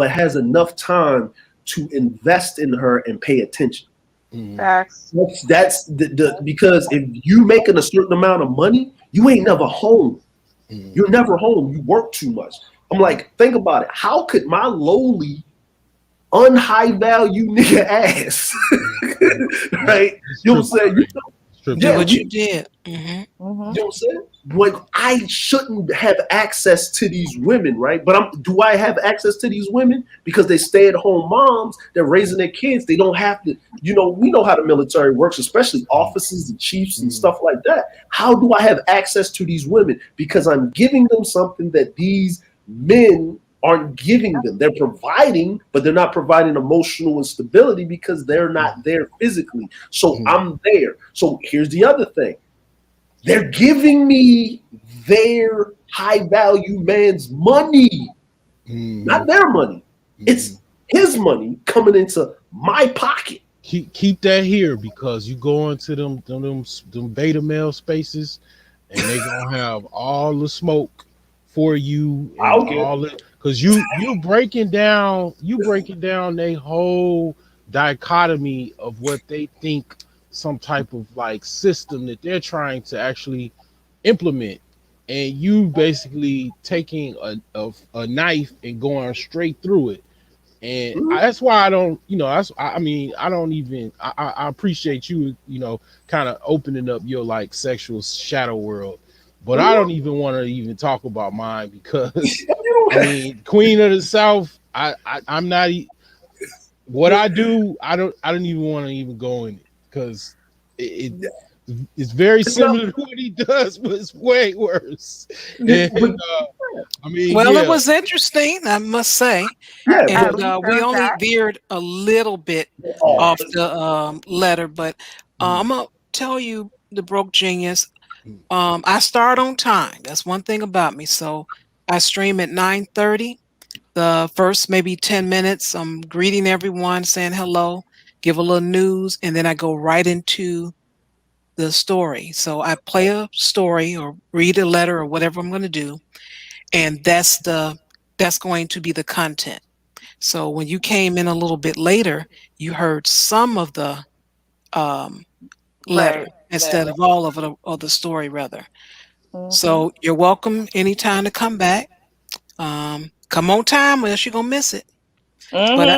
has enough time to invest in her and pay attention. Facts. That's the because if you making a certain amount of money, you ain't never home. You're never home. You work too much. I'm like, think about it. How could my lowly, unhigh value nigga ass, right? You know what I'm saying? Do what you did. You know what I'm saying? Like, I shouldn't have access to these women, right? But do I have access to these women? Because they stay at home moms, they're raising their kids. They don't have to, we know how the military works, especially officers and chiefs and stuff like that. How do I have access to these women? Because I'm giving them something that these men aren't giving them. They're providing, but they're not providing emotional instability because they're not there physically. So I'm there. So here's the other thing. They're giving me their high value man's money, not their money. It's his money coming into my pocket. Keep that here, because you go into them beta male spaces and they gonna have all the smoke for you and all it, because you're breaking down a whole dichotomy of what they think some type of like system that they're trying to actually implement, and you basically taking a knife and going straight through it. And that's why I don't, I appreciate you, kind of opening up your like sexual shadow world, but I don't even want to even talk about mine because Queen of the South, I'm not, what I do, I don't even want to even go in it because it's very similar to what he does, but it's way worse. And, it was interesting, I must say. And we only veered a little bit off the letter, but I'm gonna tell you, the broke genius. I start on time. That's one thing about me. So I stream at 9:30. The first maybe 10 minutes, I'm greeting everyone, saying hello, give a little news, and then I go right into the story. So I play a story or read a letter or whatever I'm going to do, and that's going to be the content. So when you came in a little bit later, you heard some of the letter instead of all of it, or the story rather. So you're welcome anytime to come back. Come on time, or else you're gonna miss it. But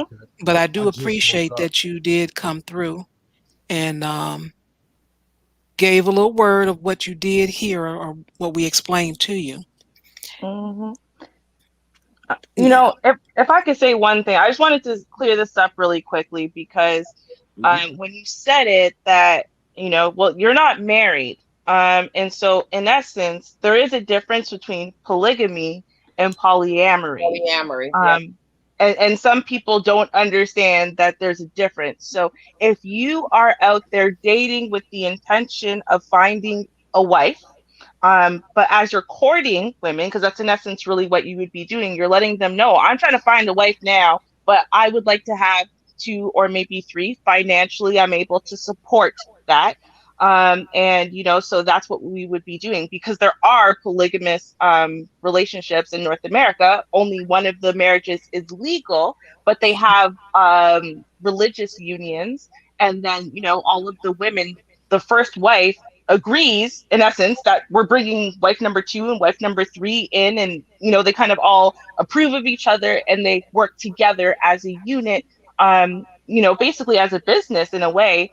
I do I just woke appreciate up. that you did come through and gave a little word of what you did hear or what we explained to you. You Yeah. know, if I could say one thing, I just wanted to clear this up really quickly because when you said it that, well, you're not married. And so in essence, there is a difference between polygamy and polyamory. Polyamory, yeah. And some people don't understand that there's a difference. So if you are out there dating with the intention of finding a wife, but as you're courting women, because that's in essence really what you would be doing, you're letting them know, I'm trying to find a wife now, but I would like to have two or maybe three. Financially, I'm able to support that. And so that's what we would be doing because there are polygamous relationships in North America. Only one of the marriages is legal, but they have religious unions. And then, all of the women, the first wife agrees in essence that we're bringing wife number two and wife number three in, and they kind of all approve of each other and they work together as a unit, basically as a business in a way.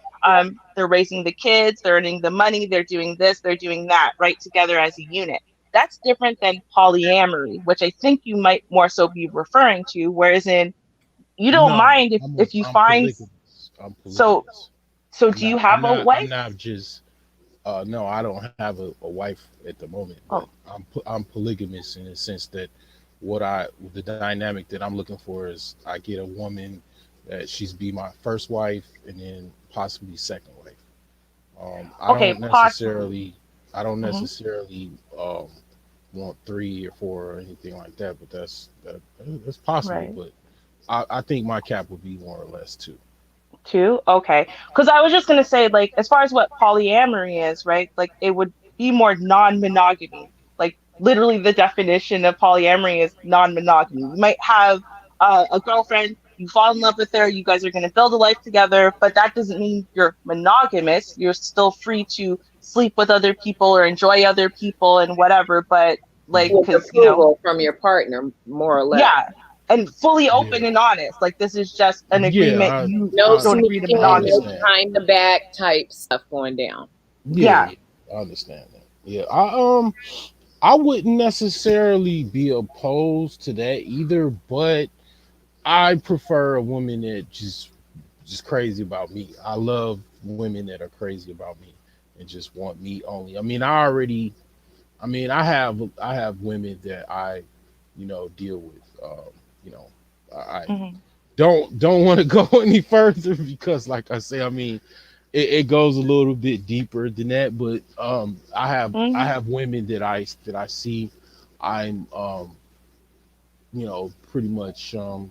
They're raising the kids, they're earning the money, they're doing this, they're doing that, right, together as a unit. That's different than polyamory, which I think you might more so be referring to, whereas in you don't No, mind if you I'm find. polygamous. I'm so polygamous. so do you have a I'm wife? not just. No, I don't have a wife at the moment, but Oh, I'm polygamous in the sense that the dynamic that I'm looking for is I get a woman that she's be my first wife and then possibly second wife. I okay, don't possibly. necessarily I don't necessarily want three or four or anything like that, but that's possible. Right. But I think my cap would be more or less two. Two? Okay. Because I was just gonna say, like, as far as what polyamory is, right? Like, it would be more non-monogamy. Like, literally, the definition of polyamory is non-monogamy. You might have a girlfriend, you fall in love with her, you guys are gonna build a life together, but that doesn't mean you're monogamous. You're still free to sleep with other people or enjoy other people and whatever. But like, With because approval from your partner, more or less. yeah, and fully Yeah, open and honest. Like, this is just an yeah, agreement. You No don't agree to sneaking, I no monogamy. understand. behind the back type stuff going down. Yeah, Yeah. yeah, I understand that. Yeah, I wouldn't necessarily be opposed to that either, but I prefer a woman that just crazy about me. I love women that are crazy about me and just want me only. I have women that I, deal with. You know, I Hmm. don't want to go any further because, like I say, I mean, it goes a little bit deeper than that. But I Hmm. have women that I see. I'm pretty much I'm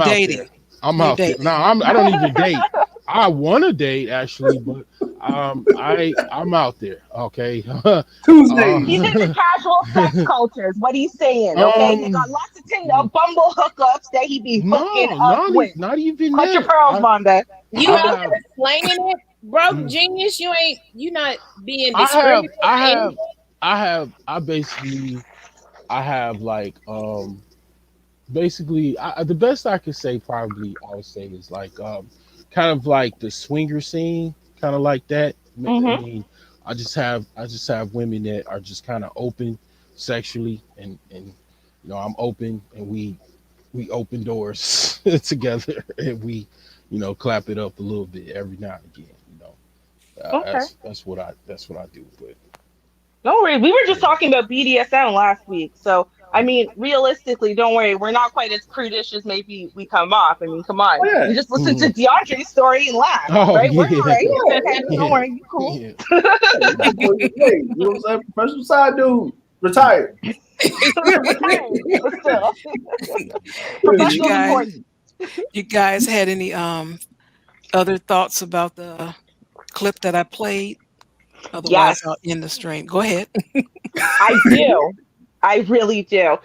out there. Dating. I'm You out there. dating. No, I don't even date. I want to date actually, but I'm out there. Okay. He's Tuesdays. into casual sex cultures. What he's saying, okay? He got um lots of Tinder Bumble hookups that he be hooking no, up with. not even Clutch your that. pearls, Monda. You I out have there slanging it, broke genius. You not being I have discriminatory. I basically I have like basically the best I could say probably I would say is like kind of like the swinger scene, kind of like that. I Hmm. mean, I just have women that are just kind of open sexually, and I'm open, and we open doors together, and we clap it up a little bit every now and again. Okay. That's what I do. But Don't worry. We were just yeah. talking about BDSM last week. So, I mean, realistically, don't worry. We're not quite as prudish as maybe we come off. I mean, come on. Oh yeah. You just listen to Mhm. DeAndre's story and laugh, Oh right? We're all yeah, right. We're okay. Don't yeah, worry. You cool. yeah. You know what I'm saying? Professional side dude, retired. Retired, but still. Did you Professional guys recording. you guys had any other thoughts about the clip that I played? Otherwise, I'll Yes. end the stream. Go ahead. I do. I really do.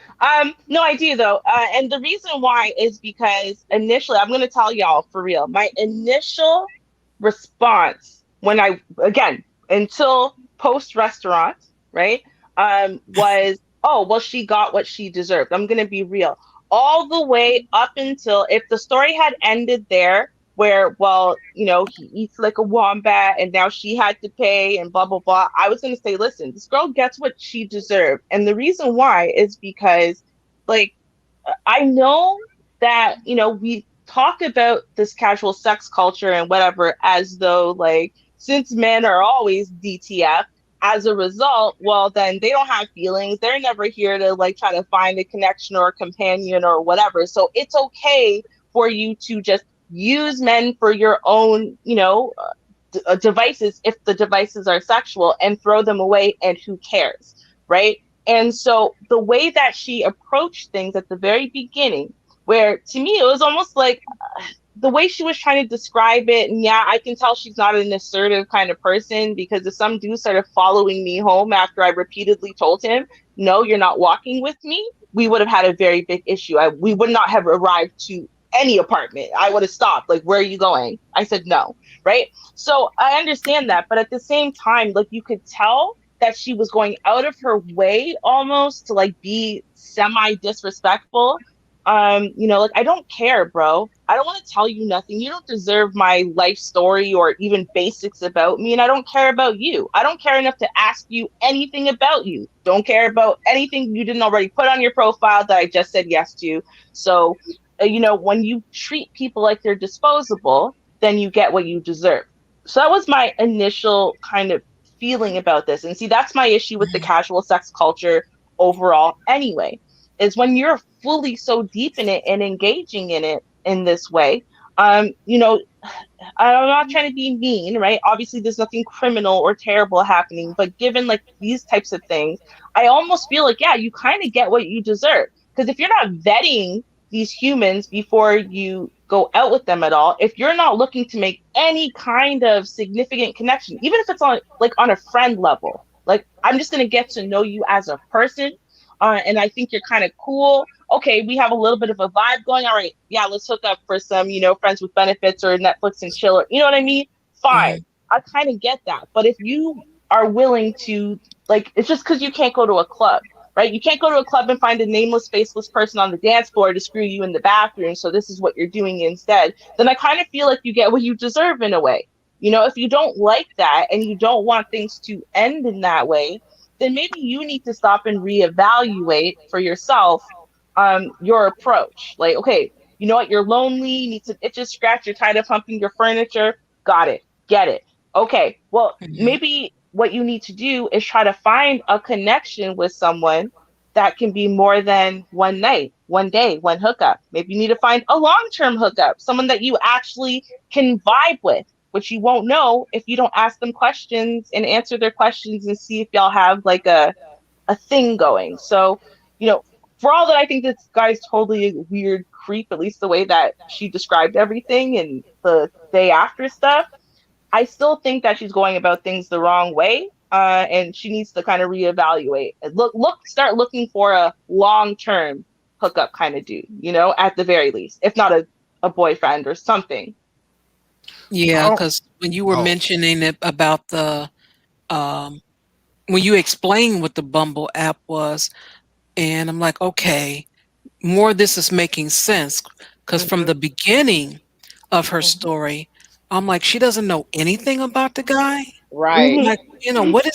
No, I do though. And the reason why is because initially, I'm going to tell y'all for real. My initial response when I, again, until post restaurant, right? Was, oh, well, she got what she deserved. I'm going to be real. All the way up until, if the story had ended there, where, well, you know, he eats like a wombat and now she had to pay and blah, blah, blah, I was going to say, listen, this girl gets what she deserved. And the reason why is because, like, I know that, you know, we talk about this casual sex culture and whatever as though, like, since men are always DTF, as a result, well, then they don't have feelings. They're never here to, like, try to find a connection or a companion or whatever. So it's okay for you to just use men for your own, you know, devices if the devices are sexual, and throw them away, and who cares, right? And so the way that she approached things at the very beginning, where to me it was almost like the way she was trying to describe it, and yeah, I can tell she's not an assertive kind of person, because if some dude started following me home after I repeatedly told him, no, you're not walking with me, we would have had a very big issue. We would not have arrived to any apartment. I would have stopped. Like, where are you going? I said no, right? So I understand that, but at the same time, like, you could tell that she was going out of her way almost to, like, be semi disrespectful. You know, like, I don't care, bro. I don't want to tell you nothing. You don't deserve my life story or even basics about me, and I don't care about you. I don't care enough to ask you anything about you. Don't care about anything you didn't already put on your profile that I just said yes to. So, you know, when you treat people like they're disposable, then you get what you deserve. So that was my initial kind of feeling about this. And see, that's my issue with the casual sex culture overall anyway, is when you're fully so deep in it and engaging in it in this way. You know, I'm not trying to be mean, right? Obviously, there's nothing criminal or terrible happening, but given like these types of things, I almost feel like, yeah, you kind of get what you deserve. Because if you're not vetting these humans before you go out with them at all, if you're not looking to make any kind of significant connection, even if it's on like on a friend level, like, I'm just going to get to know you as a person. And I think you're kind of cool. Okay, we have a little bit of a vibe going. All right, yeah, let's hook up for some, you know, friends with benefits or Netflix and chill, or, you know what I mean? Fine. I kind of get that. But if you are willing to, like, it's just because you can't go to a club, right? You can't go to a club and find a nameless, faceless person on the dance floor to screw you in the bathroom. So this is what you're doing instead. Then I kind of feel like you get what you deserve in a way. You know, if you don't like that and you don't want things to end in that way, then maybe you need to stop and reevaluate for yourself your approach. Like, okay, you know what, you're lonely, you need to itch a scratch, you're tired of humping your furniture. Got it. Get it. Okay, well, maybe what you need to do is try to find a connection with someone that can be more than one night, one day, one hookup. Maybe you need to find a long-term hookup, someone that you actually can vibe with, which you won't know if you don't ask them questions and answer their questions and see if y'all have like a thing going. So, you know, for all that I think this guy's totally a weird creep, at least the way that she described everything and the day after stuff, I still think that she's going about things the wrong way. And she needs to kind of reevaluate and start looking for a long-term hookup kind of dude, you know, at the very least, if not a boyfriend or something. Yeah, because when you were mentioning it about the when you explained what the Bumble app was, and I'm like, okay, more of this is making sense, because from the beginning of her story, I'm like, she doesn't know anything about the guy. Right. Like, what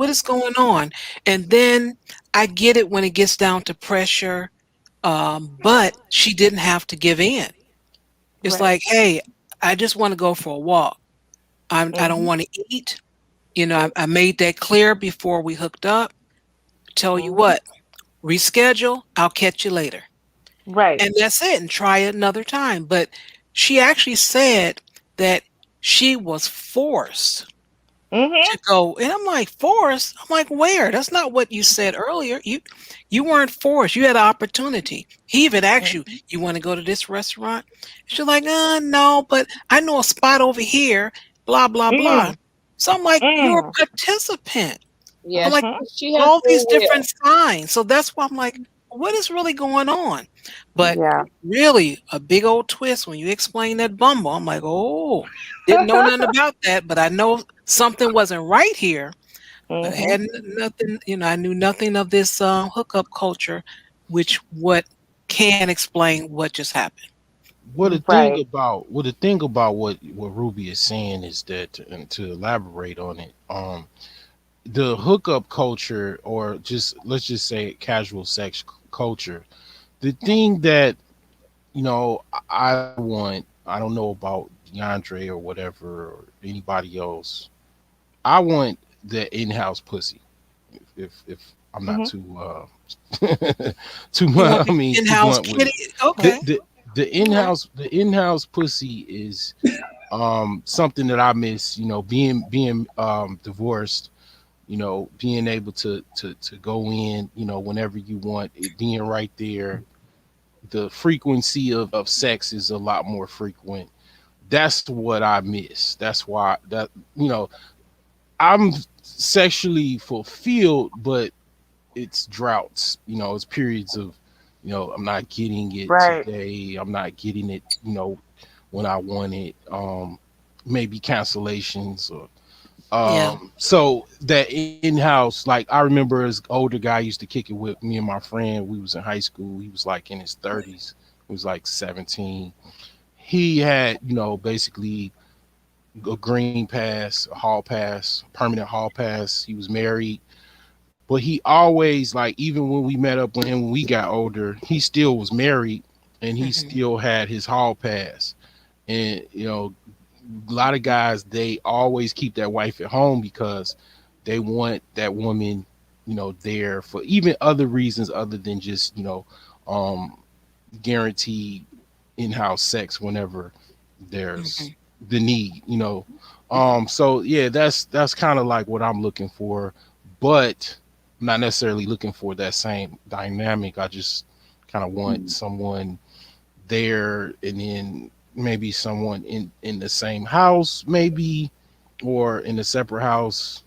is going on? And then I get it when it gets down to pressure, but she didn't have to give in. It's like, hey, I just want to go for a walk. I don't want to eat. I made that clear before we hooked up. Tell you what, reschedule. I'll catch you later. Right. And that's it. And try it another time. But she actually said that she was forced to go. And I'm like, forced? I'm like, where? That's not what you said earlier. You weren't forced. You had an opportunity. He even asked you, you want to go to this restaurant? She's like, no, but I know a spot over here, blah, blah, blah. So I'm like, you're a participant. Yeah, I'm like, she has all these full different signs. So that's why I'm like, what is really going on? But really, a big old twist when you explain that Bumble. I'm like, oh, didn't know nothing about that, but I know something wasn't right here. But I Mm-hmm. had nothing, I knew nothing of this hookup culture, which what can explain what just happened. Right. What the thing about what Ruby is saying is that, and to elaborate on it, the hookup culture, or just let's just say casual sex culture, the thing that I want, I don't know about DeAndre or whatever or anybody else. I want the in-house pussy. If I'm not Mm-hmm. too too You want much, I the mean too in-house blunt with kitty? it. The Okay. the the All right. in-house pussy is something that I miss. Being divorced. Being able to go in. Whenever you want it, being right there. The frequency of sex is a lot more frequent. That's what I miss. That's why that I'm sexually fulfilled, but it's droughts. It's periods of, I'm not getting it Right. today. I'm not getting it, when I want it. Maybe cancellations or Yeah. so that in-house, like I remember as older guy used to kick it with me and my friend. We was in high school. He was like in his 30s. He was like 17. He had, basically a green pass, a hall pass, permanent hall pass. He was married, but he always, like, even when we met up with him when we got older, he still was married and he Hmm. still had his hall pass. And a lot of guys, they always keep their wife at home because they want that woman, there for even other reasons other than just um guaranteed in-house sex whenever there's Hmm. the need. So yeah, that's kind of like what I'm looking for, but I'm not necessarily looking for that same dynamic. I just kind of want someone there, and then maybe someone in the same house, maybe, or in a separate house.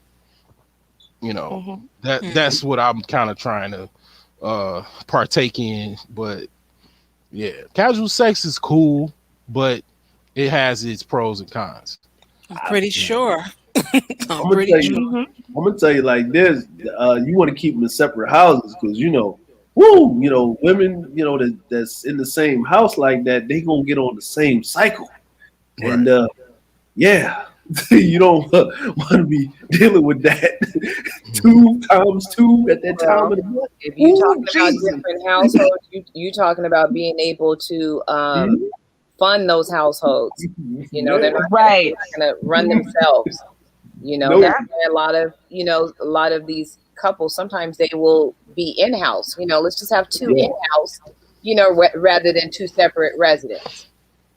you know Mm-hmm. Hmm. that's what I'm kind of trying to partake in. But yeah, casual sex is cool, but it has its pros and cons. I'm pretty you know sure. I'm I'm gonna pretty tell you. sure. Mm-hmm. I'm gonna tell you like this. You want to keep them in separate houses because woo, women, that's in the same house like that, they gonna get on the same cycle, and right. yeah, you don't want to be dealing with that Mhm. 2 times 2 at that time Well, of the month. if you Ooh, talking about Jesus. different households, you talking about being able to Mhm. fund those households. They're Man, Right. not gonna run themselves. no. That's Yeah. why a lot of these couples sometimes they will be in house. Let's just have two Yeah. in house. Rather than two separate residents.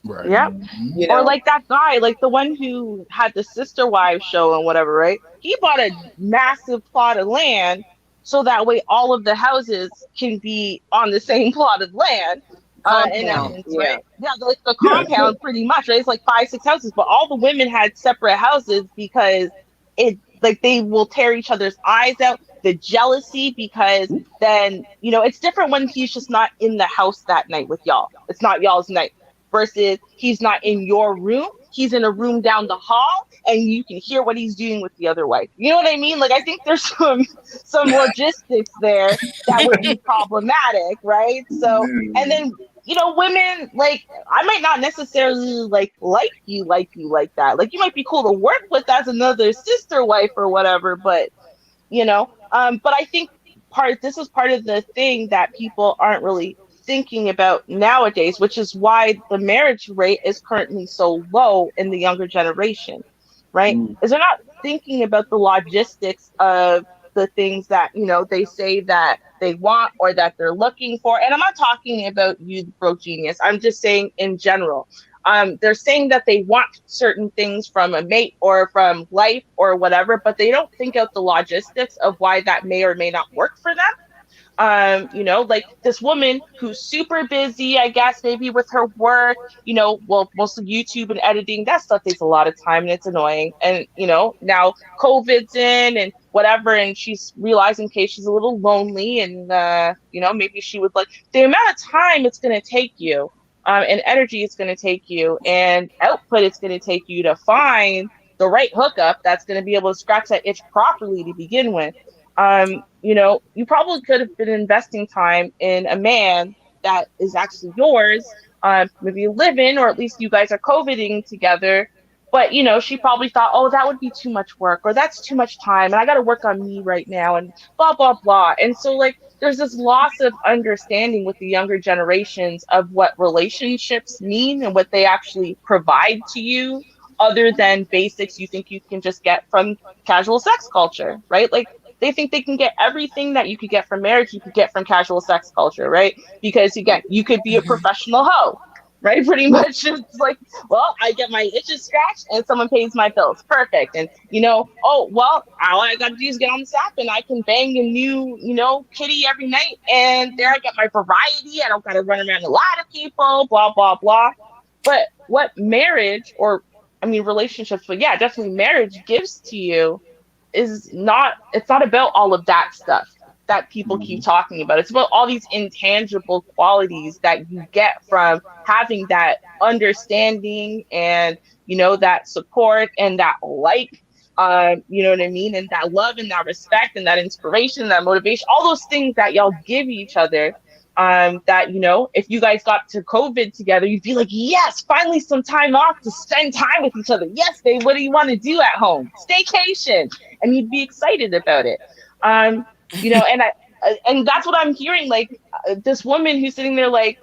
Right. Yeah. You Or know, like that guy, like the one who had the sister wives show and whatever, right? He bought a massive plot of land so that way all of the houses can be on the same plot of land, in compound. Mhm. essence, Yeah, right? Yeah, like the Yeah. Yeah. compound pretty much, right? It's like 5, 6 houses, but all the women had separate houses because it like they will tear each other's eyes out. The jealousy because then it's different when he's just not in the house that night with y'all. It's not y'all's night versus he's not in your room. He's in a room down the hall and you can hear what he's doing with the other wife. You know what I mean? Like I think there's some logistics there that would be problematic, right? So and then women like I might not necessarily like you like that. Like you might be cool to work with as another sister wife or whatever, but I think this is part of the thing that people aren't really thinking about nowadays, which is why the marriage rate is currently so low in the younger generation, right? Mm. Is they're not thinking about the logistics of the things that they say that they want or that they're looking for. And I'm not talking about you, bro genius. I'm just saying in general. They're saying that they want certain things from a mate or from life or whatever, but they don't think out the logistics of why that may or may not work for them. Like this woman who's super busy, I guess maybe with her work, well, mostly YouTube and editing, that stuff takes a lot of time and it's annoying. And, now COVID's in and whatever, and she's realizing, okay, she's a little lonely and, maybe she would like the amount of time it's going to take you, and energy it's going to take you and output it's going to take you to find the right hookup that's going to be able to scratch that itch properly to begin with. You probably could have been investing time in a man that is actually yours, maybe live in, or at least you guys are coveting together. But, she probably thought, oh, that would be too much work, or that's too much time, and I got to work on me right now, and blah, blah, blah. And so, like, there's this loss of understanding with the younger generations of what relationships mean and what they actually provide to you, other than basics you think you can just get from casual sex culture, right? Like, they think they can get everything that you could get from marriage, you could get from casual sex culture, right? Because again, you could be a professional hoe, right? Pretty much it's like, well, I get my itches scratched and someone pays my bills. Perfect. And oh well, all I gotta do is get on this app and I can bang a new, kitty every night, and there I get my variety. I don't gotta run around a lot of people, blah, blah, blah. But what marriage, or I mean relationships, but yeah, definitely marriage gives to you it's not about all of that stuff that people keep talking about. It's about all these intangible qualities that you get from having that understanding and, that support and that you know what I mean? And that love and that respect and that inspiration, and that motivation, all those things that y'all give each other. That, if you guys got to COVID together, you'd be like, yes, finally some time off to spend time with each other. Yes, babe, what do you want to do at home? Staycation. And you'd be excited about it. And that's what I'm hearing. Like this woman who's sitting there like,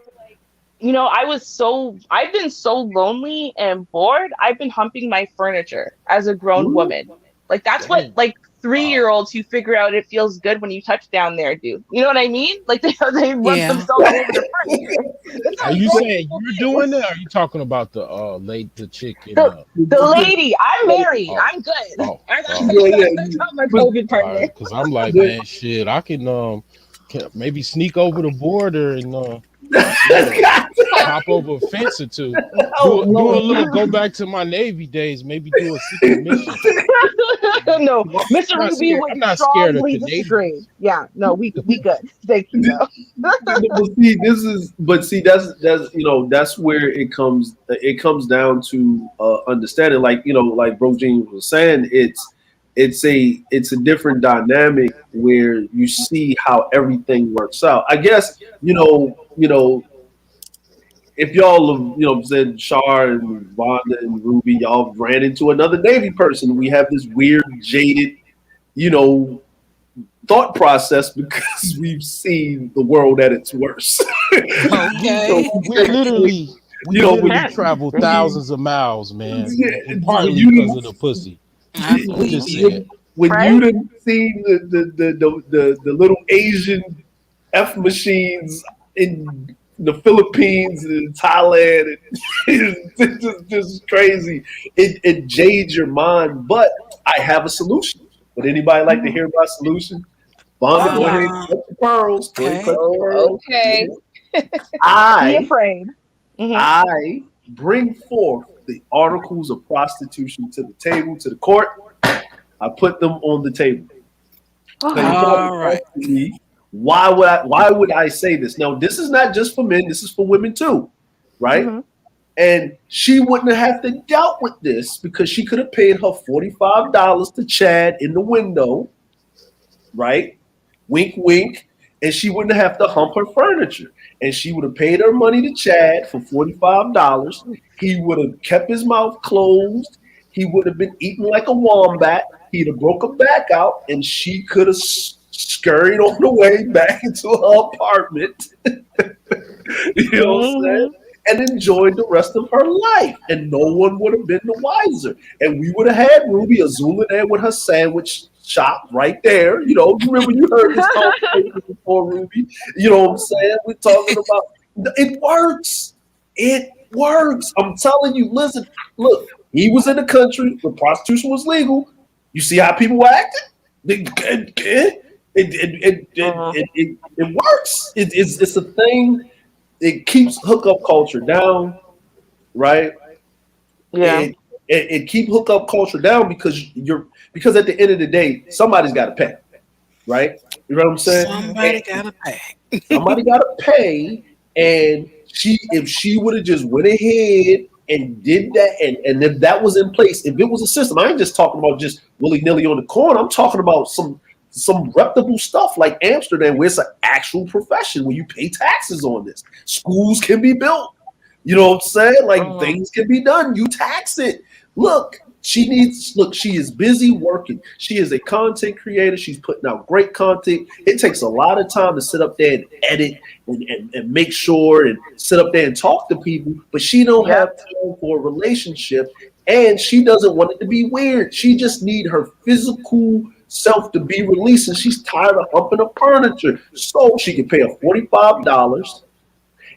I've been so lonely and bored. I've been humping my furniture as a grown woman. Like that's what like 3-year-olds who figure out it feels good when you touch down there do. You know what I mean? Like they rub themselves over the furniture. Are you saying you're doing that? Or are you talking about the chick? The lady. I'm married. I'm good. I got my COVID partner. Because I'm like, man, shit, I can maybe sneak over the border and hop over a fence or two. Do a little go back to my Navy days, maybe do a secret mission. No, Mr. Ruby would strongly disagree. Yeah, no, we good. Thank you. That's where it comes down to understanding. Like Bro Gene was saying, it's a different dynamic where you see how everything works out. I guess if y'all have, said Char and Vonda and Ruby, y'all ran into another Navy person. We have this weird, jaded, thought process because we've seen the world at its worst. Okay. We travel thousands of miles, man. Partly because of the pussy. When you didn't see the little Asian F machines in the Philippines and Thailand, it's just crazy. It jades your mind, but I have a solution. Would anybody like to hear my solution? Vonda, go ahead and cut the pearls. Okay. Be afraid. I bring forth the articles of prostitution to the table, to the court. I put them on the table. All right. Why would I say this? Now, this is not just for men, this is for women too, right? Mm-hmm. And she wouldn't have to dealt with this because she could have paid her $45 to Chad in the window, right? Wink, wink. And she wouldn't have to hump her furniture. And she would have paid her money to Chad for $45. He would have kept his mouth closed. He would have been eating like a wombat. He'd have broke her back out, and she could have scurried on the way back into her apartment. You know what I'm saying? And enjoyed the rest of her life. And no one would have been the wiser. And we would have had Ruby Azula there with her sandwich shop right there. You remember you heard this conversation before, Ruby. You know what I'm saying? We're talking about it works. It works. I'm telling you, listen, look, he was in the country when prostitution was legal. You see how people were acting? It works. It's a thing. It keeps hookup culture down, right? Yeah. It keeps hookup culture down because at the end of the day, somebody's got to pay, right? You know what I'm saying? Somebody got to pay. Somebody got to pay, and if she would have just went ahead and did that, and if that was in place, if it was a system, I ain't just talking about just willy-nilly on the corner. I'm talking about some reputable stuff like Amsterdam, where it's an actual profession where you pay taxes on this. Schools can be built. You know what I'm saying? Like things can be done. You tax it. Look, she is busy working. She is a content creator. She's putting out great content. It takes a lot of time to sit up there and edit and make sure and sit up there and talk to people, but she don't have time for a relationship, and she doesn't want it to be weird. She just need her physical self to be released, and she's tired of humping the furniture. So she can pay her $45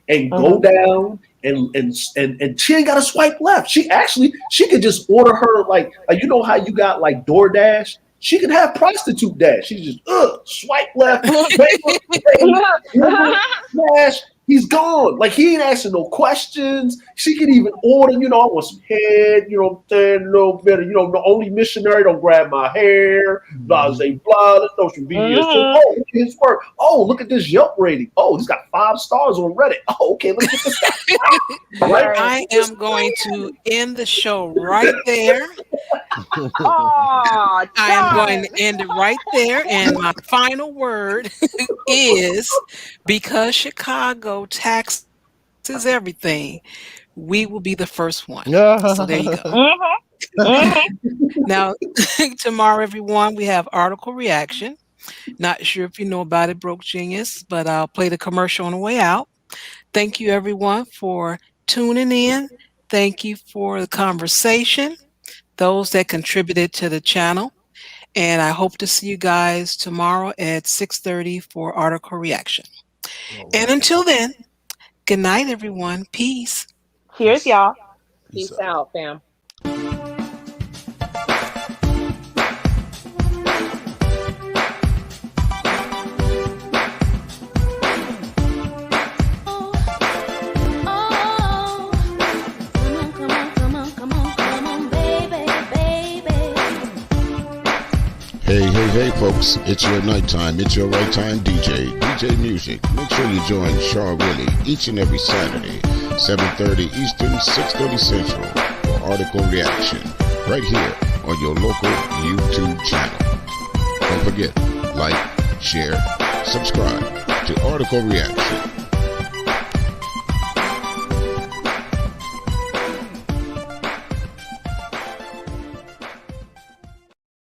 and go down and she ain't got to swipe left. She could just order her like you know how you got like DoorDash. She could have prostitute dash. She just swipe left, dash. He's gone. Like he ain't asking no questions. She can even order. You know, I want some head. You know what I'm saying? A little bit of, you know, the only missionary don't grab my hair. Blah blah blah. Let's throw some videos. Oh, look at his work. Oh, look at this Yelp rating. Oh, he's got 5 stars on Reddit. Oh, okay. Let's get this guy. I am going to end the show right there. Oh, I am going to end it right there. And my final word is, because Chicago taxes everything, we will be the first one. So there you go. Now, tomorrow, everyone, we have article reaction. Not sure if you know about it, Broke Genius, but I'll play the commercial on the way out. Thank you, everyone, for tuning in. Thank you for the conversation, those that contributed to the channel. And I hope to see you guys tomorrow at 6:30 for article reaction. And until then, good night, everyone. Peace. Cheers, y'all. Peace out, fam. Hey, folks, it's your nighttime. It's your right time DJ Music. Make sure you join Char Willie each and every Saturday, 7:30 Eastern, 6:30 Central, for article reaction, right here on your local YouTube channel. Don't forget, like, share, subscribe to Article Reaction.